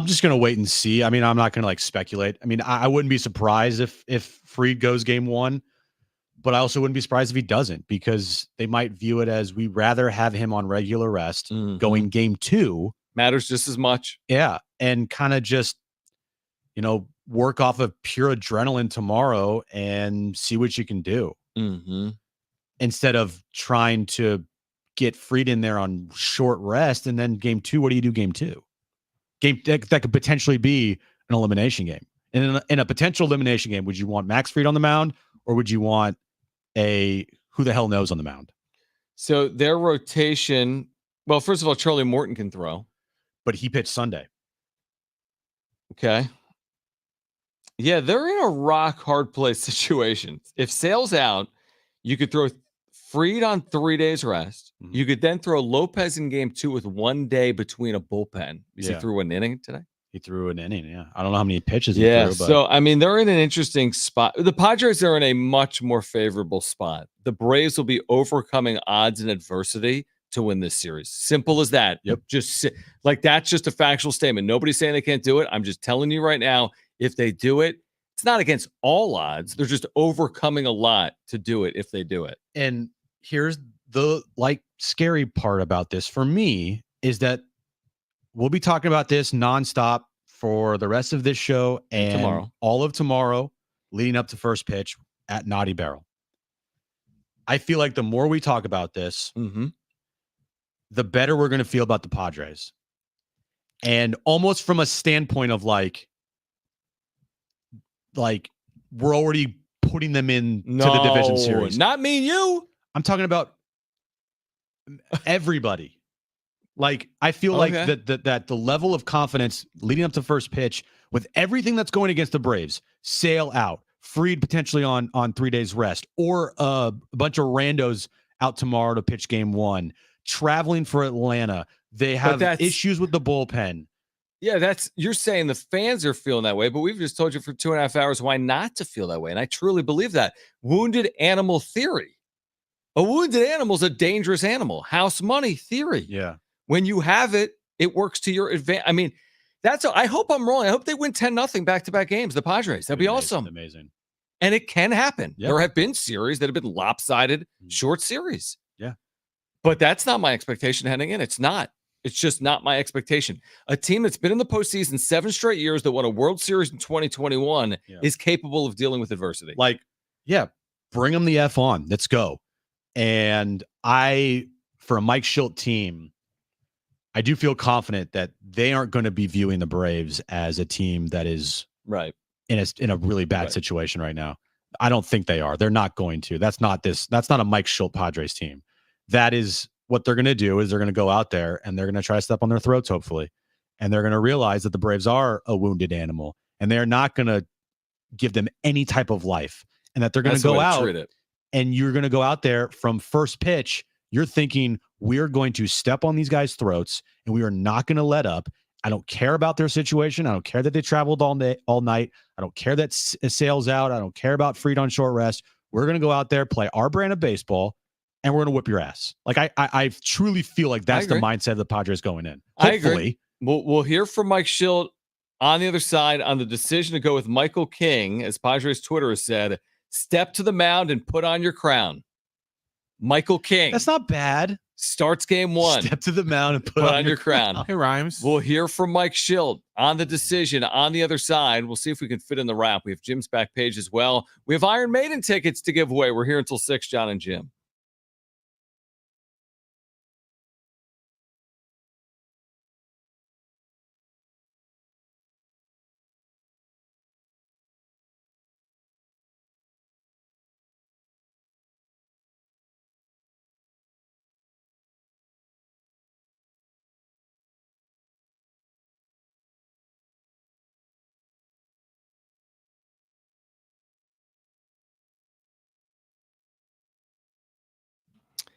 just gonna wait and see. I mean, I'm not gonna like speculate. I mean, I wouldn't be surprised if Fried goes game 1, but I also wouldn't be surprised if he doesn't, because they might view it as we rather have him on regular rest going game 2. Matters just as much. Yeah, and kind of just work off of pure adrenaline tomorrow and see what you can do. Instead of trying to get Fried in there on short rest, and then game 2, what do you do game 2? That could potentially be an elimination game. And in a potential elimination game, would you want Max Fried on the mound, or would you want a who the hell knows on the mound? So their rotation, well, first of all, Charlie Morton can throw. But he pitched Sunday. Okay. Yeah, they're in a rock hard place situation. If Sale's out, you could throw Fried on 3 days rest. You could then throw Lopez in game 2 with 1 day between a bullpen. He threw an inning today? He threw an inning, yeah. I don't know how many pitches he threw. But... So, I mean, they're in an interesting spot. The Padres are in a much more favorable spot. The Braves will be overcoming odds and adversity to win this series. Simple as that. Yep. That's just a factual statement. Nobody's saying they can't do it. I'm just telling you right now, if they do it, it's not against all odds. They're just overcoming a lot to do it if they do it. And here's the scary part about this for me is that we'll be talking about this nonstop for the rest of this show and all of tomorrow leading up to first pitch at Naughty Barrel. I feel like the more we talk about this, the better we're going to feel about the Padres. And almost from a standpoint of like we're already putting them in to the division series. Not me and you. I'm talking about everybody. I feel like that the level of confidence leading up to first pitch with everything that's going against the Braves, Sale out, Fried potentially on 3 days rest, or a bunch of randos out tomorrow to pitch game 1, traveling for Atlanta. They have issues with the bullpen. Yeah, you're saying the fans are feeling that way, but we've just told you for 2.5 hours why not to feel that way. And I truly believe that. Wounded animal theory. A wounded animal is a dangerous animal. House money theory. Yeah. When you have it, it works to your advantage. I mean, I hope I'm wrong. I hope they win 10-0 back-to-back games, the Padres. That'd be awesome. Amazing. And it can happen. Yep. There have been series that have been lopsided, short series. Yeah. But that's not my expectation heading in. It's not. It's just not my expectation. A team that's been in the postseason 7 straight years, that won a World Series in 2021, is capable of dealing with adversity. Bring them the F on. Let's go. And for a Mike Schilt team, I do feel confident that they aren't going to be viewing the Braves as a team that is in a really bad situation right now. I don't think they are. They're not going to. That's not a Mike Schilt Padres team. That is what they're going to do, is they're going to go out there and they're going to try to step on their throats, hopefully. And they're going to realize that the Braves are a wounded animal and they're not going to give them any type of life, and that they're going to go out and you're going to go out there from first pitch. You're thinking, we're going to step on these guys' throats and we are not going to let up. I don't care about their situation. I don't care that they traveled all night. I don't care that Sale's out. I don't care about Fried on short rest. We're going to go out there, play our brand of baseball, and we're going to whip your ass. I truly feel like that's the mindset of the Padres going in. Hopefully. I agree. We'll hear from Mike Schilt on the other side on the decision to go with Michael King, as Padres Twitter has said, step to the mound and put on your crown. Michael King. That's not bad. Starts game 1. Step to the mound and put on your crown. It rhymes. We'll hear from Mike Schilt on the decision on the other side. We'll see if we can fit in the wrap. We have Jim's back page as well. We have Iron Maiden tickets to give away. We're here until 6, Jon and Jim.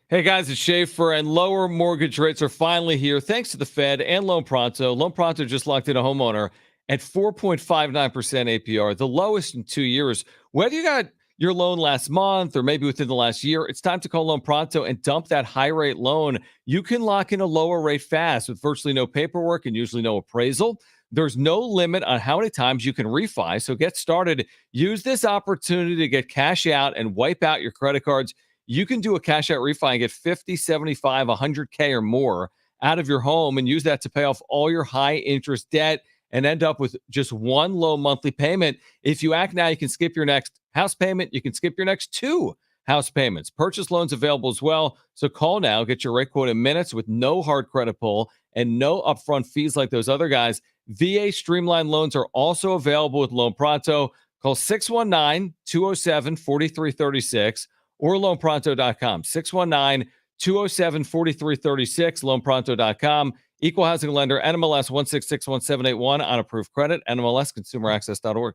Hey guys, it's Schaefer, and lower mortgage rates are finally here thanks to the Fed and Loan Pronto. Loan Pronto just locked in a homeowner at 4.59% APR, the lowest in 2 years. Whether you got your loan last month or maybe within the last year, it's time to call Loan Pronto and dump that high rate loan. You can lock in a lower rate fast with virtually no paperwork and usually no appraisal. There's no limit on how many times you can refi. So get started. Use this opportunity to get cash out and wipe out your credit cards. You can do a cash out refi and get 50, 75, 100K or more out of your home and use that to pay off all your high interest debt and end up with just one low monthly payment. If you act now, you can skip your next house payment. You can skip your next 2 house payments. Purchase loans available as well. So call now, get your rate quote in minutes with no hard credit pull and no upfront fees like those other guys. VA Streamline loans are also available with Loan Pronto. Call 619-207-4336 or loanpronto.com. 619-207-4336, loanpronto.com. Equal housing lender, NMLS 1661781 on approved credit, NMLSconsumeraccess.org.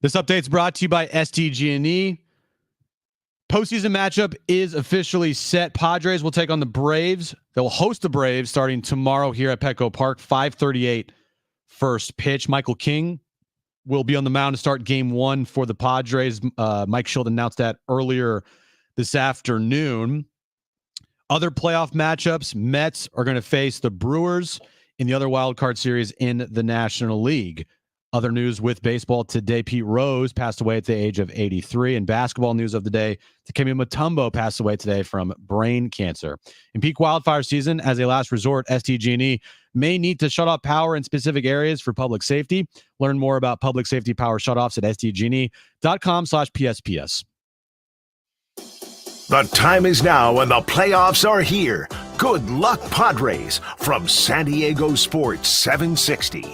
This update's brought to you by SDG&E. Postseason matchup is officially set. Padres will take on the Braves. They'll host the Braves starting tomorrow here at Petco Park, 5:38 first pitch. Michael King will be on the mound to start game 1 for the Padres. Mike Schild announced that earlier this afternoon. Other playoff matchups, Mets are going to face the Brewers in the other wild card series in the National League. Other news with baseball today, Pete Rose passed away at the age of 83. And basketball news of the day, Dikembe Mutombo passed away today from brain cancer. In peak wildfire season, as a last resort, SDG&E may need to shut off power in specific areas for public safety. Learn more about public safety power shutoffs at sdgne.com/PSPS. The time is now and the playoffs are here. Good luck, Padres, from San Diego Sports 760.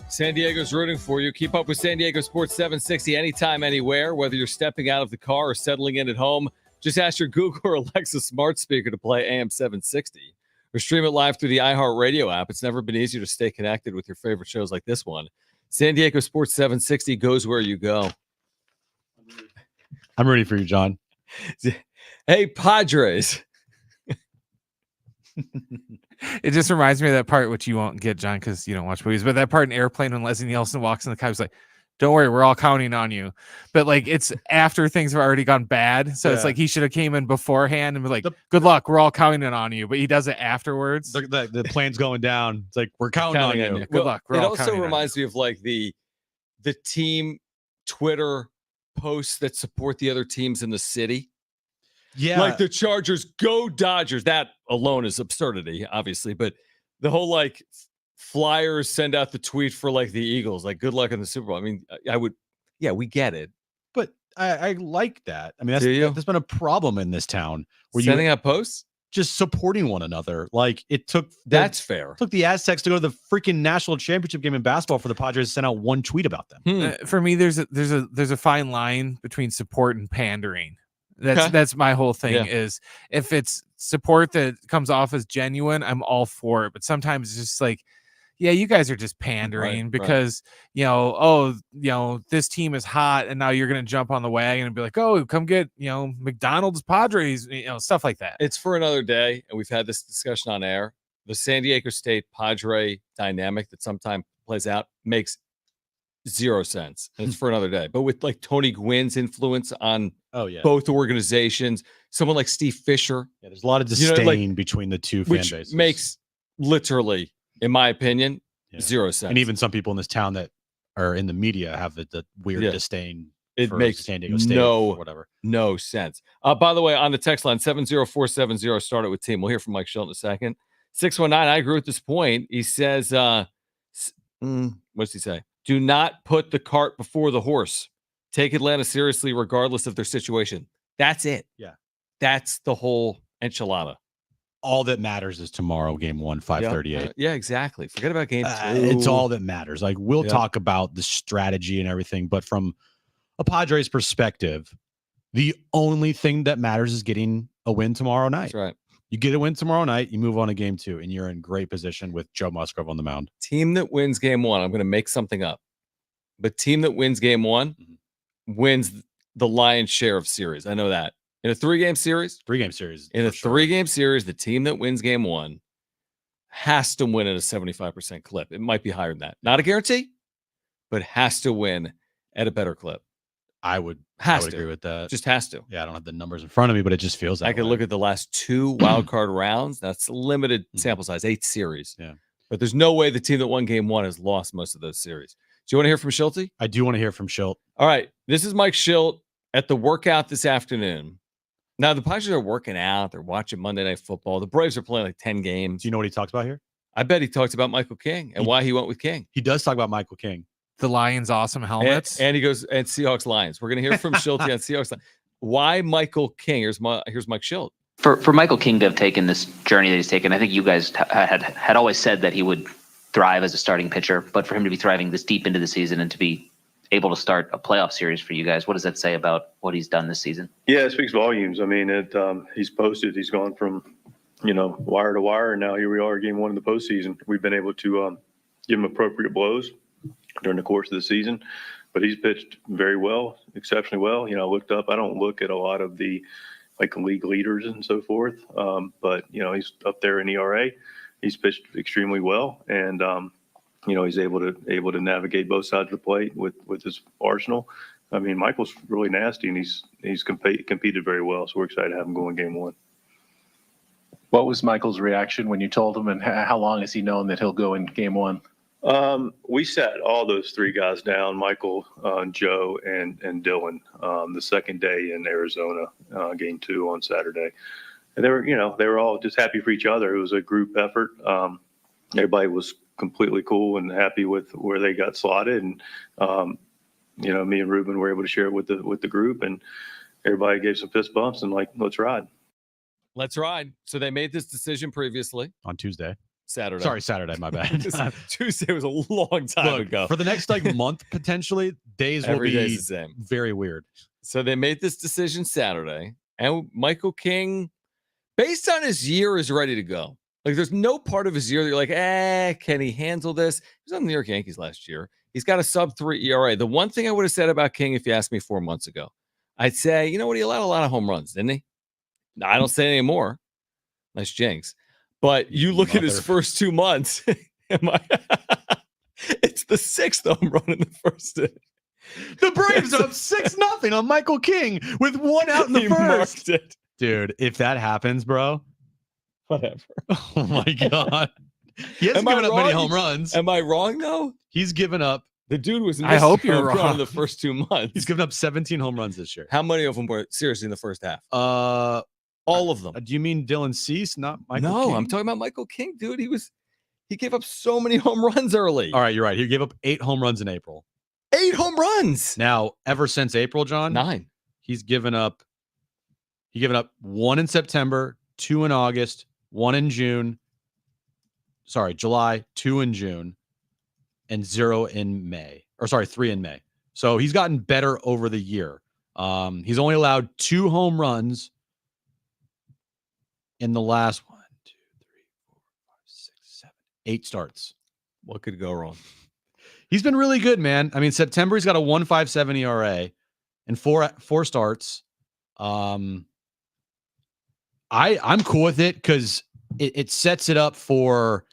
San Diego's rooting for you. Keep up with San Diego Sports 760 anytime, anywhere, whether you're stepping out of the car or settling in at home. Just ask your Google or Alexa smart speaker to play AM 760 or stream it live through the iHeartRadio app. It's never been easier to stay connected with your favorite shows like this one. San Diego Sports 760 goes where you go. I'm ready for you, John. Hey, Padres. It just reminds me of that part, which you won't get, John, because you don't watch movies, but that part in Airplane when Leslie Nielsen walks in the car, was like, don't worry, we're all counting on you. But like, it's after things have already gone bad. So it's like he should have came in beforehand and be like, good luck, we're all counting on you. But he does it afterwards. The plane's going down. It's like, we're counting on you. Good luck. It also reminds me of like the team Twitter posts that support the other teams in the city. Yeah. Like the Chargers, go Dodgers. That alone is absurdity, obviously. But the whole like Flyers send out the tweet for like the Eagles, like good luck in the Super Bowl. I mean, we get it. But I like that. I mean, that's been a problem in this town where sending out posts, just supporting one another. Like it took that's fair. Took the Aztecs to go to the freaking national championship game in basketball for the Padres to send out one tweet about them. For me, there's a fine line between support and pandering. That's my whole thing. Is if it's support that comes off as genuine, I'm all for it. But sometimes it's just like, yeah, you guys are just pandering because this team is hot, and now you're gonna jump on the wagon and be like, oh, come get McDonald's Padres, stuff like that. It's for another day, and we've had this discussion on air. The San Diego State Padre dynamic that sometimes plays out makes zero sense, and it's for another day. But with like Tony Gwynn's influence on both organizations, someone like Steve Fisher, there's a lot of disdain between the two fan bases, makes literally, in my opinion, zero sense. And even some people in this town that are in the media have the weird disdain. It for makes San Diego State or whatever. No sense. By the way, on the text line 70470, start it with team. We'll hear from Mike Schilt in a second. 619. I agree with this point. He says, what's he say? Do not put the cart before the horse. Take Atlanta seriously, regardless of their situation. That's it. Yeah. That's the whole enchilada. All that matters is tomorrow, game 1, 5:38. Yeah, exactly. Forget about game 2. It's all that matters. Like we'll talk about the strategy and everything, but from a Padres perspective, the only thing that matters is getting a win tomorrow night. That's right. You get a win tomorrow night, you move on to game 2, and you're in great position with Joe Musgrove on the mound. Team that wins game 1, I'm going to make something up, but team that wins game 1 wins the lion's share of series. I know that. In a 3-game series? 3-game series. In a 3-game series, the team that wins game 1 has to win at a 75% clip. It might be higher than that. Not a guarantee, but has to win at a better clip. I would agree with that. Just has to. Yeah, I don't have the numbers in front of me, but it just feels that I can look at the last 2 wild card rounds. That's limited sample size, 8 series. Yeah. But there's no way the team that won game 1 has lost most of those series. Do you want to hear from Schilt? I do want to hear from Schilt. All right. This is Mike Schilt at the workout this afternoon. Now, the Padres are working out. They're watching Monday Night Football. The Braves are playing like 10 games. Do you know what he talks about here? I bet he talks about Michael King and why he went with King. He does talk about Michael King. The Lions' awesome helmets. And he goes, and Seahawks Lions. We're going to hear from Schilt on Seahawks Lions. Why Michael King? Here's Mike Schilt. For Michael King to have taken this journey that he's taken, I think you guys had always said that he would thrive as a starting pitcher, but for him to be thriving this deep into the season and to be able to start a playoff series for you guys, what does that say about what he's done this season? Yeah, it speaks volumes. I mean, he's posted. He's gone from, wire to wire, and now here we are, game 1 in the postseason. We've been able to give him appropriate blows during the course of the season, but he's pitched very well, exceptionally well. I looked up. I don't look at a lot of the league leaders and so forth, but he's up there in ERA. He's pitched extremely well, and he's able to navigate both sides of the plate with his arsenal. I mean, Michael's really nasty, and he's competed very well. So we're excited to have him go in game 1. What was Michael's reaction when you told him, and how long has he known that he'll go in game 1? We sat all those 3 guys down, Michael, Joe, and Dylan, the second day in Arizona, game 2 on Saturday. And they were all just happy for each other. It was a group effort. Everybody was completely cool and happy with where they got slotted. And, me and Ruben were able to share it with the group, and everybody gave some fist bumps and let's ride. Let's ride. So they made this decision previously on Tuesday. Saturday. Sorry, Saturday. My bad. Tuesday was a long time ago. For the next month, potentially, days will be the same. Very weird. So they made this decision Saturday, and Michael King, based on his year, is ready to go. There's no part of his year that you're like, can he handle this? He was on the New York Yankees last year. He's got a sub-3 ERA. The one thing I would have said about King if you asked me 4 months ago, I'd say, he allowed a lot of home runs, didn't he? No, I don't say it anymore. Nice jinx. But you look at his first 2 months. It's the 6th home run in the first. The Braves are up 6-0 on Michael King with one out in the He first. marked it. Dude, if that happens, bro. Whatever. Oh my God. He hasn't given up many home runs. Am I wrong though? He's given up. The dude was I hope you're Mr. Home Run in wrong. the first 2 months. He's given up 17 home runs this year. How many of them were seriously in the first half? All of them. Do you mean Dylan Cease, not Michael No, King? I'm talking about Michael King, dude. He gave up so many home runs early. All right, you're right. He gave up 8 home runs in April. 8 home runs. Now, ever since April, John, 9. He's given up 1 in September, 2 in August, 1 in June. Sorry, July, 2 in June, and 0 in May. Or sorry, 3 in May. So he's gotten better over the year. He's only allowed 2 home runs in the last 1, 2, 3, 4, 5, 6, 7, 8 starts. What could go wrong? He's been really good, man. I mean, September he's got a 1.57 ERA and 4 starts. I'm cool with it because it sets it up for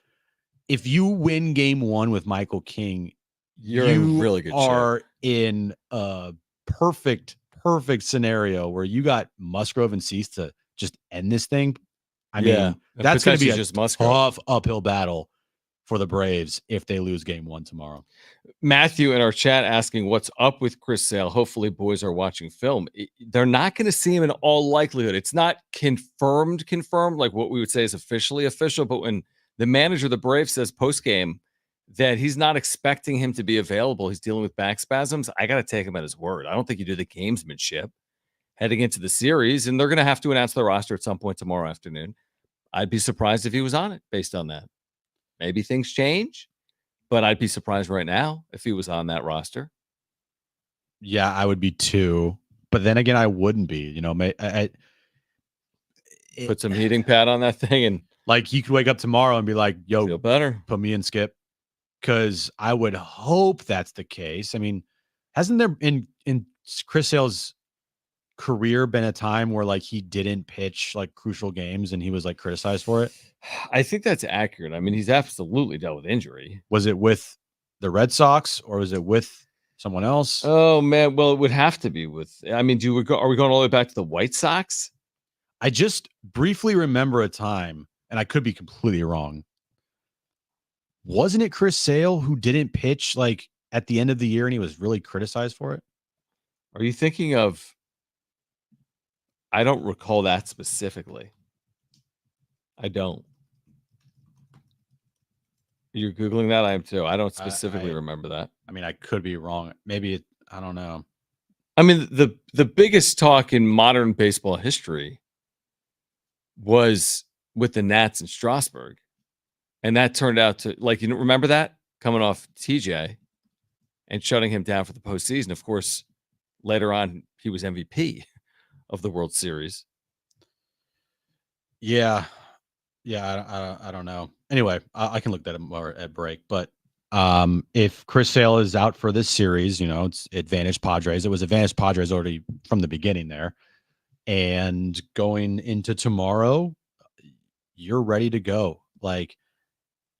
if you win game 1 with Michael King, You're in really good shape. In a perfect scenario where you got Musgrove and Cease to just end this thing. I mean, that's going to be a just Musgrove. tough uphill battle for the Braves if they lose game 1 tomorrow. Matthew in our chat asking what's up with Chris Sale. Hopefully boys are watching film. They're not going to see him in all likelihood. It's not confirmed like what we would say is officially official, but when the manager of the Braves says post-game that he's not expecting him to be available, he's dealing with back spasms, I got to take him at his word. I don't think you do the gamesmanship heading into the series, and they're going to have to announce the roster at some point tomorrow afternoon. I'd be surprised if he was on it based on that. Maybe things change, but I'd be surprised right now if he was on that roster. Yeah, I would be too. But then again, I wouldn't be. You know, Put some heating pad on that thing and like you could wake up tomorrow and be like, yo, feel better. Put me in Skip. Because I would hope that's the case. I mean, hasn't there in Chris Sale's career been a time where like he didn't pitch like crucial games and he was like criticized for it? I think that's accurate. I mean, he's absolutely dealt with injury. Was it with the Red Sox or was it with someone else? Oh man, well, it would have to be with. I mean, are we going all the way back to the White Sox? I just briefly remember a time, and I could be completely wrong. Wasn't it Chris Sale who didn't pitch like at the end of the year and he was really criticized for it? Are you thinking of? I don't recall that specifically. I don't. You're Googling that? I am too. I don't specifically remember that. I mean, I could be wrong. Maybe I don't know. I mean, the biggest talk in modern baseball history was with the Nats in Strasburg. And that turned out to, like, you don't remember that? Coming off TJ and shutting him down for the postseason. Of course, later on, he was MVP of the World Series. Yeah. I don't know. Anyway, I can look that up more at break. But if Chris Sale is out for this series, you know, it's advantage Padres. It was advantage Padres already from the beginning there. And going into tomorrow, you're ready to go. Like,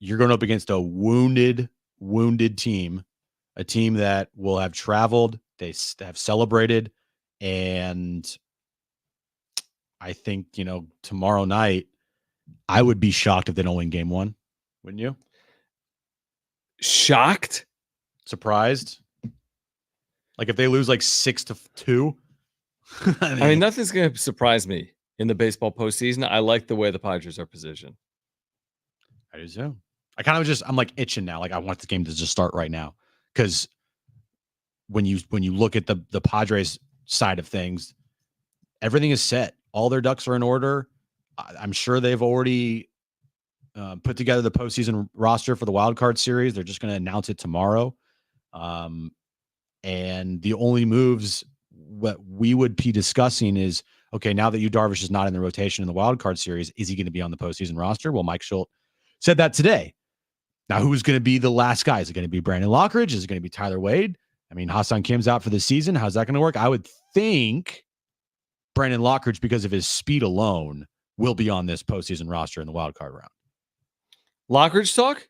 you're going up against a wounded team, a team that will have traveled, they have celebrated, and I think, you know, tomorrow night, I would be shocked if they don't win game 1. Wouldn't you? Shocked? Surprised? Like if they lose like 6-2? I mean, nothing's going to surprise me in the baseball postseason. I like the way the Padres are positioned. I do too. I kind of I'm like itching now. Like I want the game to just start right now. Because when you look at the Padres side of things, everything is set. All their ducks are in order. I'm sure they've already put together the postseason roster for the wild card series. They're just going to announce it tomorrow. And the only moves what we would be discussing is, okay, now that Yu Darvish is not in the rotation in the wild card series, is he going to be on the postseason roster? Well, Mike Schultz said that today. Now, who's going to be the last guy? Is it going to be Brandon Lockridge? Is it going to be Tyler Wade? I mean, Hassan Kim's out for the season. How's that going to work? I would think Brandon Lockridge, because of his speed alone, will be on this postseason roster in the wild card round. Lockridge talk?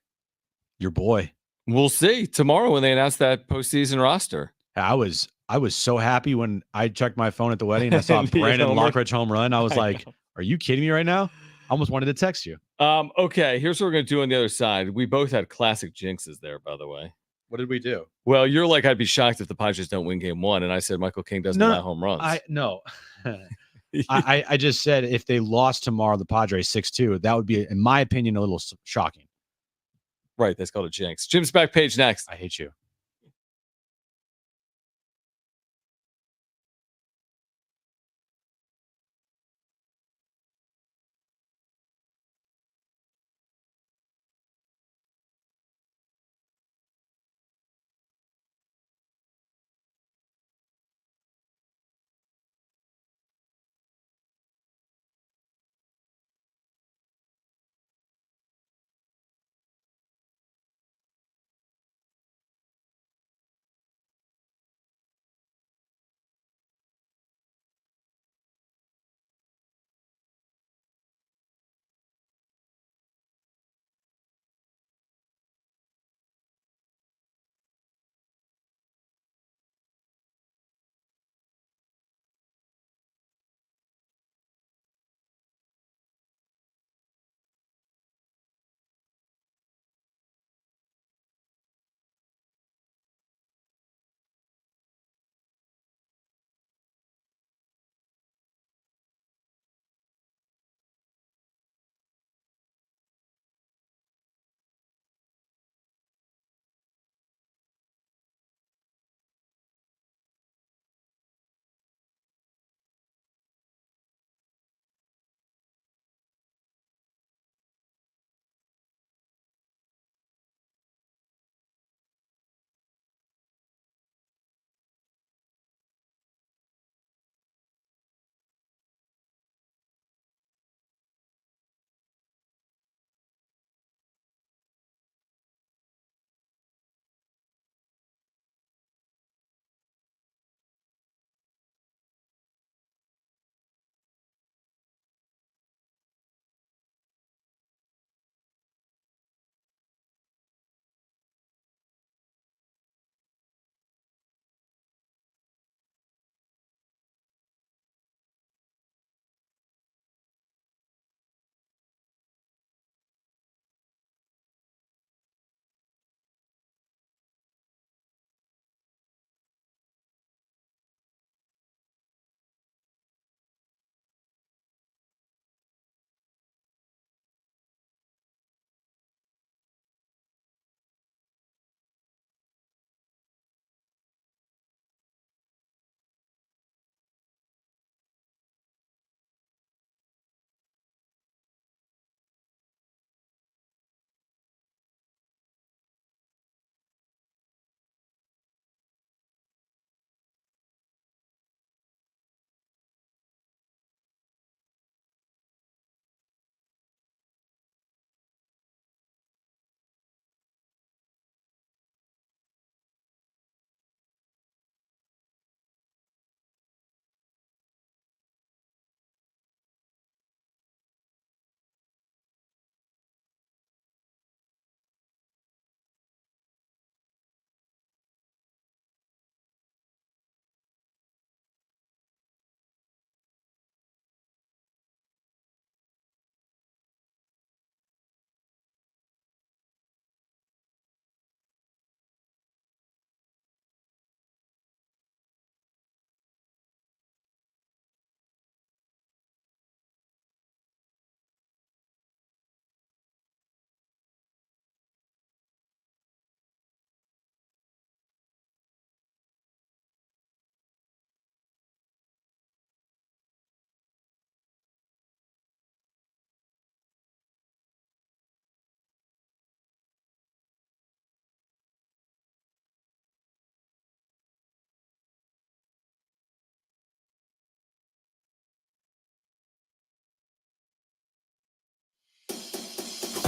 Your boy. We'll see tomorrow when they announce that postseason roster. I was so happy when I checked my phone at the wedding and I saw Brandon Lockridge home run. I was like, are you kidding me right now? I almost wanted to text you. Okay, here's what we're going to do on the other side. We both had classic jinxes there, by the way. What did we do? Well, you're like, I'd be shocked if the Padres don't win game 1. And I said, Michael King doesn't allow home runs. I just said if they lost tomorrow, the Padres 6-2, that would be, in my opinion, a little shocking. Right. That's called a jinx. Jim's back page next. I hate you.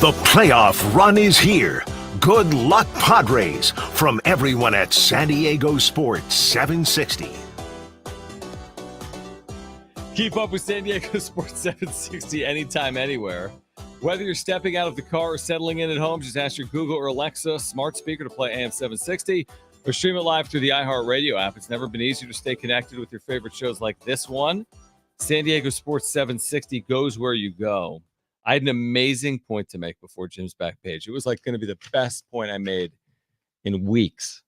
The playoff run is here. Good luck, Padres, from everyone at San Diego Sports 760. Keep up with San Diego Sports 760 anytime, anywhere. Whether you're stepping out of the car or settling in at home, just ask your Google or Alexa smart speaker to play AM 760. Or stream it live through the iHeartRadio app. It's never been easier to stay connected with your favorite shows like this one. San Diego Sports 760 goes where you go. I had an amazing point to make before Jim's back page. It was like going to be the best point I made in weeks,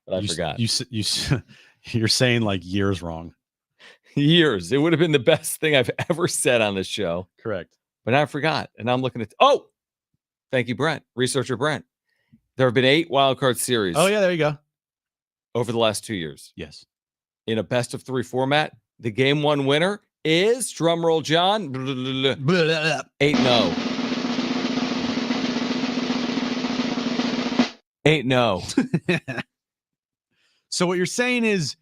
but I forgot. You're saying like years wrong. Years. It would have been the best thing I've ever said on this show. Correct. But I forgot. And now I'm looking at, thank you, Brent. Researcher Brent. There have been 8 wildcard series. Oh, yeah, there you go. Over the last 2 years. Yes. In a best of 3 format, the game 1 winner is, drumroll, John, 8-0. 8-0. So what you're saying is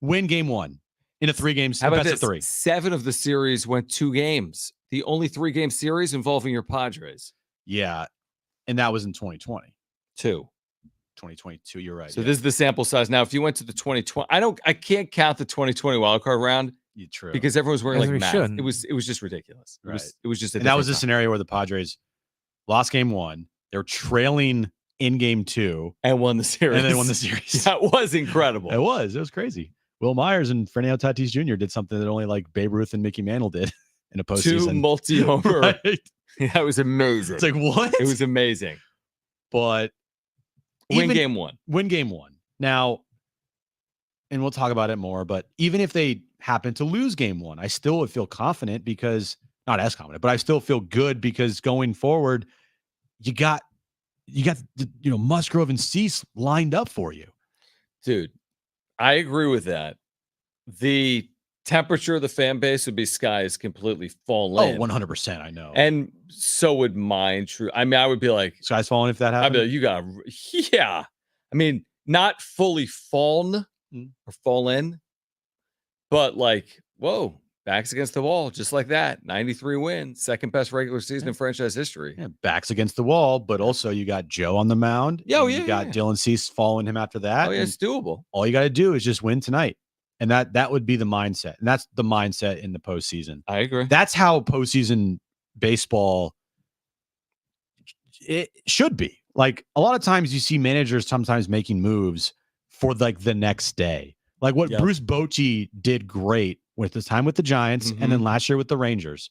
win game 1 in a 3 games. How about best this? of 3. 7 of the series went 2 games. The only 3-game series involving your Padres. Yeah. And that was in 2020. 2022, you're right. So this is the sample size. Now, if you went to the 2020, I can't count the 2020 wildcard round. True. Because everyone was wearing As like we masks. shouldn't. It was just ridiculous. It was just and that was the scenario where the Padres lost game 1. They were trailing in game 2 and won the series. And they won the series. That was incredible. It was crazy. Will Myers and Fernando Tatis Jr. did something that only like Babe Ruth and Mickey Mantle did in a postseason. 2 multi-homer. Right? That was amazing. It's like, what? It was amazing. But win game 1. Win game 1. Now, and we'll talk about it more, but even if they happen to lose game 1, I still would feel confident because, not as confident, but I still feel good because going forward, you got Musgrove and Cease lined up for you. Dude, I agree with that. The temperature of the fan base would be skies completely fallen. 100%. I know. And so would mine. True. I mean, I would be like, skies falling if that happened. I'd be like, yeah. I mean, not fully fallen or fallen, but like, whoa, backs against the wall, just like that. 93 wins, second best regular season in franchise history. Yeah, backs against the wall, but also you got Joe on the mound. You got Dylan Cease following him after that. Oh, yeah, it's doable. All you got to do is just win tonight. And that would be the mindset. And that's the mindset in the postseason. I agree. That's how postseason baseball it should be. Like a lot of times you see managers sometimes making moves for like the next day. Like what Bruce Bochy did great with his time with the Giants and then last year with the Rangers.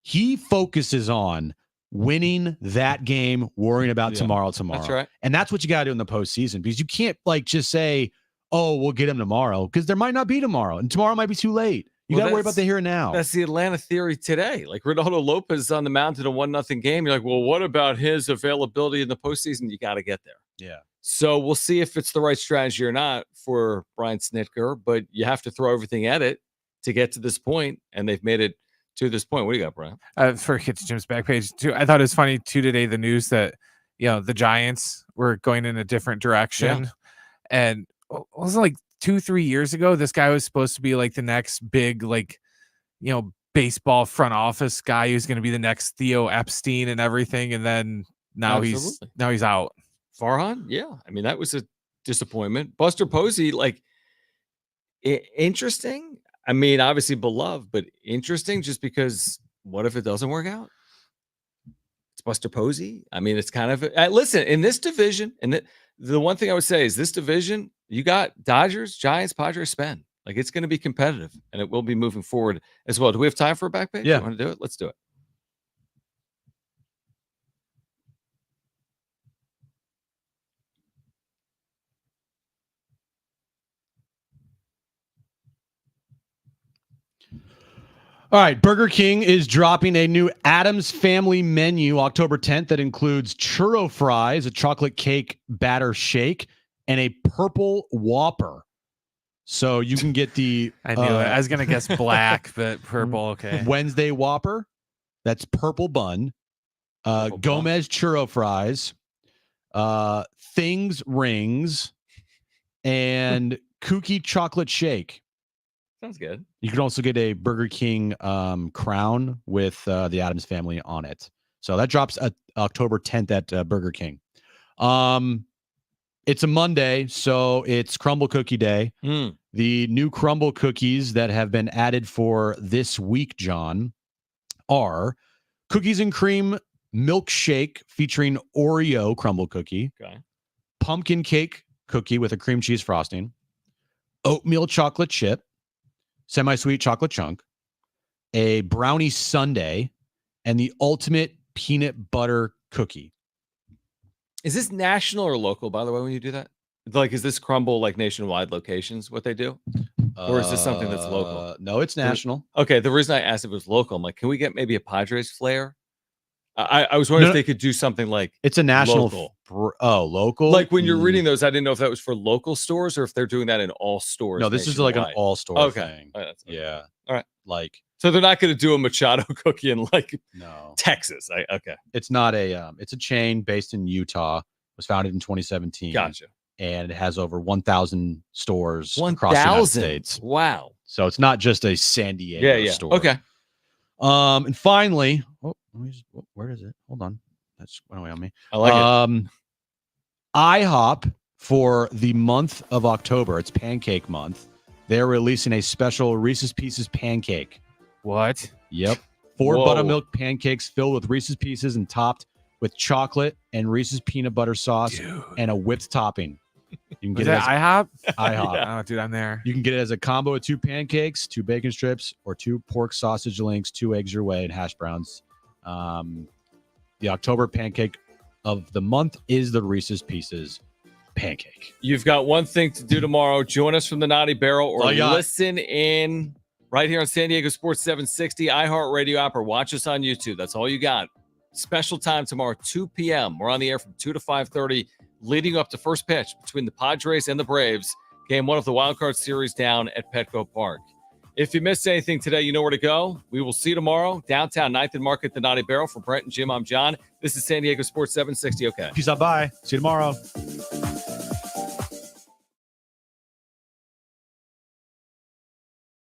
He focuses on winning that game, worrying about tomorrow. That's right. And that's what you got to do in the postseason because you can't like just say, oh, we'll get him tomorrow because there might not be tomorrow and tomorrow might be too late. You got to worry about the here and now. That's the Atlanta theory today. Like Ronaldo Lopez on the mound in a 1-0 game. You're like, well, what about his availability in the postseason? You got to get there. Yeah. So we'll see if it's the right strategy or not for Brian Snitker, but you have to throw everything at it to get to this point, and they've made it to this point. What do you got, Brian? Before we get to Jim's back page, too, I thought it was funny, too, today, the news that, the Giants were going in a different direction. Yeah. And it wasn't like 2-3 years ago, this guy was supposed to be like the next big, like, baseball front office guy who's going to be the next Theo Epstein and everything. And then now he's out. Farhan? Yeah. I mean, that was a disappointment. Buster Posey, like, interesting. I mean, obviously beloved, but interesting just because what if it doesn't work out? It's Buster Posey. I mean, it's kind of, listen, in this division, and the one thing I would say is this division, you got Dodgers, Giants, Padres, Spen. Like, it's going to be competitive, and it will be moving forward as well. Do we have time for a back page? Yeah. You want to do it? Let's do it. All right, Burger King is dropping a new Addams Family menu October 10th that includes churro fries, a chocolate cake batter shake, and a purple Whopper. So you can get the I knew it. I was going to guess black, but purple. Okay. Wednesday Whopper. That's purple bun. Gomez churro fries. Things rings. And Kooky chocolate shake. Sounds good. You can also get a Burger King crown with the Addams Family on it. So that drops October 10th at Burger King. It's a Monday, so it's Crumble Cookie Day. The new Crumble cookies that have been added for this week, John, are cookies and cream milkshake featuring Oreo crumble cookie, okay, pumpkin cake cookie with a cream cheese frosting, oatmeal chocolate chip, semi-sweet chocolate chunk, a brownie sundae, and the ultimate peanut butter cookie. Is this national or local, by the way, when you do that? Like, is this crumble like nationwide locations, what they do? Or is this something that's local? No, it's national. Okay, the reason I asked if it was local, I'm like, can we get maybe a Padres flair? I was wondering if they could do something like it's a national. Local. Local. Like when you're reading those, I didn't know if that was for local stores or if they're doing that in all stores. No, this is like an all-store thing. All right, that's okay. Yeah. All right. Like, so they're not going to do a Machado cookie in like no Texas. Okay. It's not a. It's a chain based in Utah. It was founded in 2017. Gotcha. And it has over 1,000 stores across the United States. Wow. So it's not just a San Diego store. Okay. And finally, where is it? Hold on. That's went away on me. I like it. IHOP for the month of October. It's Pancake Month. They're releasing a special Reese's Pieces pancake. What? Yep. 4 buttermilk pancakes filled with Reese's Pieces and topped with chocolate and Reese's peanut butter sauce and a whipped topping. You can get it IHOP? IHOP. Yeah. Oh, dude, I'm there. You can get it as a combo of 2 pancakes, 2 bacon strips, or 2 pork sausage links, 2 eggs your way, and hash browns. The October pancake of the month is the Reese's Pieces pancake. You've got one thing to do tomorrow. Join us from the Naughty Barrel or Oh, listen in right here on San Diego Sports 760, iHeartRadio app, or watch us on YouTube. That's all you got. Special time tomorrow, 2 p.m. We're on the air from 2 to 5:30, leading up to first pitch between the Padres and the Braves. Game 1 of the Wild Card Series down at Petco Park. If you missed anything today, you know where to go. We will see you tomorrow, downtown 9th and Market, the Naughty Barrel. For Brent and Jim, I'm John. This is San Diego Sports 760. Okay. Peace out. Bye. See you tomorrow.